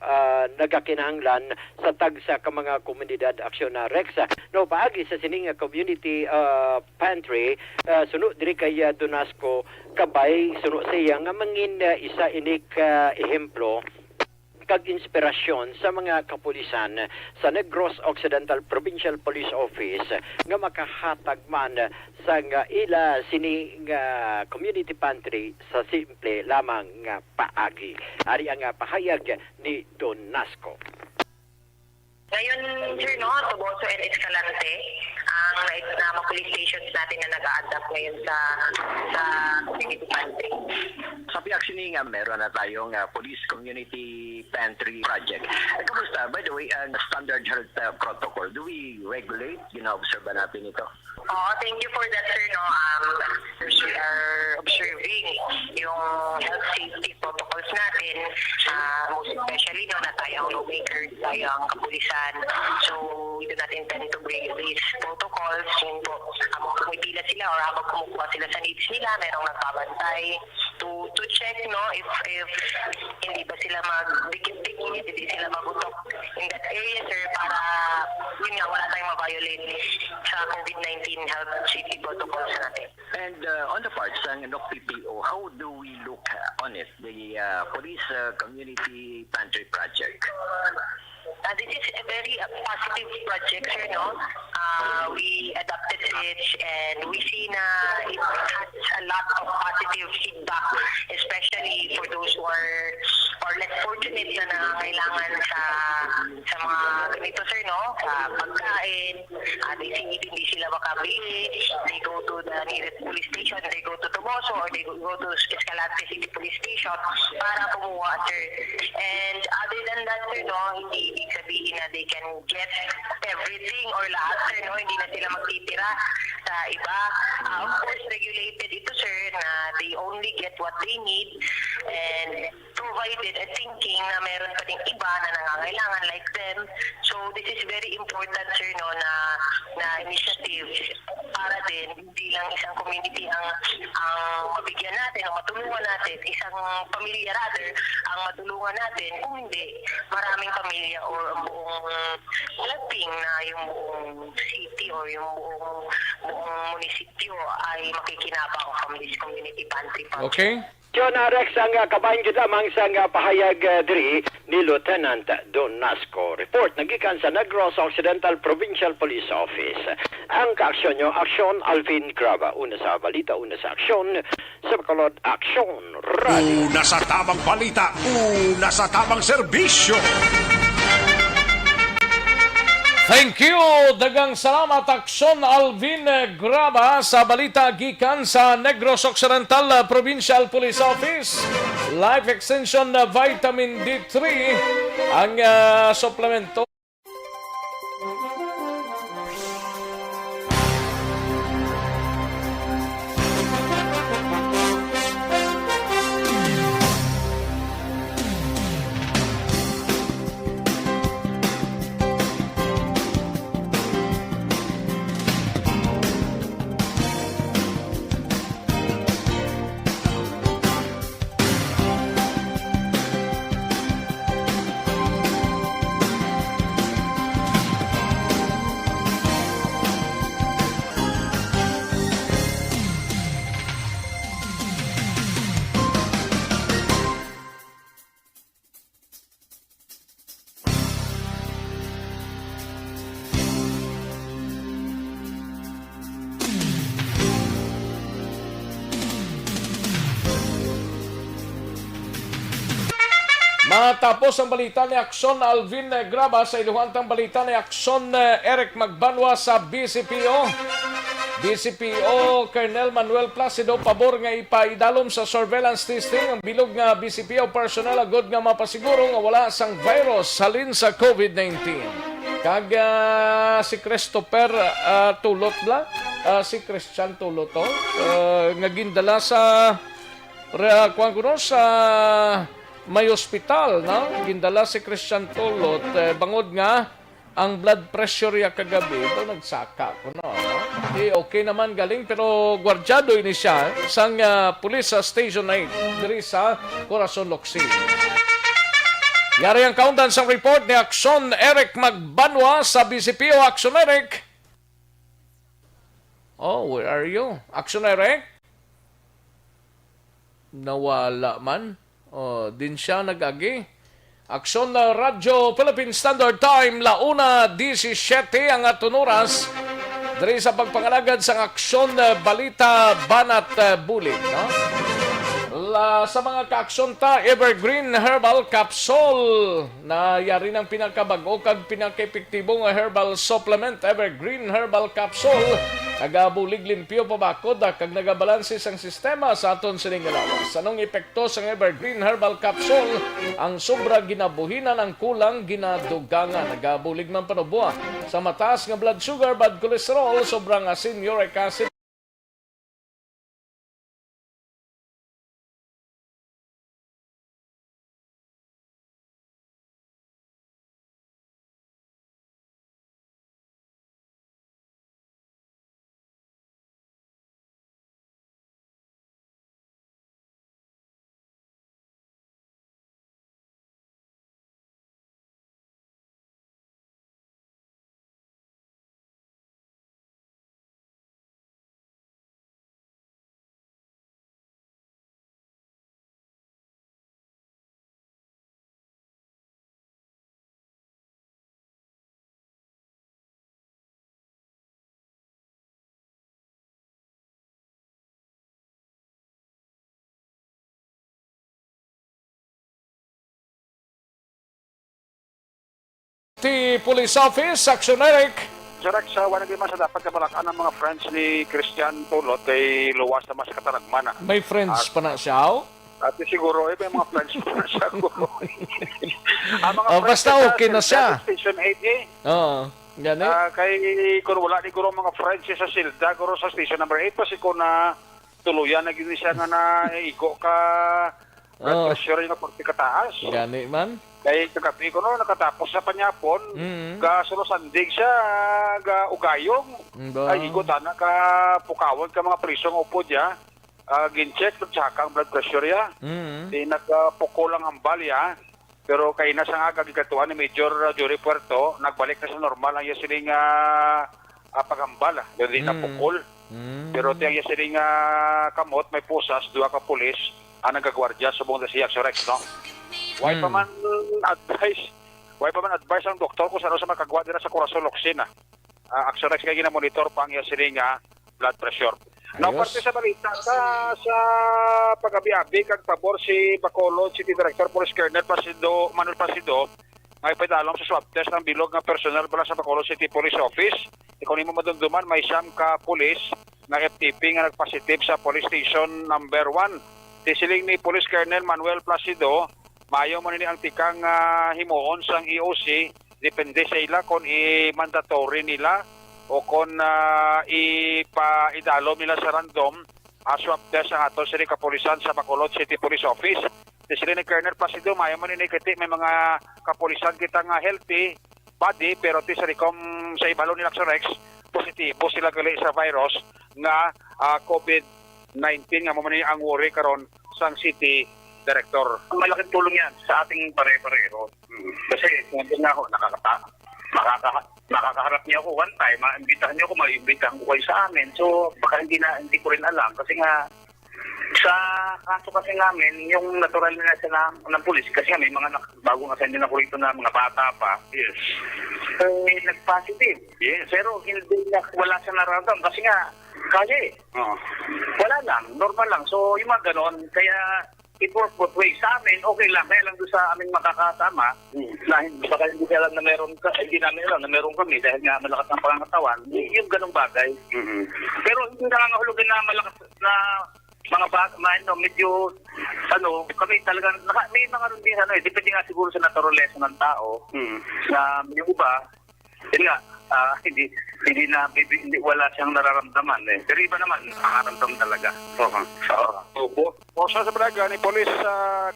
nagakinahanglan sa tagsa ka mga komunidad Aksyon na Rex. No, paagi sa sining community pantry suno diri kay Donasco kabay suno siya nga mangin isa inik ehemplo kag inspirasyon sa mga kapulisan sa Negros Occidental Provincial Police Office nga makahatag man sa ila sini nga community pantry sa simple lamang nga paagi. Ari ang pahayag ni Donasco. Ngayon, sir, no, Toboso and Escalante, ang mga police stations natin na nag-a-adapt ngayon sa community pantry. Sa PXN nga, meron na tayong Police Community Pantry Project. Kamusta? By the way, ang standard health protocol, do we regulate? Gina-observe natin ito? Oo, thank you for that, sir, no. We are observing yung health safety protocols natin, most especially, no, na tayong lawmakers, tayong kapulisan. So, we do not intend to break these protocols. Yung habang pumipila sila or habang kumukuha sila sa needs nila, merong nagbabantay to check, no, if hindi ba sila magdikit-dikit, hindi sila magutok in that area, sir, para yun nga, wala tayong ma-violate sa COVID-19 health safety protocols natin. And on the parts ng PPO, how do we look on it, the Police Community Pantry Project? This is a very positive project, sir, no? We adopted it and we see na it has a lot of positive feedback, especially for those who are less fortunate na nangangailangan sa mga ganito, sir, no? Sa pagkain, they see hindi sila makabili, they go to the nearest police station, they go to Toboso, or they go to Escalante City Police Station para kumuha, sir. And other than that, sir, no, hindi ibig sabihin na they can get everything or lahat, sir, no? Hindi na sila magtitira sa iba. Of course, regulated ito, sir, na they only get what they need and provided a thinking na meron pa ding iba na nangangailangan like them. So, this is very important, sir, no, na initiative para din hindi lang isang community ang mabigyan natin, ang matulungan natin, isang pamilya rather, ang matulungan natin, kung hindi, maraming pamilya or ang buong laping na yung buong city or yung buong munisipyo ay makikinabang from this community pantry project. Okay. John Rex ang kabayan gid lamang sa pahayag diri ni Lieutenant Donasco. Report nagikan sa Negros Occidental Provincial Police Office. ang kaaksyon nyo. Aksyon, Alvin Graba. Una sa balita, una sa aksyon. Sa Bacolod, Aksyon Radio. Una sa tamang balita, una sa tamang serbisyo. Thank you! Dagang salamat Aksyon Alvin Graba sa balita gikan sa Negros Occidental Provincial Police Office. Life Extension Vitamin D3 ang suplemento. Matapos ang balita ni Aksyon Alvin Graba sa iluhantang balita ni Aksyon Eric Magbanwa sa BCPO. BCPO Colonel Manuel Placido pabor nga ipaidalom sa surveillance testing ang bilog nga BCPO personnel agod nga mapasiguro nga wala sang virus halin sa COVID-19. Kag si Christopher Tulot bla, si Christian Tulot nga gindala sa sa may ospital, no? Gindala si Christian Tulot, bangod nga ang blood pressure ya kagabi, ito nagsaka ko no? Okay naman galing, pero gwardyado ini siya sang police sa Station 8, diri sa Corazon Locsin. Yari ang kaundan sa report ni Aksyon Eric Magbanwa sa BCPO. Aksyon Eric. Oh, where are you? Aksyon Eric? Nawala man. Oh, din siya nag-agi. Aksyon na Radyo Philippine Standard Time, 1:17 ang atunuras. Dari sa pagpangalagad sa Aksyon Balita Banat Bulig, no? Sa mga kaaksyon ta, Evergreen Herbal Capsule na yari ng pinakabago kag pinaka-epektibong herbal supplement. Evergreen Herbal Capsule nagabulig limpyo pabakod kag nagabalanse sang sistema sa aton sining lawas. Anong epekto sa Evergreen Herbal Capsule? Ang sobra ginabuhinan ang kulang ginadugangan. Nagabulig man panubuha sa mataas nga blood sugar, bad cholesterol, sobrang asin, uric acid, Police Office. Aksyon Eric. Sir Rex, wala naman sa dapat kabalakan ng mga friends ni Christian Tulot kay luwas na mas kataragmana. May friends pa na siya? At siguro, may mga friends pa na siya. Basta okay na siya. Station 8A. Oo. Gani? Kay kung wala ni guro mga friends sa Silda, guro sa station number 8 pa si ko na tuluyan na gini siya nga na iko ka pressure yung pagtikataas. Gani man? Kay kagabi ko no, nakatapos sa panyapon, ka sulusandig siya, ga ugayong. Ay igutan na ka pukawon ka mga prisong upo niya. Gincheck at saka ang blood pressure ya. Di nagpuko lang ang balya. Pero kay na sa nga gagatuan ni Major Jory Puerto, nagbalik na sa normal ang yasiling pagambala. Hindi na pukol. Pero tiyang yasiling kamot, may pusas, duwa ka pulis, ang nagagwardya sa buong siya sa Rex, no? Why pa man advice ang doktor kung saan sa makagwa dira sa Corazon Locsin, Aksyon Rex kay gina-monitor pang iya sining blood pressure. Now, Ayos. parte sa balita, sa pag-abi-abi, kag pabor si Bacolod City Director Police Colonel Manuel Placido, ay padalong sa swab test ng bilog nga personal bala sa Bacolod City Police Office. Kung mo madumduman, may siyam ka pulis na FTP nga nagpositive sa Police Station number 1. Tisiling ni Police Colonel Manuel Placido, mayo mo nini ang tikang himuon sang EOC, depende sa ila kung i-mandatory nila o kung ipa-idalo nila sa random swab test ang ato sa kapulisan sa Bacolod City Police Office. Sila ni Colonel Placido, mayo man inikiti, may mga kapulisan kita nga healthy body, pero tisarikom sa ibalo ni Aksyon Rex, positibo sila gali sa virus nga COVID-19 nga mamani ang worry karon sang city director. Malaking tulong yan sa ating pare-pareho. Kasi kung na ako, makakaharap niya ako one time, maimbitahan niyo ako, maimbitahan ko kayo sa amin. So, baka hindi ko rin alam. Kasi nga, sa kaso kasi namin, yung natural na ng pulis, kasi nga may mga bagong ascend din ako rito na mga bata pa. Yes. Nag-positive. Yes. Pero wala siya nararamdaman kasi nga, kaya wala lang, normal lang. So, yung mga ganon, kaya it works both ways. Sa amin, okay lang. Kaya lang doon sa aming makakasama, na baka hindi alam na hindi namin alam na meron kami dahil nga malakas ang pangangatawan, yung ganong bagay. Pero hindi nangangahulugan na malakas na mga medyo kami talaga may mga rin din depende nga siguro sa naturalesa ng tao na yung iba yun nga hindi wala siyang nararamdaman pero iba naman nakaramdam talaga. Opo. Sa Braga ni Police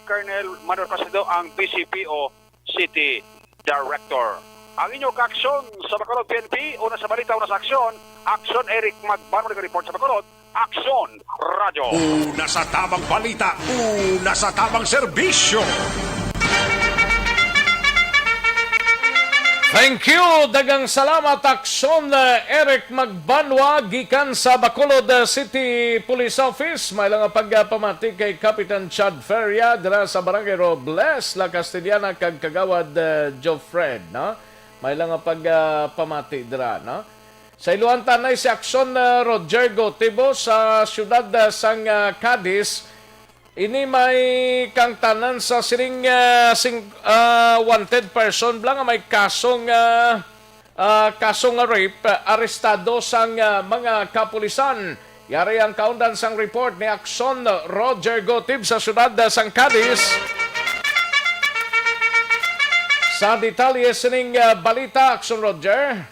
Colonel Manuel Placido ang BCPO City Director. Ang inyong Aksyon sa Bacolod PNP, una sa balita, una sa Aksyon, Aksyon Eric Magbano nag-report sa Bacolod, Aksyon Radyo. Una sa tamang balita, una sa tamang serbisyo. Thank you. Dagang salamat, Aksyon Eric Magbanwa gikan sa Bacolod City Police Office. May lang pagpamati kay Kapitan Chad Feria dira sa Barangay Robles, La Castellana kag Kagawad Jofred, no? May lang pagpamati dira, no? Sa iluan tanay si Aksyon Roger Gotibo sa siyudad sang Cadiz. Ini may kang tanan sa siring wanted person blang may kasong rape arestado sang mga kapulisan. Yari ang kaundan sang report ni Aksyon Roger Gotib sa siyudad sang Cadiz. Sa detalye sining balita, Aksyon Roger.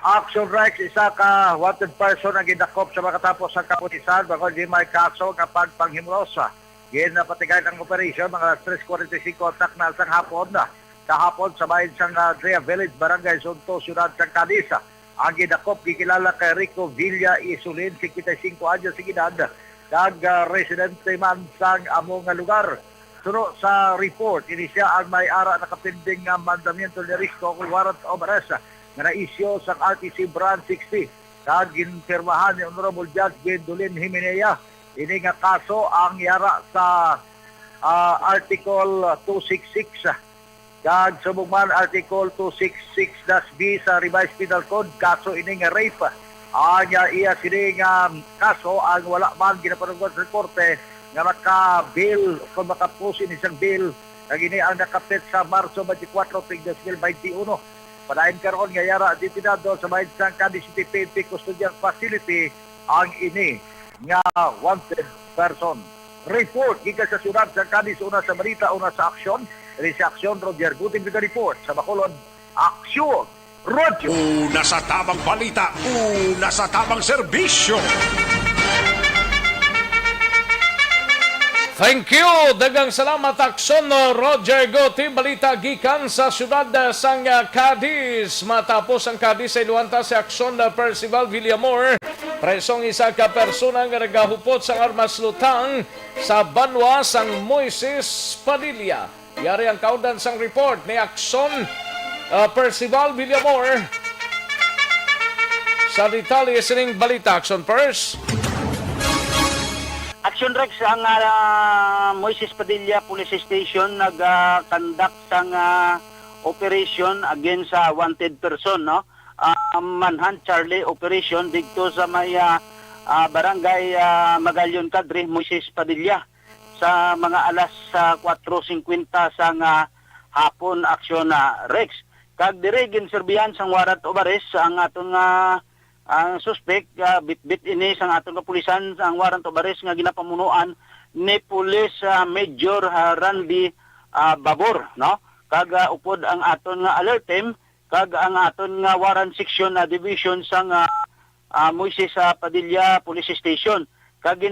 Aksyon Rex, isa ka wanted person ang gidakop sa makatapos sa kapulisan bakit di may kaso nga pagpanghimrosa. Ginapatigay ng operation mga 3:45 otak na sang hapon na. Kahapon sa bayan sang Drea Village, Barangay Sunto, Ciudad San Cadiz. Ang gidakop gikilala kay Rico Villa Isulin, 55 anyos sa edad, kag residente man sang among lugar. Suno sa report, ini siya ang may ara nakapinding mandamiento ni Rico kung warrant of arrest nga na-issue sa RTC Brand 60 kag ginpirmahan ni Honorable Judge Gwendolyn Jimenea. Ini nga kaso ang yara sa Article 266 kag sumugman Article 266-B sa Revised Penal Code, kaso ini nga rape. Ang iya sini nga kaso ang wala man ginapanugan sa korte nga maka-bail kung makapusin isang bail kag ini ang nakapit sa Marso 24, 2021. Padayon karon nga yara detinado sa bayan sang Cadiz City PNP Custodial Facility ang ini nga wanted person. Report gikan sa siyudad sa Cadiz, una sa balita, una sa Aksyon. Ini sa Aksyon Roger Guting with the report sa Bacolod, Aksyon Roger. Una sa tamang balita, una sa tamang serbisyo. Thank you. Dagang salamat, Aksyon Roger Goti. Balita gikan sa siyudad sang Cadiz. Matapos ang Cadiz sa iluwanta si Aksyon Percival Villamor. Presong isa ka persona nga nagahupot sa armas lutang sa banwa sang Moises Padilla. Yari ang kaundan sang report ni Aksyon Percival Villamor. Sa detalye sining balita, Aksyon Pers. Aksyon Rex, ang Moises Padilla Police Station nag-conduct sang operation against sa wanted person, no? Manhunt Charlie operation dito sa may barangay Magalyon Cadre, Moises Padilla sa mga alas 4:50 sang hapon aksyon Rex. Kag dire ginserbihan sang warrant of arrest ang aton ang suspect bit-bit ini sang aton kapulisan ang warrant of arrest nga ginapamunuan ni Police Major Randy Babor, no? Kag upod ang aton nga alert team kag ang aton nga warrant section division sang Moises Padilla Police Station. Kag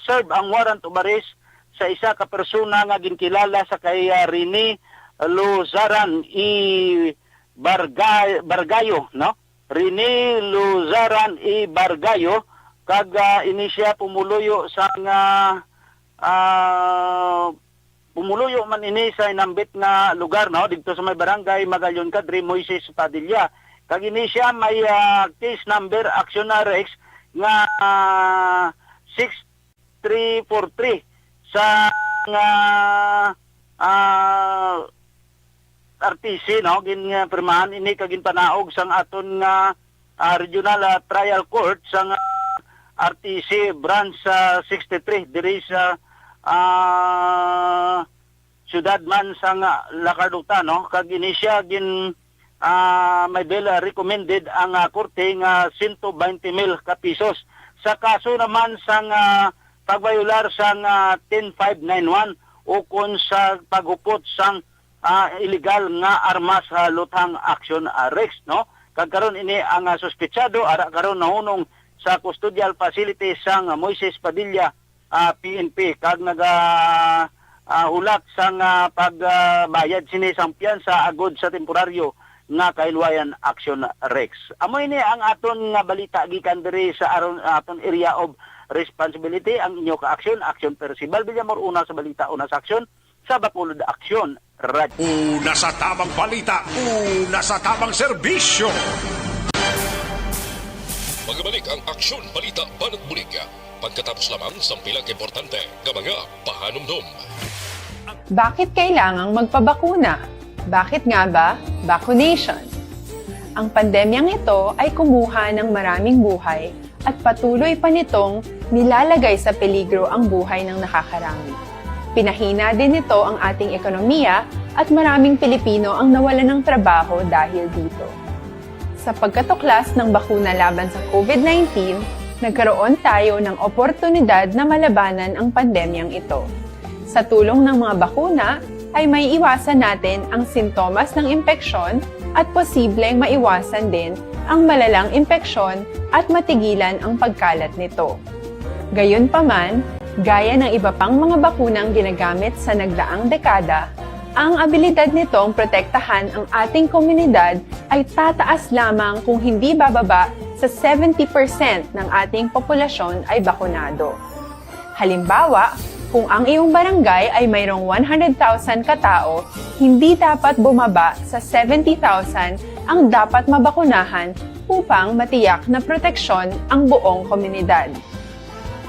serve ang warrant of arrest sa isa ka persona nga ginkilala sa kay Rene Luzaran Bargayo, no? Rene Luzaran Bargayo kag ini siya pumuluyo sa pumuluyo man ini sa inambit nga lugar, no, dito sa may barangay Magalyon Cadre, Moises Padilla. Kag ini siya may case number Aksyon Rex nga 6343 sa RTC, no, gin pirmahan ini kag ginpanaog sang aton nga regional trial court sang RTC branch 63 diri sa syudad man sang Lacarduta, no? Kag ini siya gin may bill recommended ang korte nga 120,000 ka pesos. Sa kaso naman sang pagbayular sang 10591 ukon sa pagupot sang illegal nga armas lutang Aksyon Rex, no? Kag karon ini ang suspetsado ara karon nahunong sa custodial facility sang Moises Padilla PNP kag ulat sang pagbayad sini sang piyansa agod sa temporaryo nga kailwayan Aksyon Rex. Amo ini ang aton nga balita gikan diri sa aton area of responsibility. Ang inyo ka Aksyon Percival Villamor, una sa balita, una sa aksyon sa Bacolod Aksyon Radio. Una sa tamang balita, una sa tamang serbisyo. Magbalik ang Aksyon Balita Banat Bulig. Pagkatapos lamang sa pilang importante ng mga pahanumdum. Bakit kailangang magpabakuna? Bakit nga ba vaccination? Ang pandemyang ito ay kumuha ng maraming buhay at patuloy pa nitong nilalagay sa peligro ang buhay ng nakakarami. Pinahina din nito ang ating ekonomiya at maraming Pilipino ang nawalan ng trabaho dahil dito. Sa pagkatuklas ng bakuna laban sa COVID-19, nagkaroon tayo ng oportunidad na malabanan ang pandemyang ito. Sa tulong ng mga bakuna, ay may iwasan natin ang sintomas ng impeksyon at posibleng maiwasan din ang malalang impeksyon at matigilan ang pagkalat nito. Gayunpaman, gaya ng iba pang mga bakunang ginagamit sa nagdaang dekada, ang abilidad nitong protektahan ang ating komunidad ay tataas lamang kung hindi bababa sa 70% ng ating populasyon ay bakunado. Halimbawa, kung ang iyong barangay ay mayroong 100,000 katao, hindi dapat bumaba sa 70,000 ang dapat mabakunahan upang matiyak na proteksyon ang buong komunidad.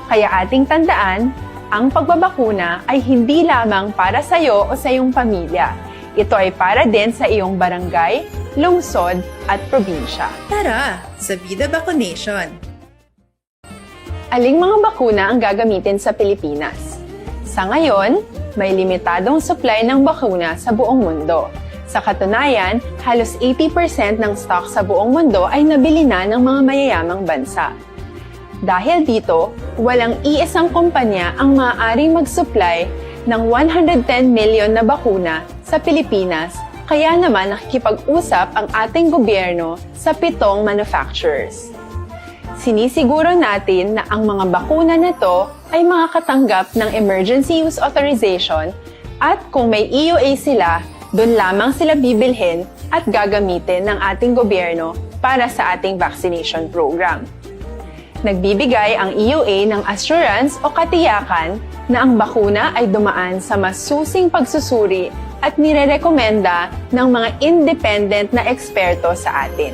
Kaya ating tandaan, ang pagbabakuna ay hindi lamang para sa iyo o sa iyong pamilya. Ito ay para din sa iyong barangay, lungsod at probinsya. Tara, sa Vida Vaccination! Aling mga bakuna ang gagamitin sa Pilipinas? Sa ngayon, may limitadong supply ng bakuna sa buong mundo. Sa katunayan, halos 80% ng stock sa buong mundo ay nabili na ng mga mayayamang bansa. Dahil dito, walang iisang kumpanya ang maaaring mag-supply ng 110 million na bakuna sa Pilipinas, kaya naman nakikipag-usap ang ating gobyerno sa 7 manufacturers. Sinisiguro natin na ang mga bakuna na ito ay makakatanggap ng Emergency Use Authorization at kung may EUA sila, doon lamang sila bibilhin at gagamitin ng ating gobyerno para sa ating vaccination program. Nagbibigay ang EUA ng assurance o katiyakan na ang bakuna ay dumaan sa masusing pagsusuri at nirerekomenda ng mga independent na eksperto sa atin.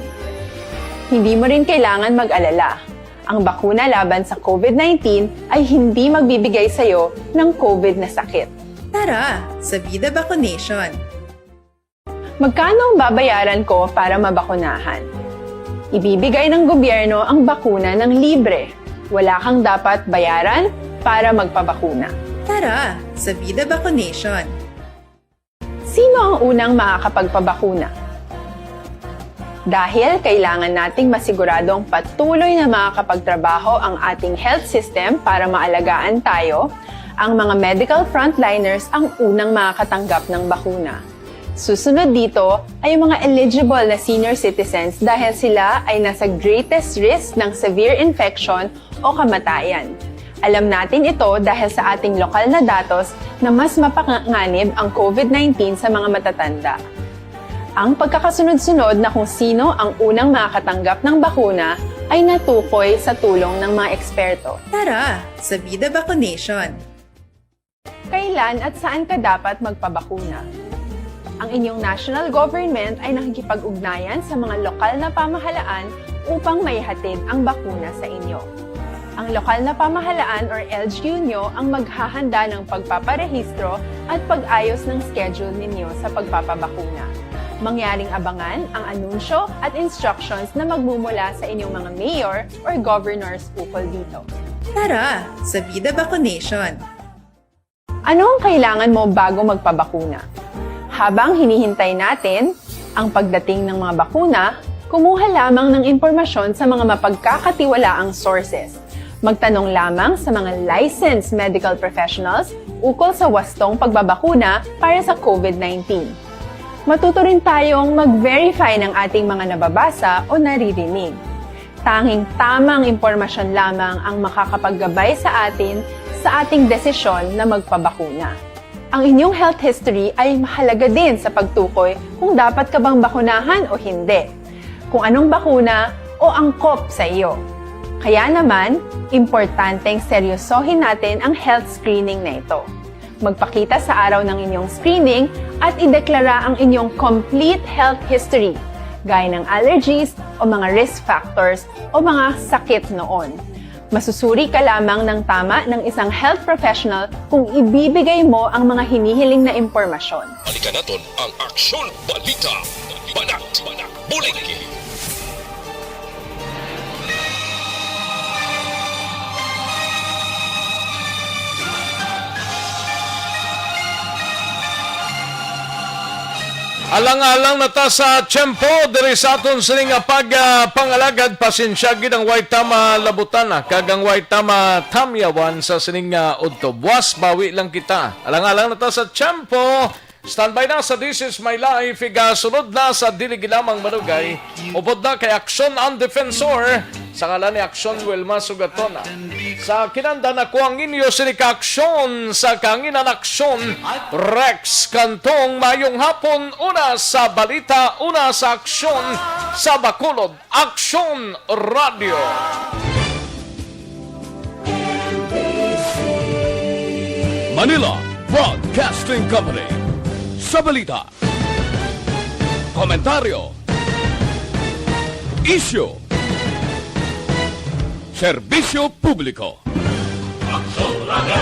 Hindi mo rin kailangan mag-alala. Ang bakuna laban sa COVID-19 ay hindi magbibigay sa iyo ng COVID na sakit. Tara, sa Vida Vaccination! Magkano ang babayaran ko para mabakunahan? Ibibigay ng gobyerno ang bakuna ng libre. Wala kang dapat bayaran para magpabakuna. Tara, sa Vida Vaccination. Sino ang unang makakapagpabakuna? Dahil kailangan nating masiguradong patuloy na makakapagtrabaho ang ating health system para maalagaan tayo, ang mga medical frontliners ang unang makakatanggap ng bakuna. Susunod dito ay yung mga eligible na senior citizens dahil sila ay nasa greatest risk ng severe infection o kamatayan. Alam natin ito dahil sa ating lokal na datos na mas mapanganib ang COVID-19 sa mga matatanda. Ang pagkakasunod-sunod na kung sino ang unang makakatanggap ng bakuna ay natukoy sa tulong ng mga eksperto. Tara, sa Vida Vaccination. Kailan at saan ka dapat magpabakuna? Ang inyong national government ay nakikipag-ugnayan sa mga lokal na pamahalaan upang maihatid ang bakuna sa inyo. Ang lokal na pamahalaan or LGU nyo ang maghahanda ng pagpaparehistro at pag-ayos ng schedule ninyo sa pagpapabakuna. Mangyaring abangan ang anunsyo at instructions na magmumula sa inyong mga mayor or governors ukol dito. Tara, sa Vida Vaccination. Ano ang kailangan mo bago magpabakuna? Habang hinihintay natin ang pagdating ng mga bakuna, kumuha lamang ng impormasyon sa mga mapagkakatiwalaang sources. Magtanong lamang sa mga licensed medical professionals ukol sa wastong pagbabakuna para sa COVID-19. Matuto rin tayong mag-verify ng ating mga nababasa o naririnig. Tanging tamang impormasyon lamang ang makakapaggabay sa atin sa ating desisyon na magpabakuna. Ang inyong health history ay mahalaga din sa pagtukoy kung dapat ka bang bakunahan o hindi, kung anong bakuna o angkop sa iyo. Kaya naman, importanteng seryosohin natin ang health screening na ito. Magpakita sa araw ng inyong screening at ideklara ang inyong complete health history, gaya ng allergies o mga risk factors o mga sakit noon. Masusuri ka lamang ng tama ng isang health professional kung ibibigay mo ang mga hinihiling na impormasyon. Balikan natin ang Aksyon Balita. Banat, Bulig. Alang-alang na ta sa tiyempo, diri sa aton sining pangalagad, pasensya gid ang white tama labutana, kagang white tama tamyawan sa sining udto. Buwas, bawi lang kita. Alang-alang na ta sa tiyempo, standby na sa This Is My Life, sunod na sa Diligilamang Manugay, upod na kay Aksyon ang Defensor, sa ngalan ni Aksyon Wilma Sugatona. Sa kinanda na ko ang inyo sinikaksyon sa kanginan Aksyon, Rex Cantong, mayong hapon, una sa Balita, una sa Aksyon, sa Bacolod, Aksyon Radio. Manila Broadcasting Company. Sa Balita. Komentaryo. Issue. Serbisyo Publiko. Aksyon Radio.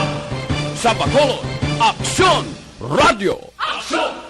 Sa Bacolod, Aksyon Radio. Aksyon